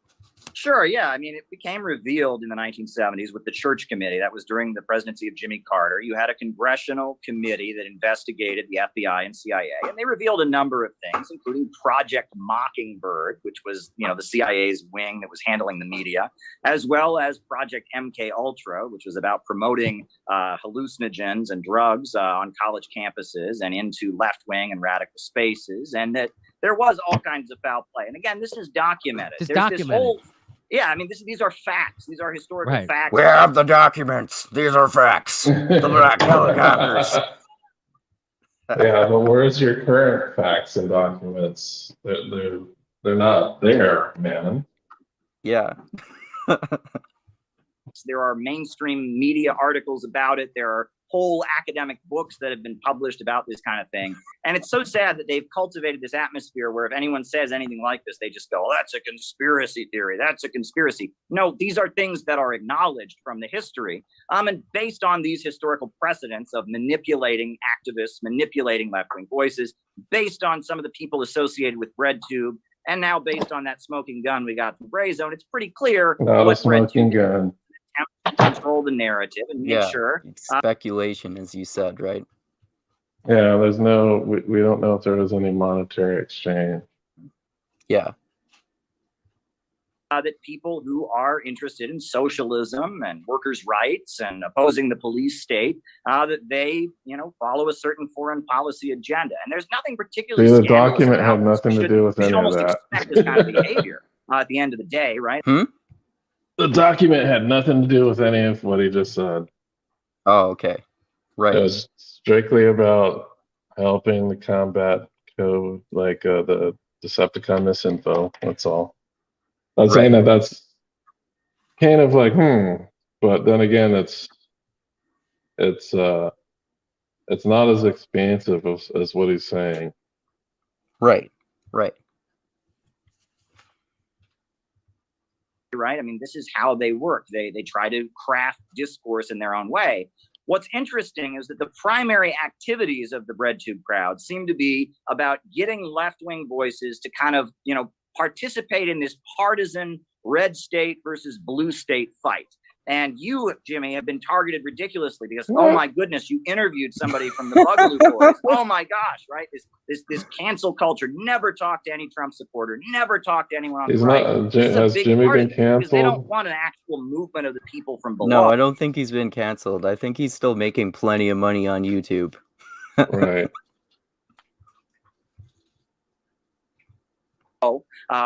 Sure, yeah. I mean, it became revealed in the 1970s with the Church Committee. That was during the presidency of Jimmy Carter. You had a congressional committee that investigated the FBI and CIA, and they revealed a number of things, including Project Mockingbird, which was, the CIA's wing that was handling the media, as well as Project MK Ultra, which was about promoting hallucinogens and drugs on college campuses and into left-wing and radical spaces, and that there was all kinds of foul play. And again, this is documented. Yeah, I mean, these are facts. These are historical facts. We have the documents. These are facts. The black helicopters. Yeah, but where's your current facts and documents? They're not there, man. Yeah. There are mainstream media articles about it. There are whole academic books that have been published about this kind of thing. And it's so sad that they've cultivated this atmosphere where if anyone says anything like this, they just go, oh, that's a conspiracy theory. That's a conspiracy. No, these are things that are acknowledged from the history. And based on these historical precedents of manipulating activists, manipulating left-wing voices, based on some of the people associated with BreadTube, and now based on that smoking gun we got from Gray Zone, it's pretty clear not a smoking gun. Control the narrative and make sure. It's speculation, as you said, right? Yeah, there's no, we don't know if there was any monetary exchange. Yeah. that people who are interested in socialism and workers' rights and opposing the police state, that they, follow a certain foreign policy agenda. And there's nothing particularly The scandalous document about had nothing to do with we should any of almost that. expect this kind of behavior at the end of the day, right? The document had nothing to do with any of what he just said. Oh, okay. Right. It was strictly about helping to combat the Decepticon misinfo. That's all. I'm saying Right. that's kind of like, but then again, it's not as expansive as what he's saying. Right. Right. I mean, this is how they work. They try to craft discourse in their own way. What's interesting is that the primary activities of the BreadTube crowd seem to be about getting left-wing voices to kind of, participate in this partisan red state versus blue state fight. And you, Jimmy, have been targeted ridiculously because, oh my goodness, you interviewed somebody from the Bugaloo Boys. Oh my gosh, right? This cancel culture. Never talk to any Trump supporter. Never talk to anyone on the right. Has Jimmy been canceled? They don't want an actual movement of the people from below. No, I don't think he's been canceled. I think he's still making plenty of money on YouTube. Right.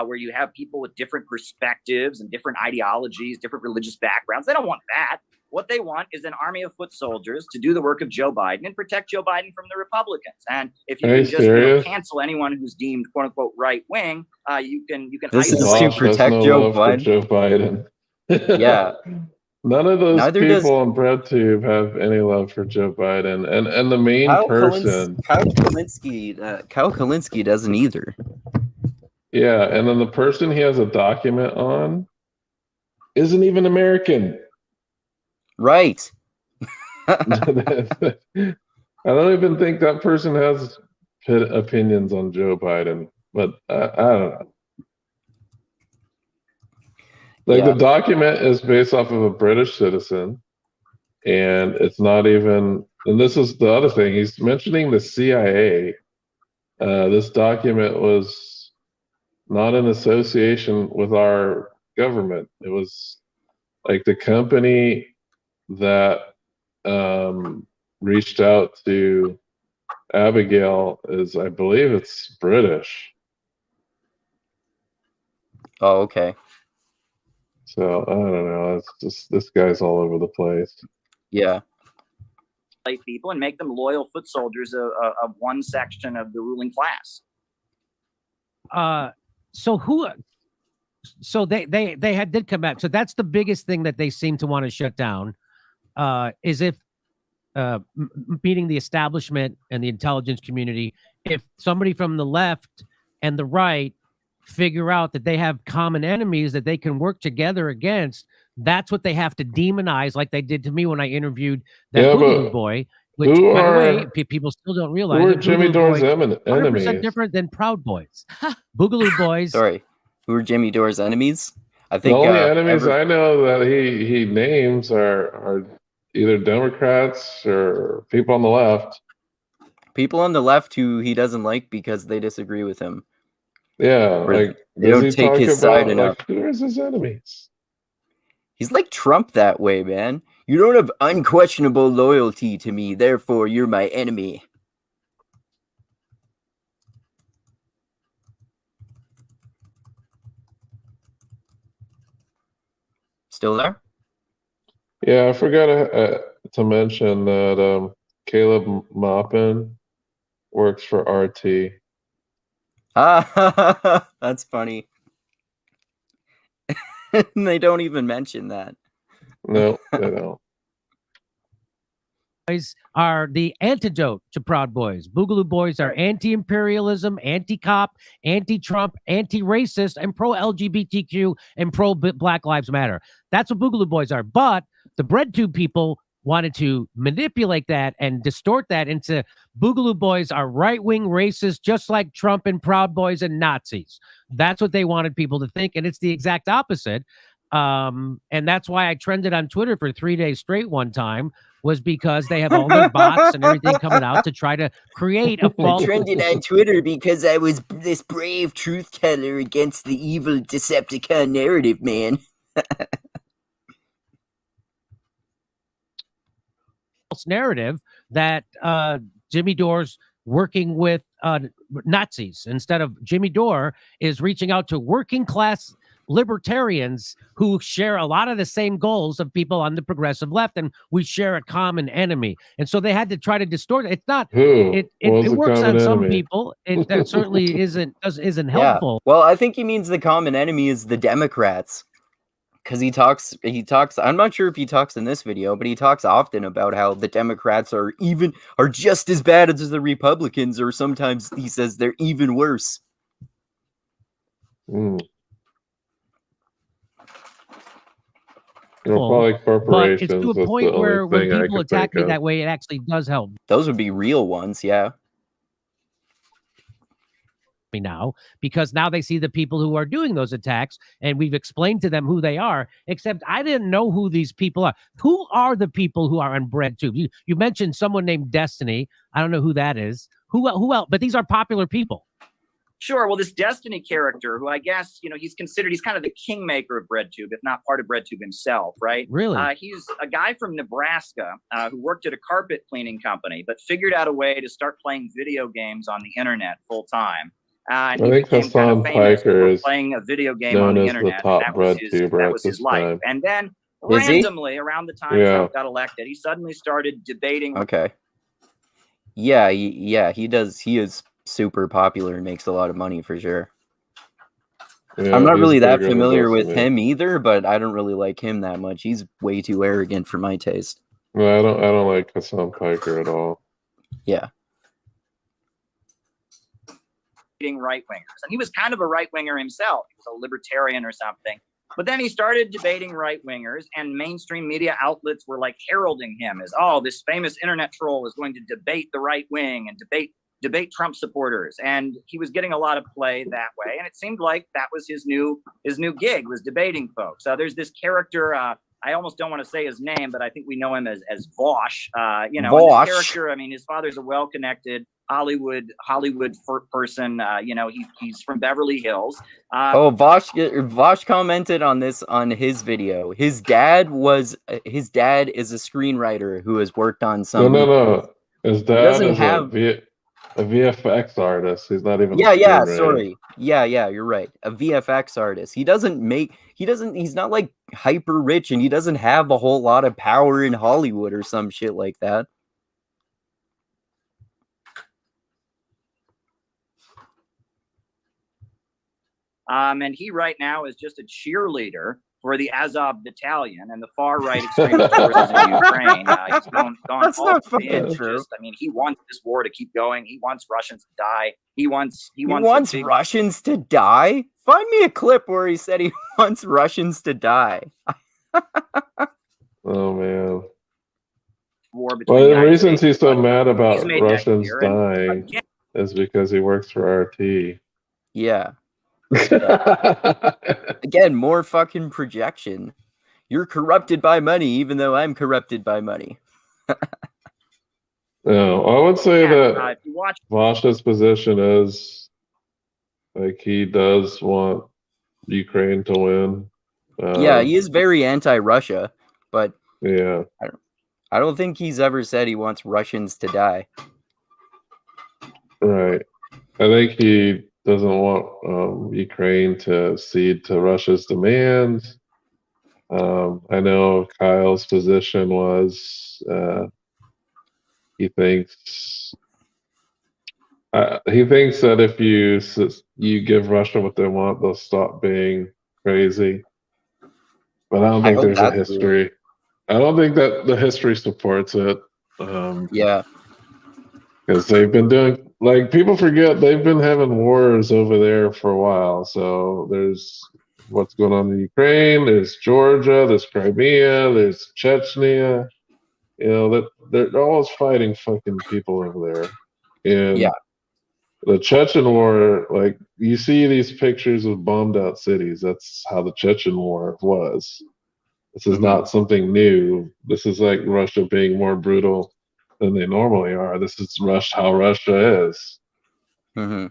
Where you have people with different perspectives and different ideologies, different religious backgrounds. They don't want that. What they want is an army of foot soldiers to do the work of Joe Biden and protect Joe Biden from the Republicans. And if you can just cancel anyone who's deemed "quote unquote" right wing, you can. This is to protect Joe Biden. Yeah. None of those people on BreadTube have any love for Joe Biden, and the main person, Kyle Kulinski doesn't either. Yeah, and then the person he has a document on isn't even American. Right. I don't even think that person has opinions on Joe Biden, but I don't know. The document is based off of a British citizen, and it's not even, and this is the other thing, he's mentioning the CIA. This document was not in association with our government. It was like the company that reached out to Abigail is, I believe it's British. Oh, okay. So I don't know. It's just, this guy's all over the place. Yeah. People and make them loyal foot soldiers of one section of the ruling class. So they did come back. So that's the biggest thing that they seem to want to shut down, is if meeting the establishment and the intelligence community, if somebody from the left and the right figure out that they have common enemies that they can work together against, that's what they have to demonize, like they did to me when I interviewed that Boogaloo boy. Which, by the way, people still don't realize. Who are Jimmy Dore's enemies? 100% different than Proud Boys. Boogaloo Boys. Sorry, who are Jimmy Dore's enemies? I think the only enemies I know that he names are either Democrats or people on the left. People on the left who he doesn't like because they disagree with him. Yeah, they don't take his side enough. Who's his enemies? He's like Trump that way, man. You don't have unquestionable loyalty to me, therefore you're my enemy. Still there? Yeah, I forgot to mention that Caleb Maupin works for RT. Ah, that's funny. They don't even mention that. No, they don't. Boys are the antidote to Proud Boys. Boogaloo Boys are anti-imperialism, anti-cop, anti-Trump, anti-racist, and pro-LGBTQ and pro-Black Lives Matter. That's what Boogaloo Boys are. But the BreadTube people wanted to manipulate that and distort that into Boogaloo Boys are right-wing racists, just like Trump and Proud Boys and Nazis. That's what they wanted people to think, and it's the exact opposite. And that's why I trended on Twitter for 3 days straight one time was because they have all their bots and everything coming out to try to create a I false. trended on Twitter because I was this brave truth teller against the evil Decepticon narrative, man. Narrative that Jimmy Dore's working with Nazis instead of Jimmy Dore is reaching out to working class libertarians who share a lot of the same goals of people on the progressive left, and we share a common enemy. And so they had to try to distort it. It's not. It works on some people. That certainly isn't helpful. Yeah. Well, I think he means the common enemy is the Democrats. Because he talks, I'm not sure if he talks in this video, but he talks often about how the Democrats are just as bad as the Republicans, or sometimes he says they're even worse. Probably corporations. But it's to a point where when people attack me that way, it actually does help. Those would be real ones, yeah. Me now, because now they see the people who are doing those attacks, and we've explained to them who they are, except I didn't know who these people are. Who are the people who are on BreadTube? You mentioned someone named Destiny. I don't know who that is. Who else? But these are popular people. Sure. Well, this Destiny character, who I guess, he's kind of the kingmaker of BreadTube, if not part of BreadTube himself, right? Really? He's a guy from Nebraska who worked at a carpet cleaning company, but figured out a way to start playing video games on the internet full time. I think Hassan Piker is playing a video game on the internet. That was his life. And then randomly, around the time Trump got elected, he suddenly started debating. Okay. Yeah, he does. He is super popular and makes a lot of money for sure. Yeah, I'm not really that familiar with him either, but I don't really like him that much. He's way too arrogant for my taste. No, I don't like Hassan Piker at all. Yeah. Right-wingers, and he was kind of a right-winger himself. He was a libertarian or something, but then he started debating right-wingers, and mainstream media outlets were like heralding him as, this famous internet troll is going to debate the right wing and debate Trump supporters, and he was getting a lot of play that way, and it seemed like that was his new gig, was debating folks. There's this character, I almost don't want to say his name, but I think we know him as Vosh. Vosh. This character, his father's a well-connected Hollywood person. He's from Beverly Hills. Vosh commented on this on his video. His dad is a screenwriter who has worked on some. No. His dad is a VFX artist. He's not even. Sorry. Yeah, you're right. A VFX artist. He's not like hyper rich, and he doesn't have a whole lot of power in Hollywood or some shit like that. And he right now is just a cheerleader for the Azov battalion and the far right extremist forces in Ukraine. He's gone That's all not in. fucking true. He wants this war to keep going. He wants Russians to die. He wants Russians to die? Find me a clip where he said he wants Russians to die. Oh man. War between the reasons he's so mad about Russians dying is because he works for RT. Yeah. Again, more fucking projection. You're corrupted by money, even though I'm corrupted by money. No, I would say that Vosh's position is like he does want Ukraine to win. He is very anti-Russia, but yeah, I don't think he's ever said he wants Russians to die. Right. I think he doesn't want Ukraine to cede to Russia's demands. I know Kyle's position was he thinks that if you give Russia what they want, they'll stop being crazy. But I don't think there's a history. I don't think that the history supports it. Because they've been doing, people forget they've been having wars over there for a while. So there's what's going on in Ukraine, there's Georgia, there's Crimea, there's Chechnya. They're always fighting fucking people over there. And the Chechen war, you see these pictures of bombed out cities. That's how the Chechen war was. This is not something new. This is like Russia being more brutal than they normally are. This is how Russia is. Mm-hmm.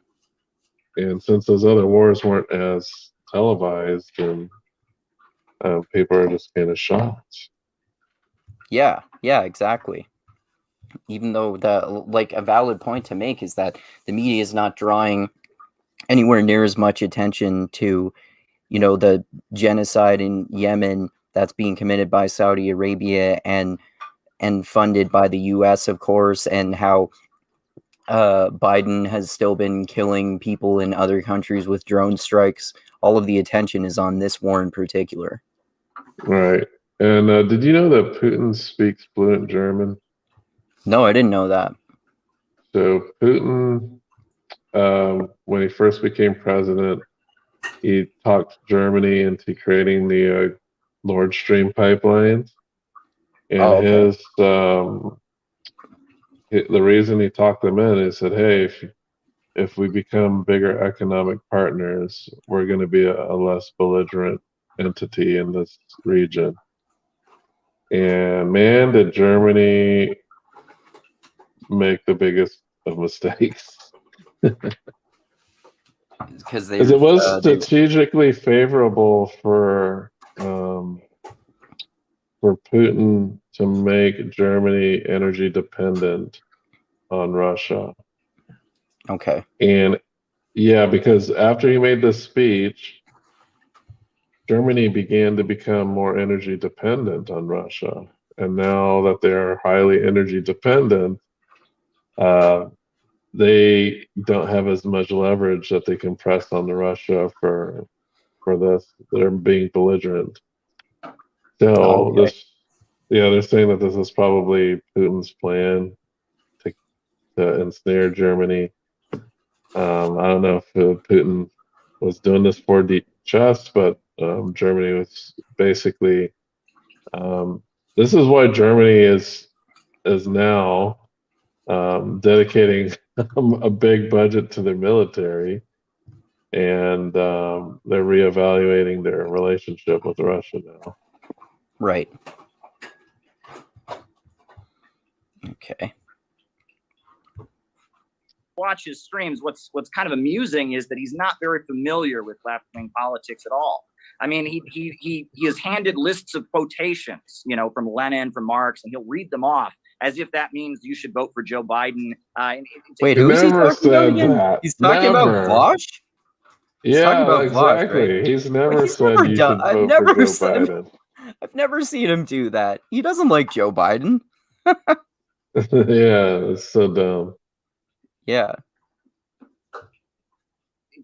And since those other wars weren't as televised, and people are just kind of shocked. Yeah, exactly. Even though a valid point to make is that the media is not drawing anywhere near as much attention to, the genocide in Yemen that's being committed by Saudi Arabia and funded by the US, of course, and how Biden has still been killing people in other countries with drone strikes. All of the attention is on this war in particular. Right. And did you know that Putin speaks fluent German? No, I didn't know that. So Putin, when he first became president, he talked Germany into creating the Nord Stream pipelines. And the reason he talked them in is said, hey, if we become bigger economic partners, we're going to be a less belligerent entity in this region. And man, did Germany make the biggest of mistakes. Because it was strategically favorable for Putin to make Germany energy dependent on Russia. Okay. And yeah, because after he made this speech, Germany began to become more energy dependent on Russia. And now that they're highly energy dependent, they don't have as much leverage that they can press on Russia for this. They're being belligerent. So they're saying that this is probably Putin's plan to ensnare Germany. I don't know if Putin was doing this for deep chess, but Germany was basically. This is why Germany is now dedicating a big budget to their military, and they're reevaluating their relationship with Russia now. Right. Okay. Watch his streams. What's kind of amusing is that he's not very familiar with left-wing politics at all. I mean, he is handed lists of quotations, from Lenin, from Marx, and he'll read them off as if that means you should vote for Joe Biden. Wait, who's he talking about again? He's talking about Bosch? Yeah, exactly. Right? He's never said you should vote for Joe Biden. I've never seen him do that. He doesn't like Joe Biden. Yeah, it's so dumb. Yeah.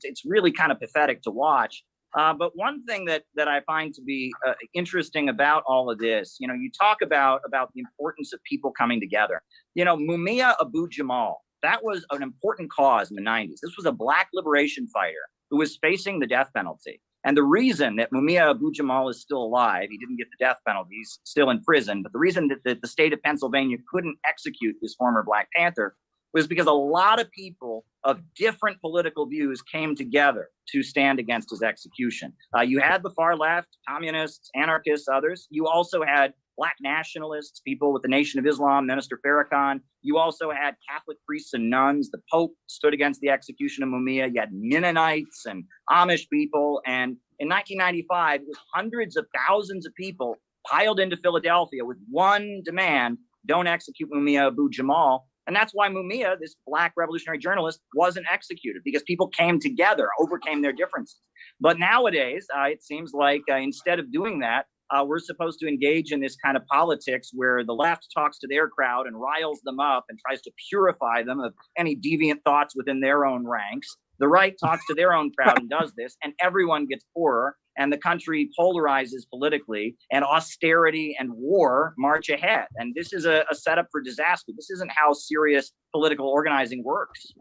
It's really kind of pathetic to watch. But one thing that I find to be interesting about all of this, you talk about the importance of people coming together. Mumia Abu-Jamal, that was an important cause in the 90s. This was a black liberation fighter who was facing the death penalty. And the reason that Mumia Abu-Jamal is still alive, he didn't get the death penalty, he's still in prison, but the reason that the state of Pennsylvania couldn't execute this former Black Panther was because a lot of people of different political views came together to stand against his execution. You had the far left, communists, anarchists, others. You also had Black nationalists, people with the Nation of Islam, Minister Farrakhan. You also had Catholic priests and nuns. The Pope stood against the execution of Mumia. You had Mennonites and Amish people. And in 1995, it was hundreds of thousands of people piled into Philadelphia with one demand: don't execute Mumia Abu-Jamal. And that's why Mumia, this Black revolutionary journalist, wasn't executed, because people came together, overcame their differences. But nowadays, it seems like instead of doing that, we're supposed to engage in this kind of politics where the left talks to their crowd and riles them up and tries to purify them of any deviant thoughts within their own ranks. The right talks to their own crowd and does this, and everyone gets poorer, and the country polarizes politically, and austerity and war march ahead. And this is a setup for disaster. This isn't how serious political organizing works.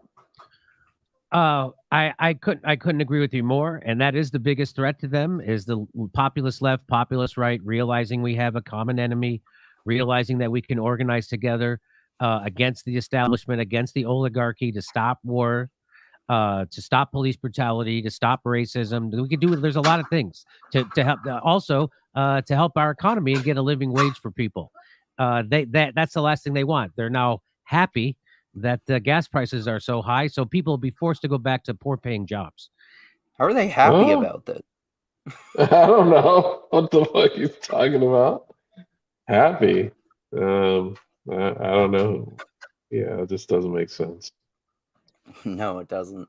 I couldn't agree with you more. And that is the biggest threat to them, is the populist left, populist right, realizing we have a common enemy, realizing that we can organize together against the establishment, against the oligarchy, to stop war, to stop police brutality, to stop racism. We could do. There's a lot of things to help. Also, to help our economy and get a living wage for people. That's the last thing they want. They're now happy that the gas prices are so high, so people will be forced to go back to poor-paying jobs. How are they happy about this? I don't know what the fuck he's talking about. Happy? I don't know. Yeah, it just doesn't make sense. No, it doesn't.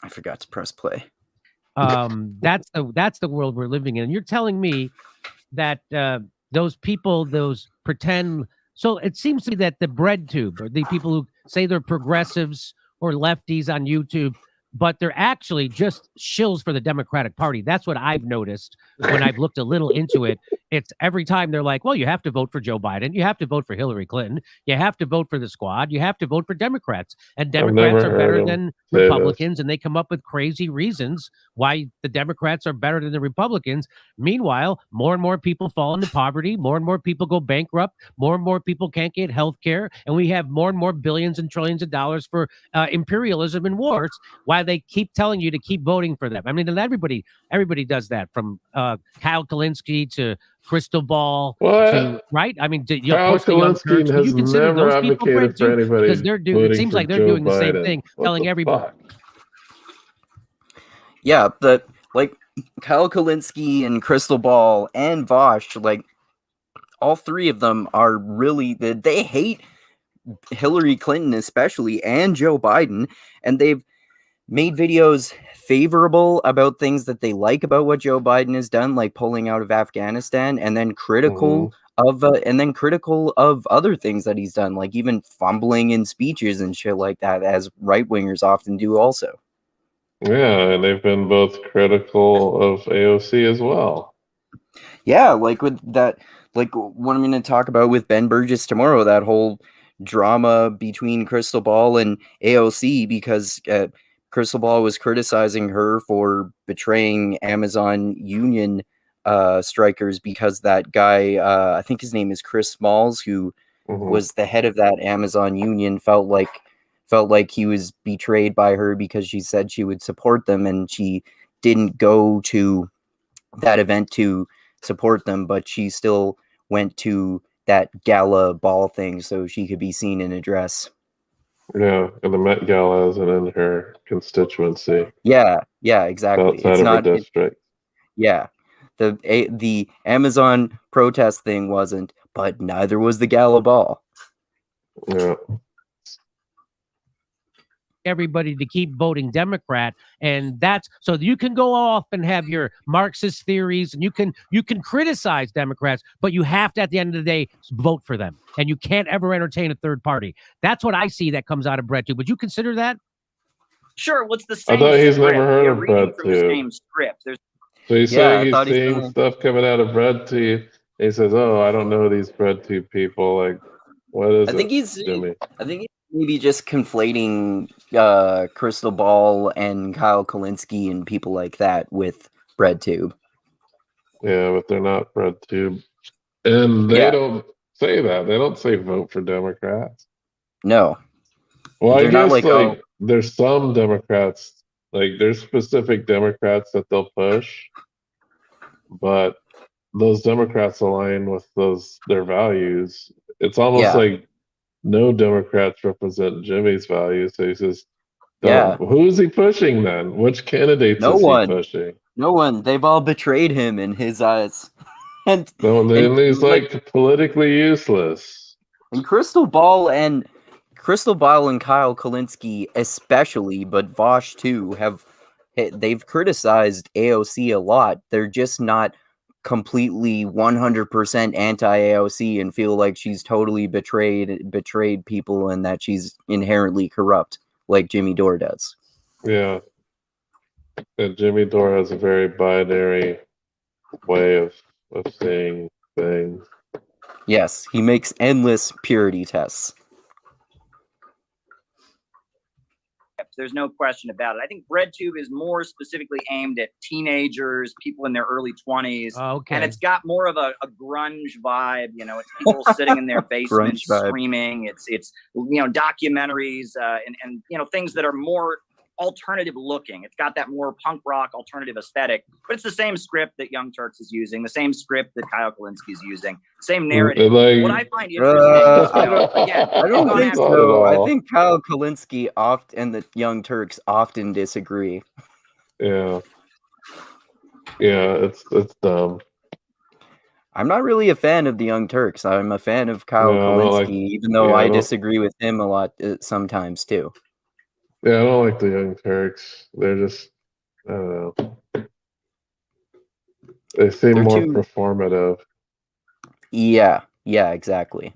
I forgot to press play. That's the world we're living in. You're telling me that those people, those pretend. So it seems to me that the bread tube, or the people who say they're progressives or lefties on YouTube, but they're actually just shills for the Democratic Party. That's what I've noticed when I've looked a little into it. It's every time they're like, well, you have to vote for Joe Biden. You have to vote for Hillary Clinton. You have to vote for the squad. You have to vote for Democrats. And Democrats are better than Republicans. And they come up with crazy reasons why the Democrats are better than the Republicans. Meanwhile, more and more people fall into poverty. More and more people go bankrupt. More and more people can't get health care. And we have more and more billions and trillions of dollars for imperialism and wars. Why they keep telling you to keep voting for them. I mean, and everybody does that, from Kyle Kulinski to Crystal Ball, right? I mean, Kyle Kulinski has you consider never those people advocated for anybody because they're doing. It seems like they're doing the same thing, telling everybody. Yeah, like Kyle Kulinski and Crystal Ball and Vosh, like all three of them are really they hate Hillary Clinton especially and Joe Biden, and they've made videos favorable about things that they like about what Joe Biden has done, like pulling out of Afghanistan, and then critical of other things that he's done, like even fumbling in speeches and shit like that, as right wingers often do also. Yeah, and they've been both critical of AOC as well. Yeah, like with that, like what I'm going to talk about with Ben Burgess tomorrow, that whole drama between Crystal Ball and AOC, because Crystal Ball was criticizing her for betraying Amazon union strikers because that guy, I think his name is Chris Smalls, who was the head of that Amazon union, felt like he was betrayed by her because she said she would support them and she didn't go to that event to support them, but she still went to that gala ball thing so she could be seen in a dress. Yeah, and the Met Gala isn't in her constituency. Yeah, exactly. Outside of her district. The Amazon protest thing wasn't, but neither was the gala ball. Yeah. Everybody to keep voting Democrat, and that's so you can go off and have your Marxist theories, and you can criticize Democrats, but you have to, at the end of the day, vote for them, and you can't ever entertain a third party. That's what I see that comes out of Bret too. Would you consider that? Sure. What's the same? I thought he's script. never heard of Bret too. The same script. So he's saying he's seeing stuff coming out of Bret tube. He says, "Oh, I don't know these Bret tube people. Like, what is it?" I think he's maybe just conflating Crystal Ball and Kyle Kulinski and people like that with BreadTube. Yeah, but they're not BreadTube. And they don't say that. They don't say vote for Democrats. No. Well, I guess there's some Democrats, like there's specific Democrats that they'll push, but those Democrats align with their values. It's almost like no Democrats represent Jimmy's values. So he says, who is he pushing then? Which candidates is he pushing? No one. They've all betrayed him in his eyes. And he's like politically useless. And Crystal Ball and Kyle Kulinski especially, but Vosh too, they've criticized AOC a lot. They're just not completely 100% anti-AOC and feel like she's totally betrayed people and that she's inherently corrupt, like Jimmy Dore does. Yeah. And Jimmy Dore has a very binary way of seeing things. Yes, he makes endless purity tests. There's no question about it. I think BreadTube is more specifically aimed at teenagers, people in their early 20s. Okay. And it's got more of a grunge vibe. You know, it's people sitting in their basements screaming. It's documentaries and things that are more alternative looking. It's got that more punk rock alternative aesthetic, but it's the same script that Young Turks is using, the same script that Kyle Kulinski is using, same narrative. What I find interesting is, again, I don't think so. I think Kyle Kulinski and the Young Turks often disagree. Yeah, it's dumb. I'm not really a fan of the Young Turks. I'm a fan of Kyle Kulinski, even though I disagree with him a lot sometimes too. Yeah, I don't like the Young Turks. They're just, I don't know. They seem more performative. Yeah, exactly.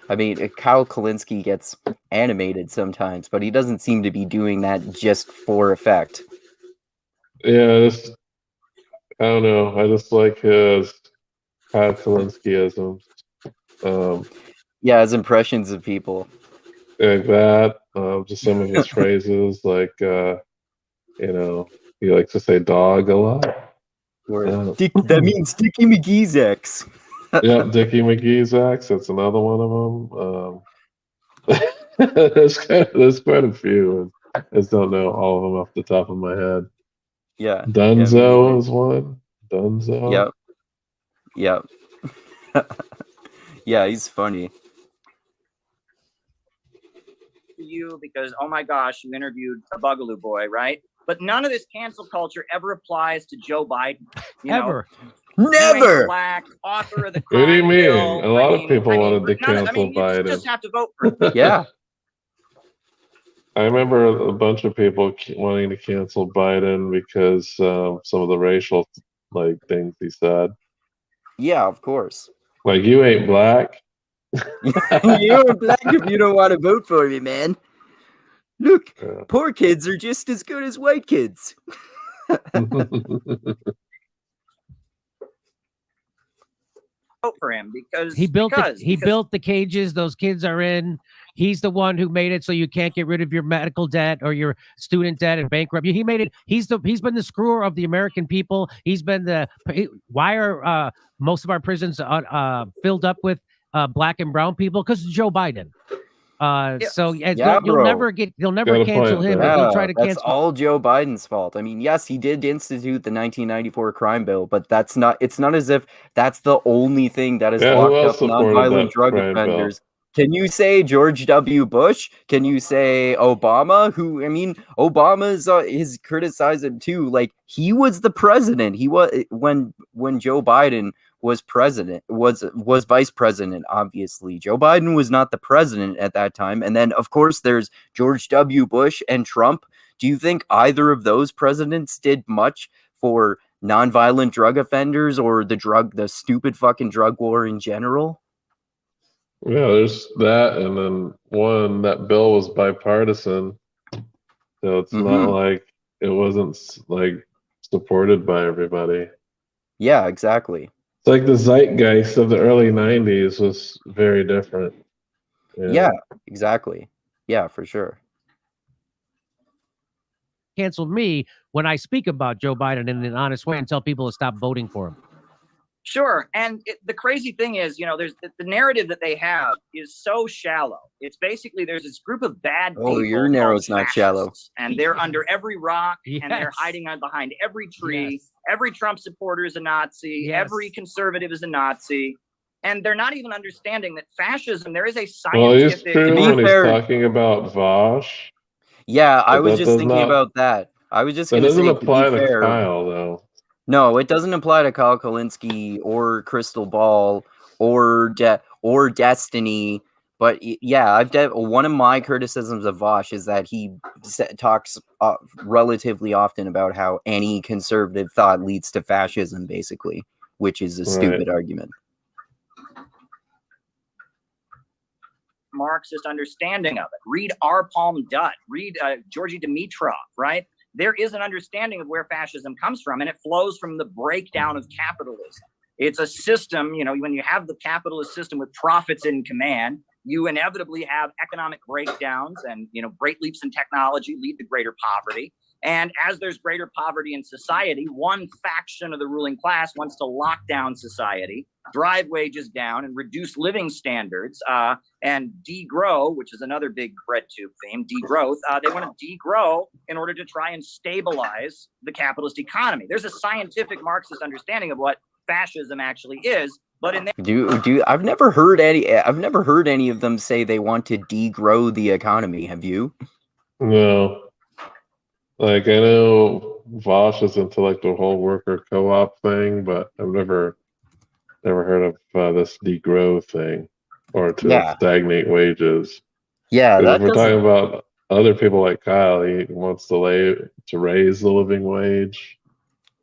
I mean, Kyle Kulinski gets animated sometimes, but he doesn't seem to be doing that just for effect. Yeah, I don't know. I just like his Kyle Kulinski-isms. His impressions of people. Like that. Just some of his phrases, like, he likes to say dog a lot. That means Dickie McGee's ex. Yep, Dickie McGee's ex. That's another one of them. There's quite a few. I just don't know all of them off the top of my head. Yeah. Dunzo is one. Dunzo. Yep. Yeah, he's funny. You because oh my gosh, you interviewed a Bugaloo boy, right? But none of this cancel culture ever applies to Joe Biden. Never. Black author of the crime What do you mean? bill. A lot of people wanted to cancel Biden. You just have to vote for him. Yeah. I remember a bunch of people wanting to cancel Biden because some of the racial things he said. Yeah, of course. Like, you ain't black. You're black if you don't want to vote for me, man. Look, poor kids are just as good as white kids. Vote for him because he built the cages those kids are in. He's the one who made it so you can't get rid of your medical debt or your student debt and bankrupt you. He made it. He's been the screwer of the American people. He's been why are most of our prisons filled up with black and brown people? Because Joe Biden. You'll never cancel him. Yeah, he'll try to that's all Joe Biden's fault. I mean, yes, he did institute the 1994 crime bill, but it's not as if that's the only thing that has locked up nonviolent drug offenders. Bill. Can you say George W. Bush? Can you say Obama? Obama is criticized him too. Like, he was the president. He was when Joe Biden was president, was vice president, obviously. Joe Biden was not the president at that time. And then, of course, there's George W. Bush and Trump. Do you think either of those presidents did much for nonviolent drug offenders or the stupid fucking drug war in general? Yeah, there's that. And then that bill was bipartisan. So it's not like it wasn't supported by everybody. Yeah, exactly. It's like the zeitgeist of the early 90s was very different. Yeah, exactly. Yeah, for sure. Canceled me when I speak about Joe Biden in an honest way and tell people to stop voting for him. Sure. And the crazy thing is, there's the narrative that they have is so shallow. It's basically there's this group of bad people. Oh, your narrow's not shallow. And they're under every rock and they're hiding behind every tree. Yes. Every Trump supporter is a Nazi. Yes. Every conservative is a Nazi. And they're not even understanding that fascism, there is a scientific... Well, he's true when he's talking about Vosh. Yeah, I was just thinking about that. I was just going to say, doesn't apply to Kyle, though. No, it doesn't apply to Kyle Kulinski or Crystal Ball or Destiny. But yeah, one of my criticisms of Vosh is that he talks relatively often about how any conservative thought leads to fascism, basically, which is a stupid argument. Marxist understanding of it. Read R. Palm Dutt. Read Georgy Dimitrov, right? There is an understanding of where fascism comes from, and it flows from the breakdown of capitalism. It's a system, when you have the capitalist system with profits in command, you inevitably have economic breakdowns, and great leaps in technology lead to greater poverty. And as there's greater poverty in society, one faction of the ruling class wants to lock down society, drive wages down, and reduce living standards, and degrow, which is another big bread tube theme, degrowth. They want to degrow in order to try and stabilize the capitalist economy. There's a scientific Marxist understanding of what fascism actually is. But in I've never heard any of them say they want to degrow the economy. Have you? No. Like, I know Vosh is into like the whole worker co-op thing, but I've never heard of this degrow thing, or to stagnate wages. Yeah, if we're talking about other people like Kyle, he wants to raise the living wage.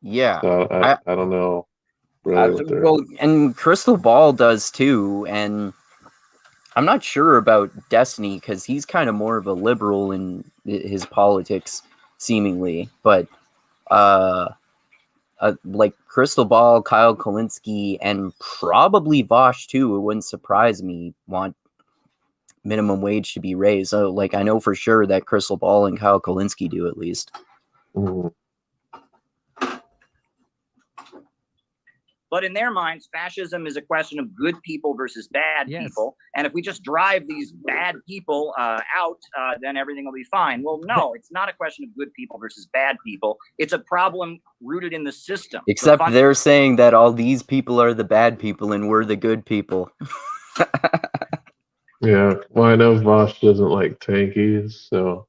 Yeah, so I don't know. Really, well, and Crystal Ball does too, and I'm not sure about Destiny because he's kind of more of a liberal in his politics, seemingly. But like Crystal Ball, Kyle Kulinski, and probably Vosh too, it wouldn't surprise me, want minimum wage to be raised. So, like, I know for sure that Crystal Ball and Kyle Kulinski do, at least. Mm-hmm. But in their minds, fascism is a question of good people versus bad people. And if we just drive these bad people out, then everything will be fine. Well, no, it's not a question of good people versus bad people. It's a problem rooted in the system. Except they're saying that all these people are the bad people and we're the good people. Yeah, well, I know Vosh doesn't like tankies, so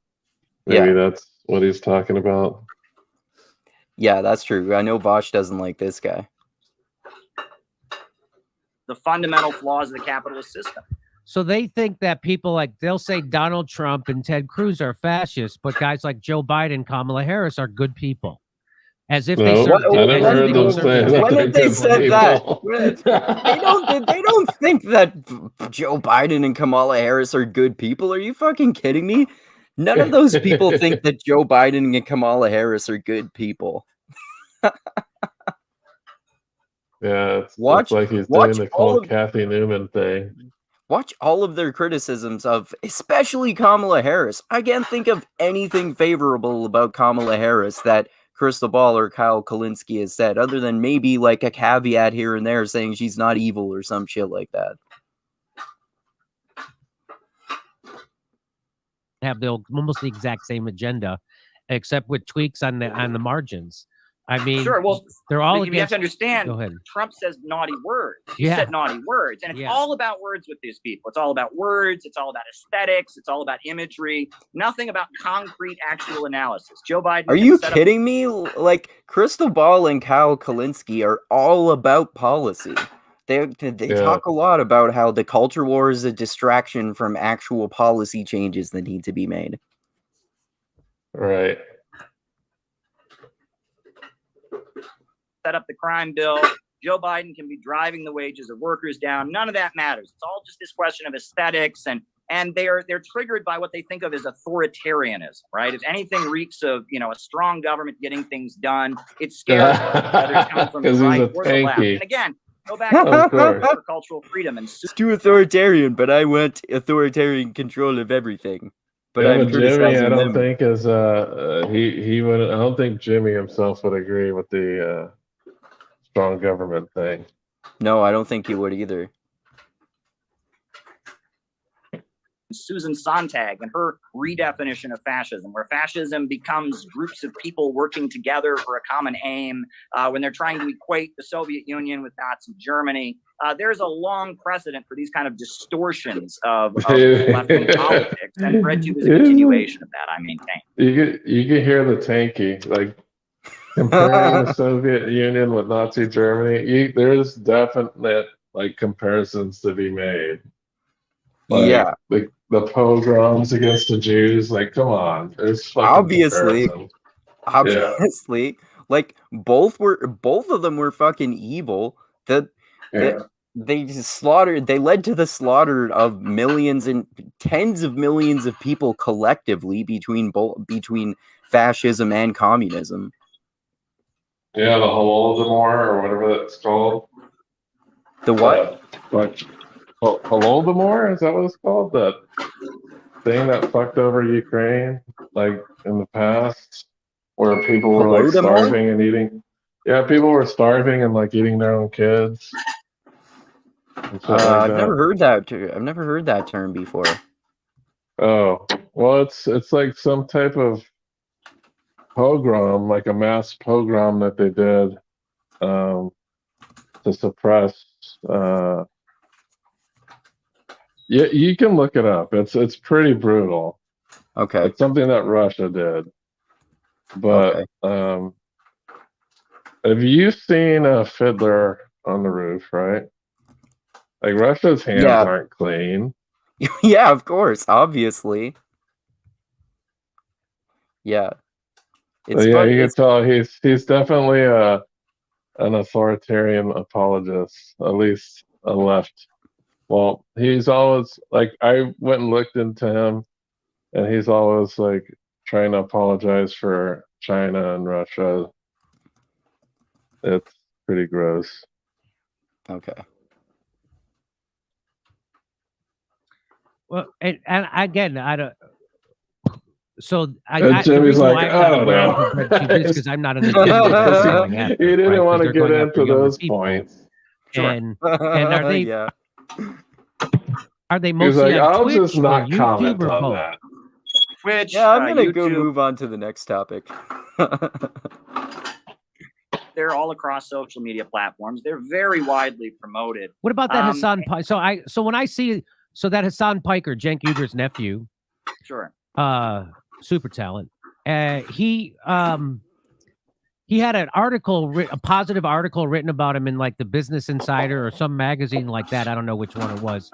maybe that's what he's talking about. Yeah, that's true. I know Vosh doesn't like this guy. The fundamental flaws of the capitalist system. So they think that people they'll say Donald Trump and Ted Cruz are fascists, but guys like Joe Biden, Kamala Harris are good people. As if they serve. I never heard them say that. When have they said that? They don't think that Joe Biden and Kamala Harris are good people. Are you fucking kidding me? None of those people think that Joe Biden and Kamala Harris are good people. Yeah, it's like he's doing the whole Kathy Newman thing. Watch all of their criticisms of, especially Kamala Harris. I can't think of anything favorable about Kamala Harris that Crystal Ball or Kyle Kulinski has said, other than maybe like a caveat here and there saying she's not evil or some shit like that. Have almost the exact same agenda, except with tweaks on the margins. I mean, sure. Well, they're all. You have to understand. Go ahead. Trump says naughty words. He said naughty words, and it's all about words with these people. It's all about words. It's all about aesthetics. It's all about imagery. Nothing about concrete, actual analysis. Joe Biden. Are you kidding me? Like, Crystal Ball and Kyle Kulinski are all about policy. They talk a lot about how the culture war is a distraction from actual policy changes that need to be made. Right. Set up the crime bill. Joe Biden can be driving the wages of workers down. None of that matters. It's all just this question of aesthetics, and they're triggered by what they think of as authoritarianism, right? If anything reeks of a strong government getting things done, it scares them, whether it's coming from the right or the left. And again, go back to cultural freedom and it's too authoritarian, but I want authoritarian control of everything. But Jimmy, I don't think is he would. I don't think Jimmy himself would agree with the strong government thing. No, I don't think he would either. Susan Sontag and her redefinition of fascism, where fascism becomes groups of people working together for a common aim, when they're trying to equate the Soviet Union with Nazi Germany. There's a long precedent for these kind of distortions of left-wing politics, and Bread Tube is a continuation of that, I maintain. You can hear the tanky, like, comparing the Soviet Union with Nazi Germany. There's definite comparisons to be made. The pogroms against the Jews, come on. There's obviously, like both of them were fucking evil. They just slaughtered. They led to the slaughter of millions and tens of millions of people collectively between fascism and communism. Yeah, the Holodomor or whatever that's called. The what? Holodomor, is that what it's called? That thing that fucked over Ukraine, like in the past, where people were like Holodomor? starving and eating. Yeah, people were starving and like eating their own kids. And shit like I've that. never heard that. I've never heard that term before. Oh, well, it's like some type of pogrom, like a mass pogrom that they did to suppress. Yeah, you can look it up. It's pretty brutal. Okay. It's something that Russia did. But have you seen a Fiddler on the Roof, right? Like Russia's hands Yeah. aren't clean. Yeah, of course, obviously. Yeah. It's Yeah, fun. you can tell he's definitely an authoritarian apologist, at least a left. Well, he's always like, I went and looked into him, and he's always like trying to apologize for China and Russia. It's pretty gross. Okay. Well, and again, I don't. So Jimmy's like, oh no, because I'm not an agenda. He didn't want to get into those points. And are they? Yeah. Are they He's mostly like, on I'll Twitch just or not YouTube comment or on both? that. Twitch, Yeah, I'm gonna YouTube, go move on to the next topic. They're all across social media platforms. They're very widely promoted. What about that Hassan Piker? So when I see that Hassan Piker, Cenk Uyghur's nephew, Sure. super talent. He had an article, a positive article written about him in like the Business Insider or some magazine like that. I don't know which one it was.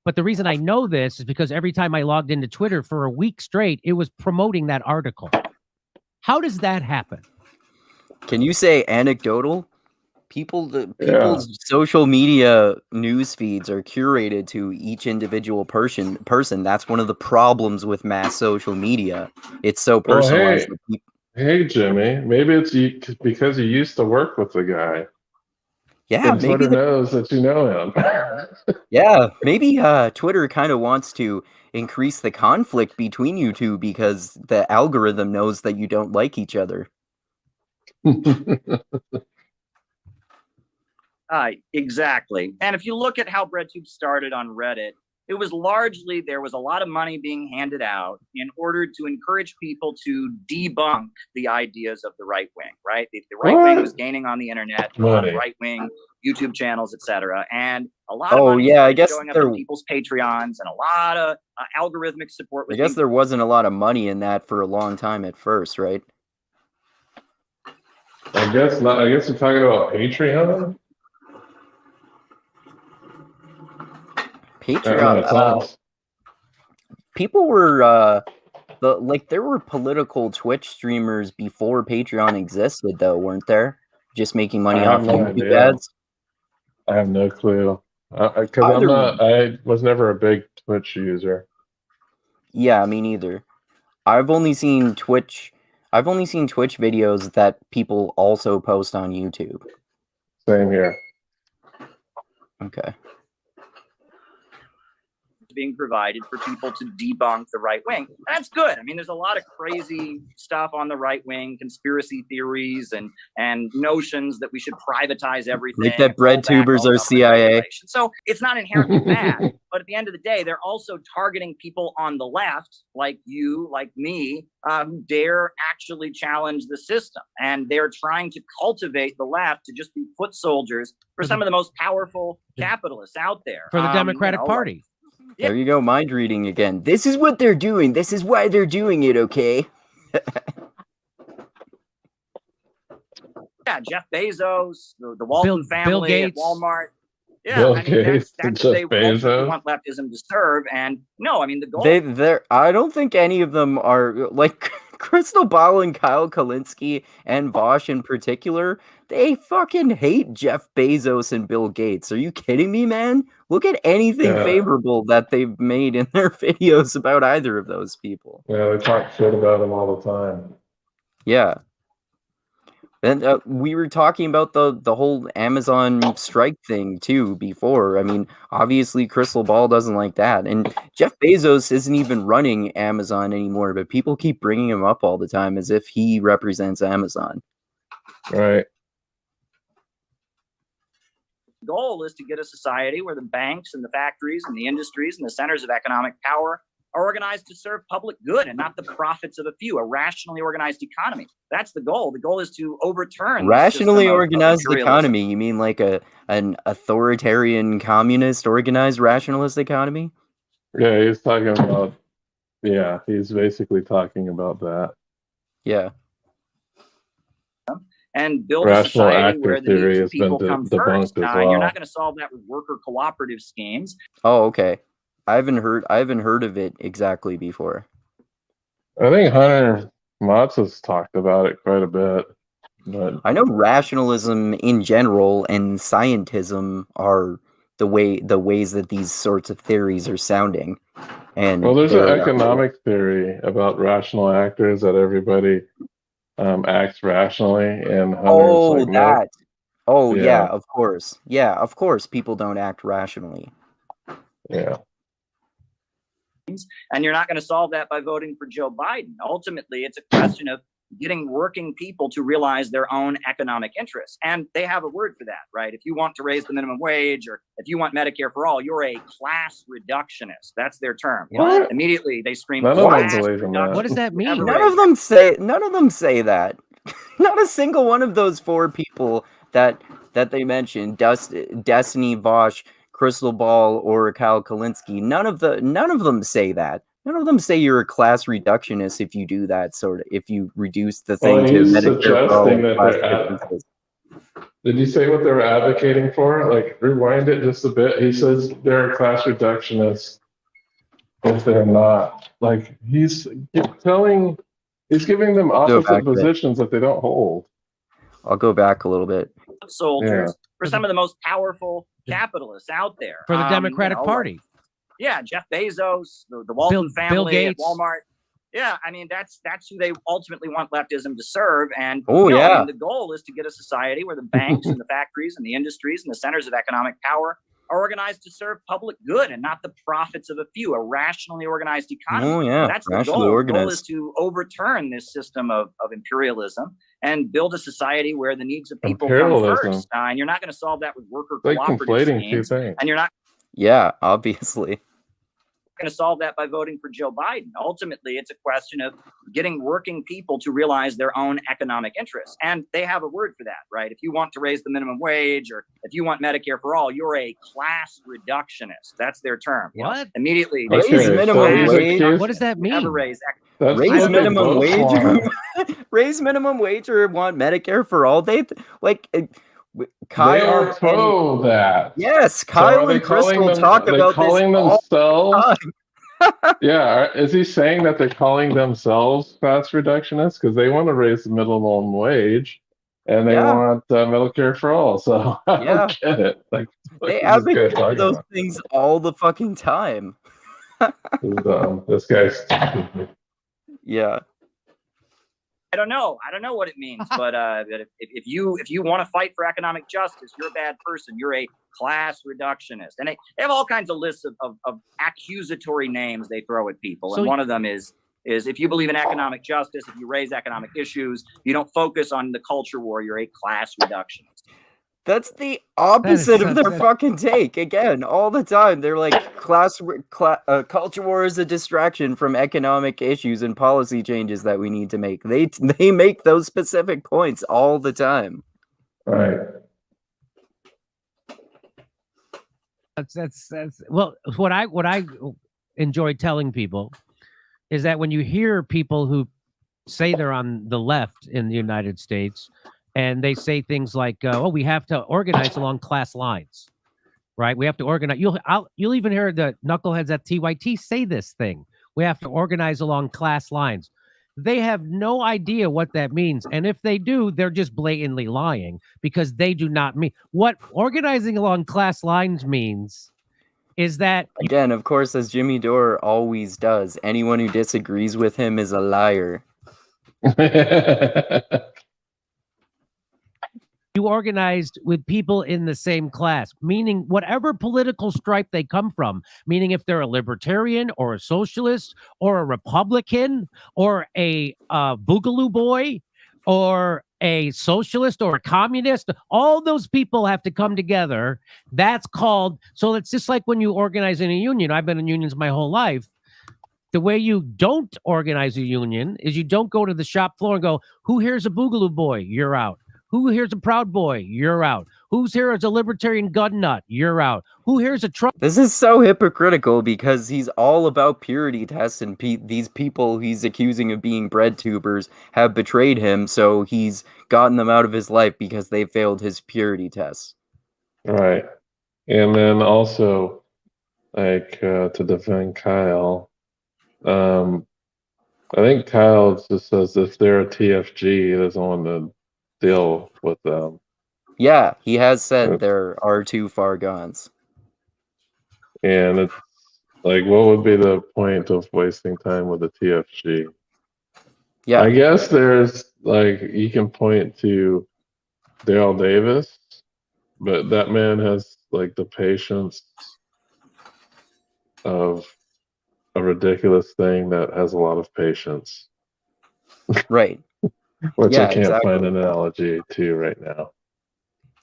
But the reason I know this is because every time I logged into Twitter for a week straight, it was promoting that article. How does that happen? Can you say anecdotal? People's social media news feeds are curated to each individual person. That's one of the problems with mass social media. It's so personalized. Well, hey, Jimmy, maybe it's because you used to work with the guy. Yeah, and maybe Twitter knows that you know him. Yeah, maybe Twitter kind of wants to increase the conflict between you two because the algorithm knows that you don't like each other. Exactly. And if you look at how BreadTube started on Reddit, it was largely, there was a lot of money being handed out in order to encourage people to debunk the ideas of the right wing, right? The right wing was gaining on the internet, right wing YouTube channels, etc. And a lot of money showing up in people's Patreons and a lot of algorithmic support. I guess there wasn't a lot of money in that for a long time at first, right? I guess not. I guess you're talking about Patreon? Patreon. People were there were political Twitch streamers before Patreon existed, though, weren't there? Just making money off YouTube ads. I have no clue. Because I was never a big Twitch user. Yeah, me neither. I've only seen Twitch videos that people also post on YouTube. Same here. Okay. Being provided for people to debunk the right wing. That's good. I mean, there's a lot of crazy stuff on the right wing, conspiracy theories and notions that we should privatize everything. Like that bread tubers are C.I.A. So it's not inherently bad, but at the end of the day, they're also targeting people on the left, like you, like me, who dare actually challenge the system. And they're trying to cultivate the left to just be foot soldiers for some of the most powerful capitalists out there. For the Democratic Party. There you go, mind reading again. This is what they're doing. This is why they're doing it, okay? Yeah, Jeff Bezos, the Walton family at Walmart. Yeah, Bill I mean, Gates, that's what they ultimately want leftism to serve. And no, I mean, the goal. I don't think any of them are like Crystal Ball and Kyle Kulinski and Vosh in particular. They fucking hate Jeff Bezos and Bill Gates. Are you kidding me, man? Look at anything favorable that they've made in their videos about either of those people. Yeah, they talk shit about them all the time. Yeah. And we were talking about the whole Amazon strike thing too before. I mean, obviously, Crystal Ball doesn't like that, and Jeff Bezos isn't even running Amazon anymore. But people keep bringing him up all the time as if he represents Amazon. Right. The goal is to get a society where the banks and the factories and the industries and the centers of economic power are organized to serve public good and not the profits of a few, a rationally organized economy. That's the goal. The goal is to overturn Rationally the organized economy. You mean like an authoritarian communist organized rationalist economy? Yeah, he's talking about. Yeah, he's basically talking about that. Yeah. And build Rational a society actor where the theory needs of has been people come debunked first. as And well. you're not going to solve that with worker cooperative schemes. Oh, okay. I haven't heard of it exactly before. I think Hunter Motz has talked about it quite a bit. But I know rationalism in general and scientism are the ways that these sorts of theories are sounding. And well, there's an they're, economic theory about rational actors that everybody acts rationally, and Hunter's like, no. that. Oh Yeah. yeah, of course. Yeah, of course people don't act rationally. Yeah. And you're not going to solve that by voting for Joe Biden. Ultimately, it's a question of getting working people to realize their own economic interests. And they have a word for that, right? If you want to raise the minimum wage or if you want Medicare for all, you're a class reductionist. That's their term. What? Immediately they scream, None of them class believe in that. reduction. What does that mean? None of them say that. Not a single one of those four people that they mentioned, Destiny Vosh, Crystal Ball, or Kyle Kulinski, none of them say that. None of them say you're a class reductionist if you do that if you reduce the thing to he's Medicare for all suggesting and that class they're differences. Did you say what they were advocating for? Like, rewind it just a bit. He says they're a class reductionist if they're not. Like, he's giving them opposite positions that they don't hold. I'll go back a little bit. Soldiers for some of the most powerful capitalists out there. For the Democratic Party. Yeah, Jeff Bezos, the Walton family, Bill Gates. Walmart. Yeah, I mean that's who they ultimately want leftism to serve. And I mean, the goal is to get a society where the banks and the factories and the industries and the centers of economic power are organized to serve public good and not the profits of a few, a rationally organized economy. Oh yeah, That's the rationally goal. organized. The goal is to overturn this system of imperialism and build a society where the needs of people come first. And you're not going to solve that with worker cooperative conflating schemes. two things. And you're not obviously going to solve that by voting for Joe Biden. Ultimately, it's a question of getting working people to realize their own economic interests. And they have a word for that, right? If you want to raise the minimum wage or if you want Medicare for all, you're a class reductionist. That's their term. What? Immediately, they raise minimum wage. What does that mean? Raise minimum wage. Raise minimum wage or want Medicare for all. They Kyle. They are pro that. Yes, Kyle and Crystal talk about calling this themselves. Yeah, is he saying that they're calling themselves class reductionists because they want to raise the minimum wage and they want Medicare for all? So I don't get it. Like they advocate for those things all the fucking time. This guy's stupid. Yeah. I don't know what it means, but if you want to fight for economic justice, you're a bad person. You're a class reductionist, and they have all kinds of lists of accusatory names they throw at people. And one of them is if you believe in economic justice, if you raise economic issues, you don't focus on the culture war. You're a class reductionist. That's the opposite of their fucking take. Again, all the time. They're like, culture war is a distraction from economic issues and policy changes that we need to make. They make those specific points all the time. Right. That's well, what I enjoy telling people is that when you hear people who say they're on the left in the United States, and they say things like, we have to organize along class lines, right? We have to organize. You'll even hear the knuckleheads at TYT say this thing. We have to organize along class lines. They have no idea what that means. And if they do, they're just blatantly lying because they do not mean what organizing along class lines means. Is that again, of course, as Jimmy Dore always does, anyone who disagrees with him is a liar. you organized with people in the same class, meaning whatever political stripe they come from, meaning if they're a libertarian or a socialist or a Republican or a boogaloo boy or a socialist or a communist, all those people have to come together. That's called, so it's just like when you organize in a union. I've been in unions my whole life. The way you don't organize a union is you don't go to the shop floor and go, who here's a boogaloo boy? You're out. Who here's a Proud Boy? You're out. Who's here as a libertarian gun nut? You're out. Who here's a Trump? This is so hypocritical because he's all about purity tests, and these people he's accusing of being bread tubers have betrayed him, so he's gotten them out of his life because they failed his purity tests. Right. And then also, like, to defend Kyle, I think Kyle just says if they're a TFG, he doesn't want to deal with them. Yeah, he has said there are too far guns. And it's like, what would be the point of wasting time with a TFG? Yeah, I guess there's, like, you can point to Dale Davis, but that man has, like, the patience of a ridiculous thing that has a lot of patience. right. Which Yeah, I can't exactly. find an analogy to right now.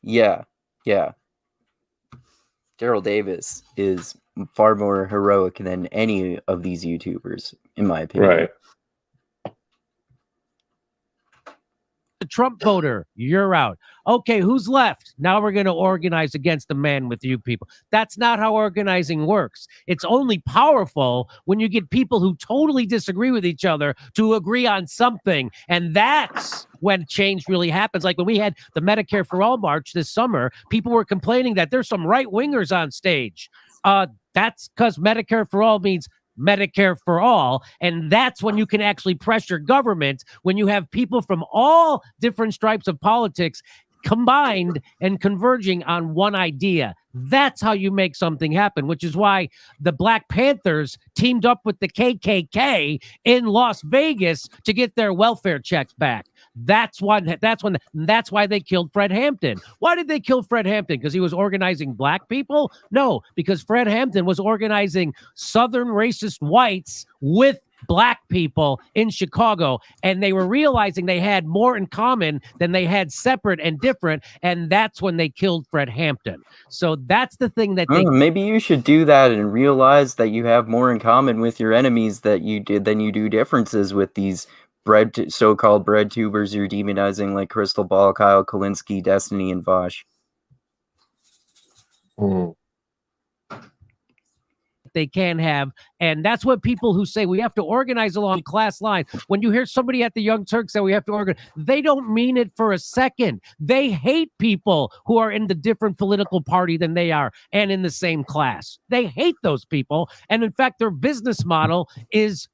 Yeah. Daryl Davis is far more heroic than any of these YouTubers, in my opinion. Right. The Trump voter, you're out. Okay, who's left? Now we're going to organize against the man with you people. That's not how organizing works. It's only powerful when you get people who totally disagree with each other to agree on something. And that's when change really happens. Like when we had the Medicare for All march this summer, people were complaining that there's some right-wingers on stage. That's because Medicare for All means Medicare for all. And that's when you can actually pressure government, when you have people from all different stripes of politics combined and converging on one idea. That's how you make something happen, which is why the Black Panthers teamed up with the KKK in Las Vegas to get their welfare checks back. That's why they killed Fred Hampton. Why did they kill Fred Hampton? Because he was organizing black people? No, because Fred Hampton was organizing Southern racist whites with black people in Chicago, and they were realizing they had more in common than they had separate and different, and that's when they killed Fred Hampton. So that's the thing that maybe you should do that and realize that you have more in common with your enemies than you do differences with these so-called bread tubers you're demonizing, like Crystal Ball, Kyle Kulinski, Destiny, and Vosh. they can have. And that's what people who say we have to organize along class lines. When you hear somebody at the Young Turks say we have to organize, they don't mean it for a second. They hate people who are in the different political party than they are and in the same class. They hate those people. And in fact, their business model is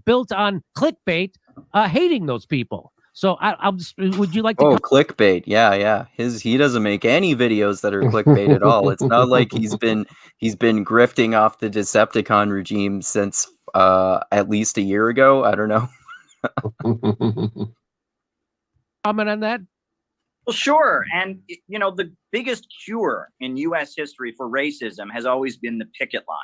built on clickbait, hating those people. So I'll just, would you like to? Oh, clickbait. Yeah. He doesn't make any videos that are clickbait at all. It's not like he's been grifting off the Decepticon regime since at least a year ago. I don't know. Comment on that? Well, sure. And, you know, the biggest cure in U.S. history for racism has always been the picket line.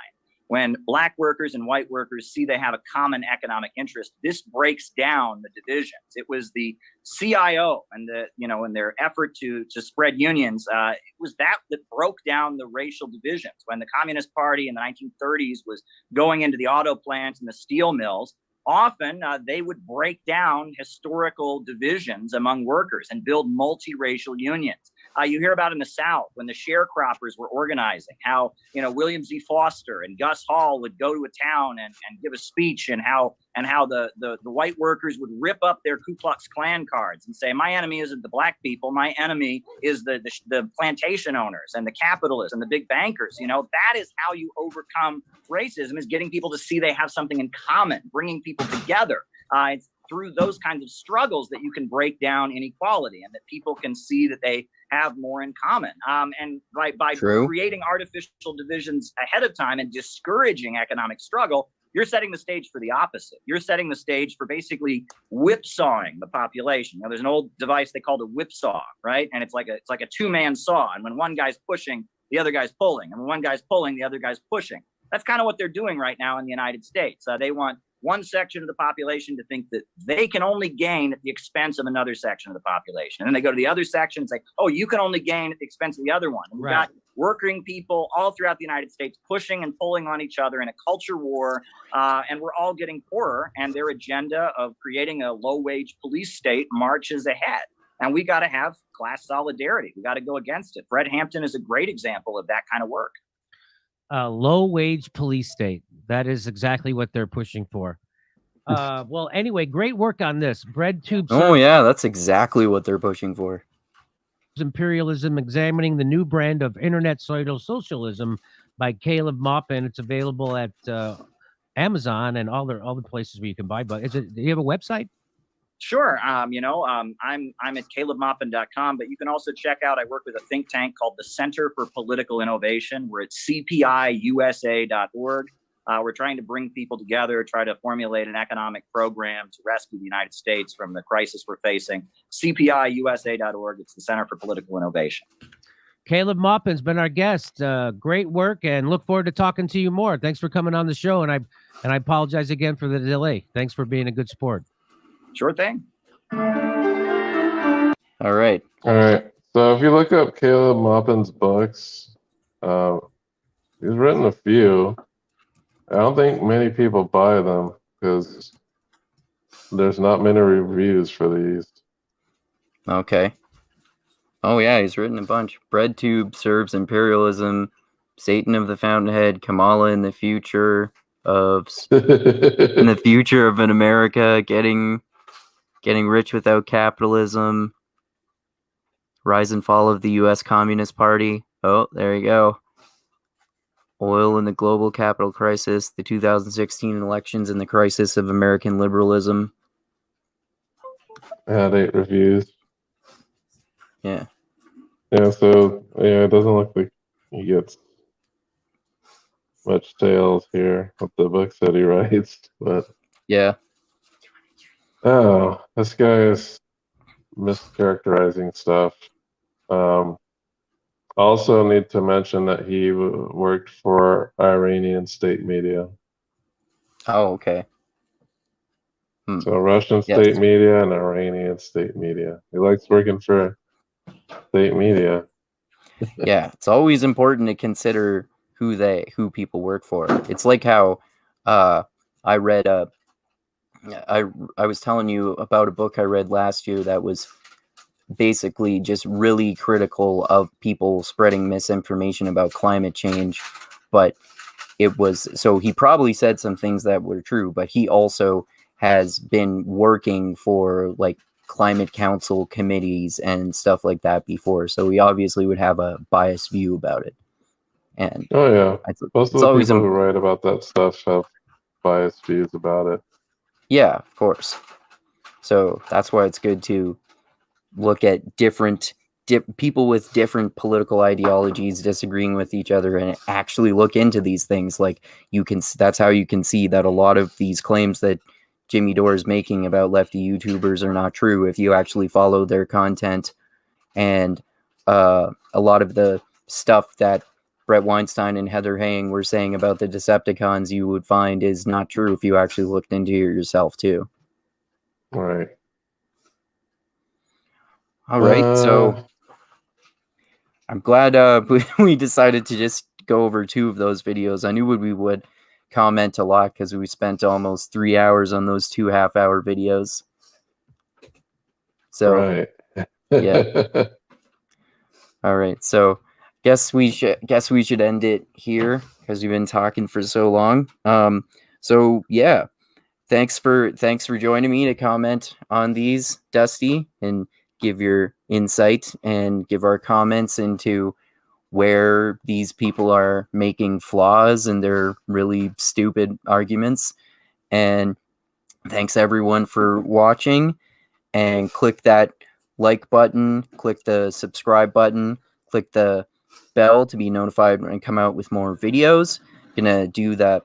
When black workers and white workers see they have a common economic interest, this breaks down the divisions. It was the C.I.A. and in their effort to spread unions, it was that broke down the racial divisions. When the Communist Party in the 1930s was going into the auto plants and the steel mills, often they would break down historical divisions among workers and build multiracial unions. You hear about in the South when the sharecroppers were organizing, how William Z. Foster and Gus Hall would go to a town and give a speech, and how the white workers would rip up their Ku Klux Klan cards and say, my enemy isn't the black people, my enemy is the plantation owners and the capitalists and the big bankers. That is how you overcome racism, is getting people to see they have something in common, bringing people together. It's through those kinds of struggles that you can break down inequality and that people can see that they have more in common. And by creating artificial divisions ahead of time and discouraging economic struggle, you're setting the stage for the opposite. You're setting the stage for basically whipsawing the population. There's an old device they called a whipsaw, right? And it's like a two-man saw. And when one guy's pushing, the other guy's pulling. And when one guy's pulling, the other guy's pushing. That's kind of what they're doing right now in the United States. They want one section of the population to think that they can only gain at the expense of another section of the population. And then they go to the other section and say, oh, you can only gain at the expense of the other one. And we've got working people all throughout the United States pushing and pulling on each other in a culture war. And we're all getting poorer. And their agenda of creating a low-wage police state marches ahead. And we got to have class solidarity. We got to go against it. Fred Hampton is a great example of that kind of work. Low-wage police state. That is exactly what they're pushing for. Well, anyway, great work on this. BreadTube. Oh, yeah, that's exactly what they're pushing for. Imperialism, examining the new brand of internet socialism by Caleb Maupin. It's available at Amazon and all the places where you can buy. But do you have a website? Sure. I'm at calebmaupin.com, but you can also check out, I work with a think tank called the Center for Political Innovation. We're at cpiusa.org. We're trying to bring people together, try to formulate an economic program to rescue the United States from the crisis we're facing. cpiusa.org. It's the Center for Political Innovation. Caleb Maupin's been our guest. Great work, and look forward to talking to you more. Thanks for coming on the show, and I apologize again for the delay. Thanks for being a good sport. Sure thing. All right. So if you look up Caleb Maupin's books, he's written a few. I don't think many people buy them because there's not many reviews for these. Okay. Oh, yeah, he's written a bunch. BreadTube serves imperialism, Satan of the Fountainhead, Kamala in the future of an America, getting rich without capitalism, rise and fall of the U.S. Communist Party. Oh, there you go. Oil in the global capital crisis, the 2016 elections and the crisis of American liberalism. I had 8 reviews. Yeah. Yeah, so it doesn't look like he gets much sales here with the books that he writes, but yeah. Oh, this guy is mischaracterizing stuff. Also need to mention that he worked for Iranian state media. Oh, okay. So Russian state media and Iranian state media. He likes working for state media. Yeah, it's always important to consider who people work for. It's like how I read I was telling you about a book I read last year that was basically just really critical of people spreading misinformation about climate change, but he probably said some things that were true, but he also has been working for like climate council committees and stuff like that before, so he obviously would have a biased view about it. And most of the people who write about that stuff have biased views about it. Yeah, of course. So that's why it's good to look at different people with different political ideologies disagreeing with each other and actually look into these things. Like that's how you can see that a lot of these claims that Jimmy Dore is making about lefty YouTubers are not true if you actually follow their content. And a lot of the stuff that Bret Weinstein and Heather Haying were saying about the Decepticons you would find is not true if you actually looked into it yourself too. Right. All right, so I'm glad we decided to just go over 2 of those videos. I knew we would comment a lot because we spent almost 3 hours on those 2 half-hour videos. So, right. Yeah. All right, so guess we should end it here because we've been talking for so long. So yeah, thanks for joining me to comment on these, Dusty, and give your insight and give our comments into where these people are making flaws and their really stupid arguments. And thanks everyone for watching, and click that like button, click the subscribe button, click the bell to be notified when I come out with more videos. Gonna do that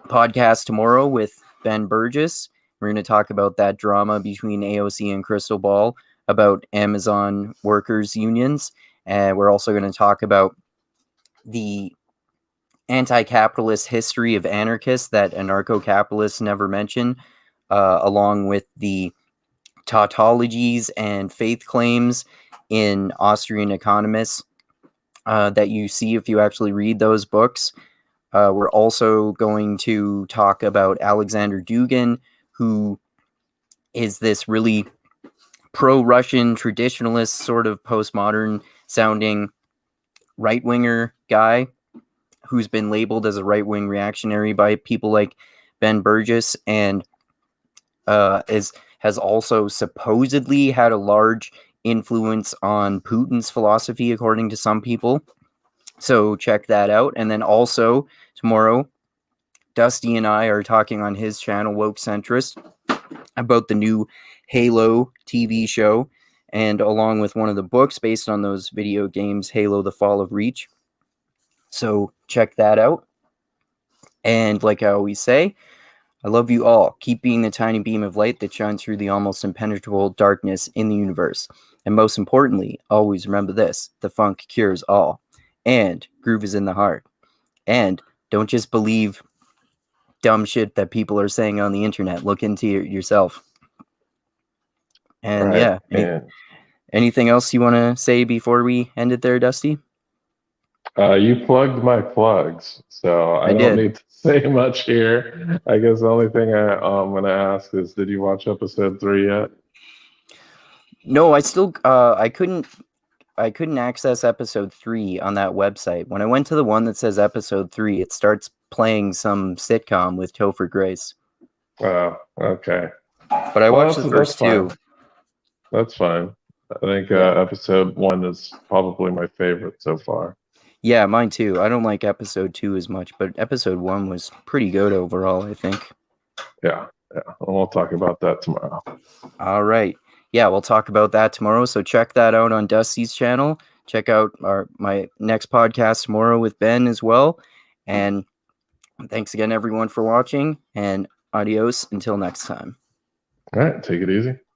podcast tomorrow with Ben Burgess. We're going to talk about that drama between AOC and Crystal Ball about Amazon workers' unions. And we're also going to talk about the anti-capitalist history of anarchists that anarcho-capitalists never mention, along with the tautologies and faith claims in Austrian economists that you see if you actually read those books. We're also going to talk about Alexander Dugin, who is this really pro-Russian traditionalist, sort of postmodern sounding right-winger guy who's been labeled as a right-wing reactionary by people like Ben Burgess, and has also supposedly had a large influence on Putin's philosophy, according to some people. So check that out. And then also tomorrow, Dusty and I are talking on his channel, Woke Centrist, about the new Halo TV show, and along with one of the books based on those video games, Halo: The Fall of Reach. So check that out. And like I always say, I love you all. Keep being the tiny beam of light that shines through the almost impenetrable darkness in the universe. And most importantly, always remember this: the funk cures all. And groove is in the heart. And don't just believe dumb shit that people are saying on the internet. Look into yourself. And Right. anything else you want to say before we end it there, Dusty? You plugged my plugs, so I don't did. need to say much here. I guess the only thing I'm going to ask is, did you watch episode 3 yet? No, I still I couldn't access episode 3 on that website. When I went to the one that says episode 3, it starts playing some sitcom with Topher Grace. Oh, okay. But I watched the first two. That's fine. I think episode 1 is probably my favorite so far. Yeah, mine too. I don't like episode 2 as much, but episode 1 was pretty good overall, I think. Yeah. We'll talk about that tomorrow. All right. Yeah, we'll talk about that tomorrow. So check that out on Dusty's channel. Check out my next podcast tomorrow with Ben as well. And thanks again, everyone, for watching. And adios until next time. All right. Take it easy.